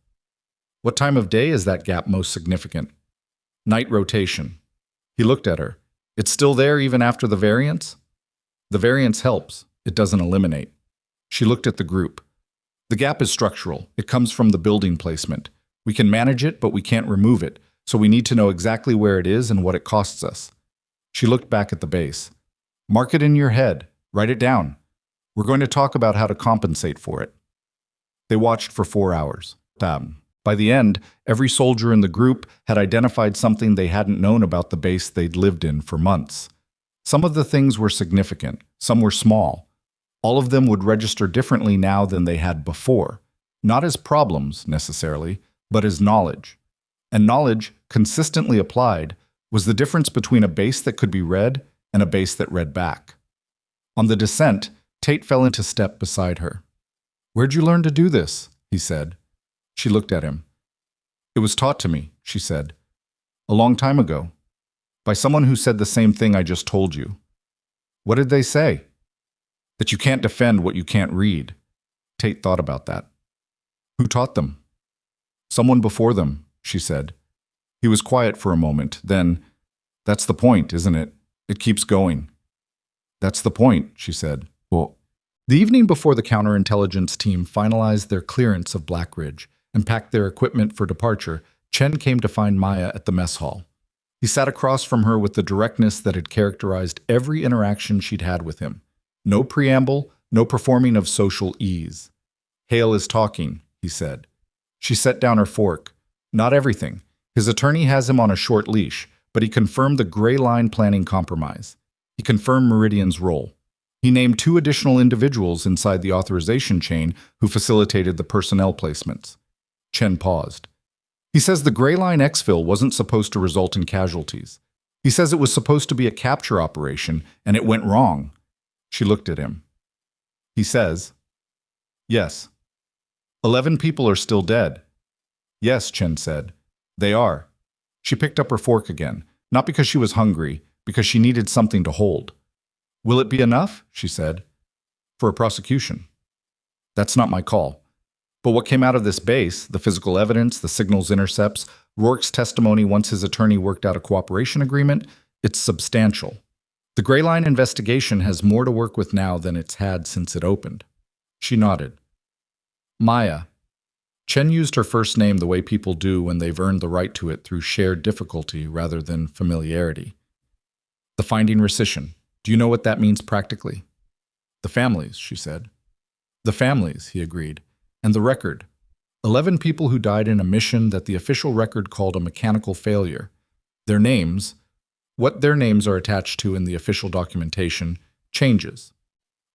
"What time of day is that gap most significant?" "Night rotation." He looked at her. "It's still there even after the variance?" "The variance helps. It doesn't eliminate." She looked at the group. "The gap is structural. It comes from the building placement. We can manage it, but we can't remove it, so we need to know exactly where it is and what it costs us." She looked back at the base. "Mark it in your head. Write it down. We're going to talk about how to compensate for it." They watched for 4 hours. By the end, every soldier in the group had identified something they hadn't known about the base they'd lived in for months. Some of the things were significant, some were small. All of them would register differently now than they had before, not as problems, necessarily, but as knowledge. And knowledge, consistently applied, was the difference between a base that could be read and a base that read back. On the descent, Tate fell into step beside her. "Where'd you learn to do this?" he said. She looked at him. "It was taught to me," she said. "A long time ago. By someone who said the same thing I just told you." "What did they say?" "That you can't defend what you can't read." Tate thought about that. "Who taught them?" "Someone before them," she said. He was quiet for a moment, then, "That's the point, isn't it? It keeps going." "That's the point," she said. "Well." The evening before the counterintelligence team finalized their clearance of Blackridge and packed their equipment for departure, Chen came to find Maya at the mess hall. He sat across from her with the directness that had characterized every interaction she'd had with him. No preamble, no performing of social ease. "Hale is talking," he said. She set down her fork. "Not everything. His attorney has him on a short leash, but he confirmed the gray line planning compromise. He confirmed Meridian's role. He named 2 additional individuals inside the authorization chain who facilitated the personnel placements." Chen paused. "He says the gray line exfil wasn't supposed to result in casualties. He says it was supposed to be a capture operation, and it went wrong." She looked at him. "He says?" "Yes." 11 people are still dead." "Yes," Chen said. "They are." She picked up her fork again, not because she was hungry, because she needed something to hold. "Will it be enough?" she said. "For a prosecution." "That's not my call. But what came out of this base, the physical evidence, the signals intercepts, Rourke's testimony once his attorney worked out a cooperation agreement, it's substantial. The Gray Line investigation has more to work with now than it's had since it opened." She nodded. "Maya." Chen used her first name the way people do when they've earned the right to it through shared difficulty rather than familiarity. "The finding rescission. Do you know what that means practically?" The families, she said. The families, he agreed. And the record. 11 people who died in a mission that the official record called a mechanical failure. Their names, what their names are attached to in the official documentation, changes.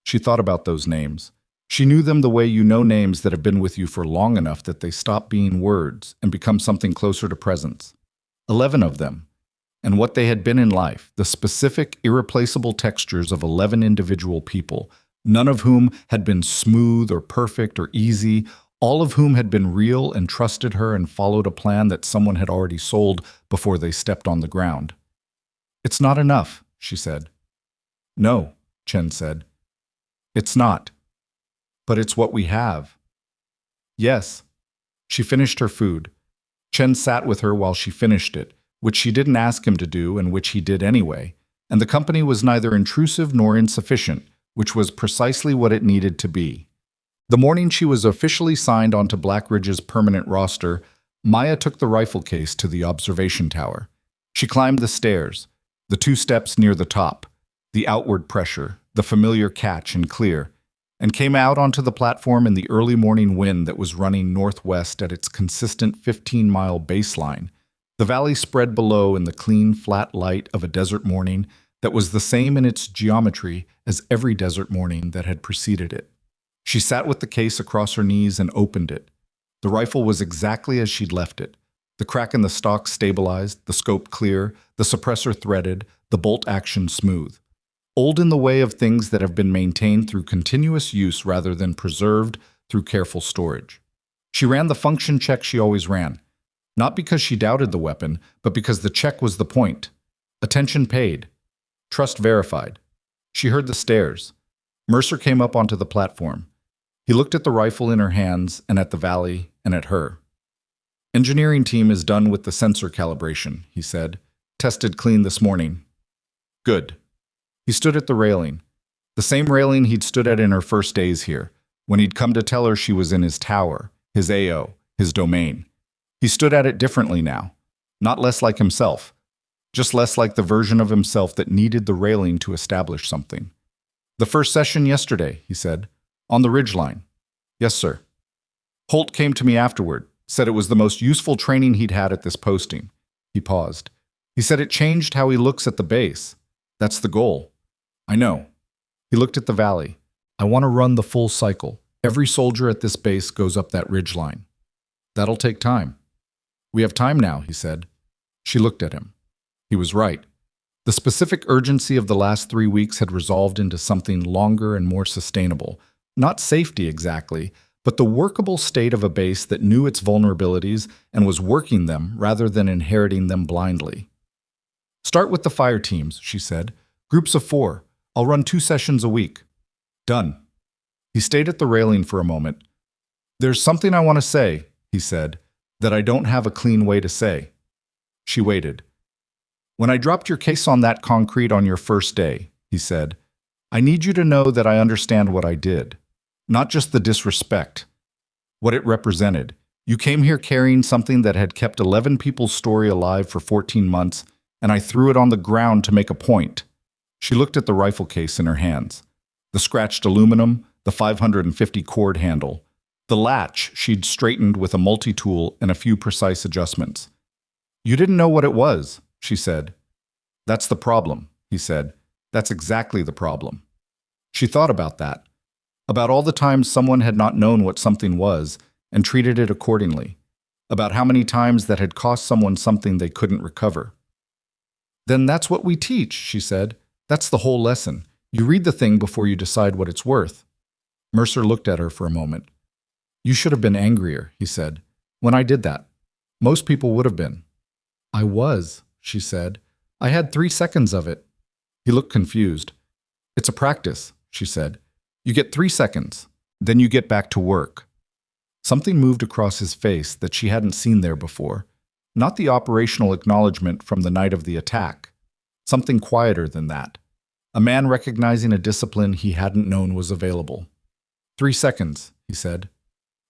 She thought about those names. She knew them the way you know names that have been with you for long enough that they stop being words and become something closer to presence. 11 of them. And what they had been in life, the specific, irreplaceable textures of 11 individual people, none of whom had been smooth or perfect or easy, all of whom had been real and trusted her and followed a plan that someone had already sold before they stepped on the ground. It's not enough, she said. No, Chen said. It's not. But it's what we have. Yes. She finished her food. Chen sat with her while she finished it, which she didn't ask him to do and which he did anyway, and the company was neither intrusive nor insufficient, which was precisely what it needed to be. The morning she was officially signed onto Blackridge's permanent roster, Maya took the rifle case to the observation tower. She climbed the stairs, the 2 steps near the top, the outward pressure, the familiar catch and clear, and came out onto the platform in the early morning wind that was running northwest at its consistent 15-mile baseline. The valley spread below in the clean, flat light of a desert morning that was the same in its geometry as every desert morning that had preceded it. She sat with the case across her knees and opened it. The rifle was exactly as she'd left it. The crack in the stock stabilized, the scope clear, the suppressor threaded, the bolt action smooth. Old in the way of things that have been maintained through continuous use rather than preserved through careful storage. She ran the function check she always ran, not because she doubted the weapon, but because the check was the point. Attention paid. Trust verified. She heard the stairs. Mercer came up onto the platform. He looked at the rifle in her hands and at the valley and at her. Engineering team is done with the sensor calibration, he said. Tested clean this morning. Good. He stood at the railing, the same railing he'd stood at in her first days here, when he'd come to tell her she was in his tower, his AO, his domain. He stood at it differently now, not less like himself, just less like the version of himself that needed the railing to establish something. The first session yesterday, he said, on the ridgeline. Yes, sir. Holt came to me afterward, said it was the most useful training he'd had at this posting. He paused. He said it changed how he looks at the base. That's the goal. I know. He looked at the valley. I want to run the full cycle. Every soldier at this base goes up that ridgeline. That'll take time. We have time now, he said. She looked at him. He was right. The specific urgency of the last 3 weeks had resolved into something longer and more sustainable. Not safety exactly, but the workable state of a base that knew its vulnerabilities and was working them rather than inheriting them blindly. Start with the fire teams, she said. Groups of 4. I'll run 2 sessions a week. Done. He stayed at the railing for a moment. There's something I want to say, he said, that I don't have a clean way to say. She waited. When I dropped your case on that concrete on your first day, he said, I need you to know that I understand what I did. Not just the disrespect. What it represented. You came here carrying something that had kept 11 people's story alive for 14 months, and I threw it on the ground to make a point. She looked at the rifle case in her hands. The scratched aluminum, the 550 cord handle. The latch she'd straightened with a multi-tool and a few precise adjustments. You didn't know what it was, she said. That's the problem, he said. That's exactly the problem. She thought about that. About all the times someone had not known what something was and treated it accordingly. About how many times that had cost someone something they couldn't recover. Then that's what we teach, she said. That's the whole lesson. You read the thing before you decide what it's worth. Mercer looked at her for a moment. You should have been angrier, he said, when I did that. Most people would have been. I was, she said. I had 3 seconds of it. He looked confused. It's a practice, she said. You get 3 seconds, then you get back to work. Something moved across his face that she hadn't seen there before. Not the operational acknowledgement from the night of the attack. Something quieter than that. A man recognizing a discipline he hadn't known was available. 3 seconds, he said.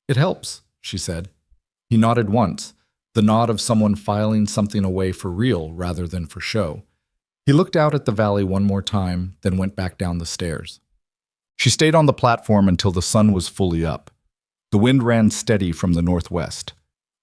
It helps, she said. He nodded once, the nod of someone filing something away for real rather than for show. He looked out at the valley one more time, then went back down the stairs. She stayed on the platform until the sun was fully up. The wind ran steady from the northwest.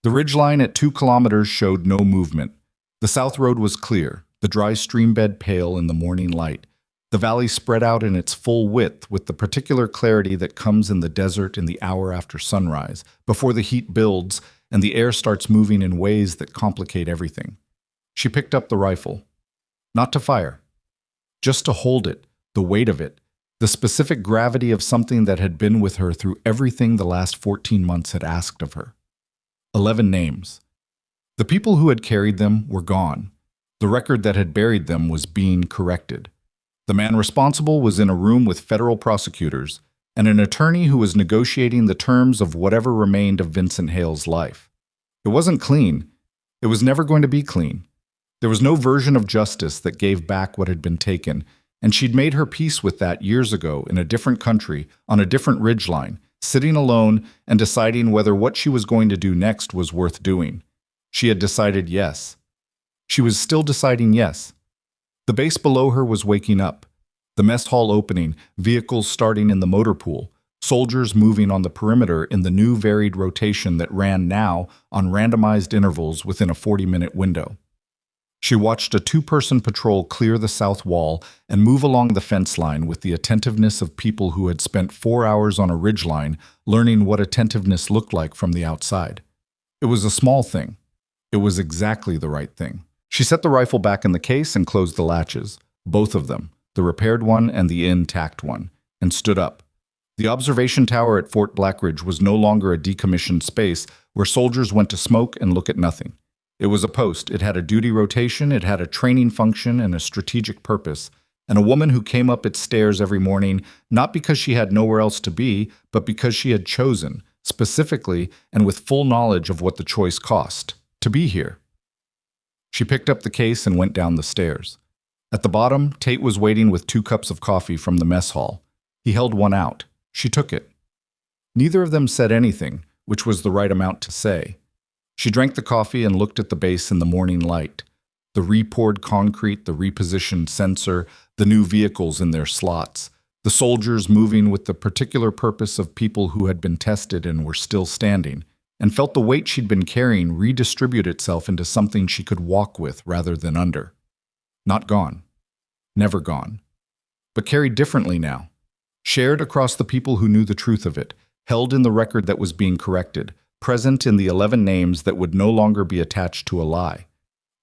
The ridgeline at 2 kilometers showed no movement. The south road was clear, the dry streambed pale in the morning light. The valley spread out in its full width with the particular clarity that comes in the desert in the hour after sunrise, before the heat builds and the air starts moving in ways that complicate everything. She picked up the rifle. Not to fire. Just to hold it, the weight of it, the specific gravity of something that had been with her through everything the last 14 months had asked of her. 11 names. The people who had carried them were gone. The record that had buried them was being corrected. The man responsible was in a room with federal prosecutors and an attorney who was negotiating the terms of whatever remained of Vincent Hale's life. It wasn't clean. It was never going to be clean. There was no version of justice that gave back what had been taken, and she'd made her peace with that years ago in a different country, on a different ridgeline, sitting alone and deciding whether what she was going to do next was worth doing. She had decided yes. She was still deciding yes. The base below her was waking up. The mess hall opening, vehicles starting in the motor pool, soldiers moving on the perimeter in the new varied rotation that ran now on randomized intervals within a 40-minute window. She watched a 2-person patrol clear the south wall and move along the fence line with the attentiveness of people who had spent 4 hours on a ridgeline learning what attentiveness looked like from the outside. It was a small thing. It was exactly the right thing. She set the rifle back in the case and closed the latches, both of them, the repaired one and the intact one, and stood up. The observation tower at Fort Blackridge was no longer a decommissioned space where soldiers went to smoke and look at nothing. It was a post. It had a duty rotation, it had a training function and a strategic purpose, and a woman who came up its stairs every morning not because she had nowhere else to be, but because she had chosen, specifically and with full knowledge of what the choice cost, to be here. She picked up the case and went down the stairs. At the bottom, Tate was waiting with 2 cups of coffee from the mess hall. He held one out. She took it. Neither of them said anything, which was the right amount to say. She drank the coffee and looked at the base in the morning light. The re-poured concrete, the repositioned sensor, the new vehicles in their slots, the soldiers moving with the particular purpose of people who had been tested and were still standing, and felt the weight she'd been carrying redistribute itself into something she could walk with rather than under. Not gone. Never gone. But carried differently now. Shared across the people who knew the truth of it, held in the record that was being corrected, present in the 11 names that would no longer be attached to a lie.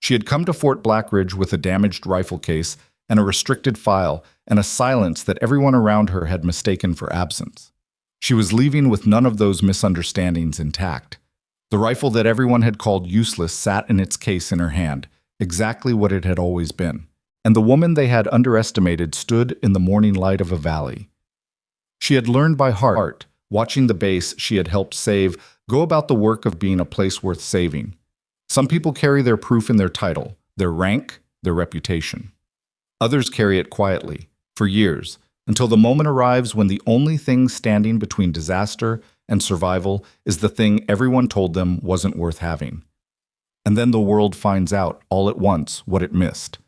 She had come to Fort Blackridge with a damaged rifle case and a restricted file and a silence that everyone around her had mistaken for absence. She was leaving with none of those misunderstandings intact. The rifle that everyone had called useless sat in its case in her hand, exactly what it had always been. And the woman they had underestimated stood in the morning light of a valley. She had learned by heart, watching the base she had helped save go about the work of being a place worth saving. Some people carry their proof in their title, their rank, their reputation. Others carry it quietly, for years, until the moment arrives when the only thing standing between disaster and survival is the thing everyone told them wasn't worth having. And then the world finds out, all at once, what it missed.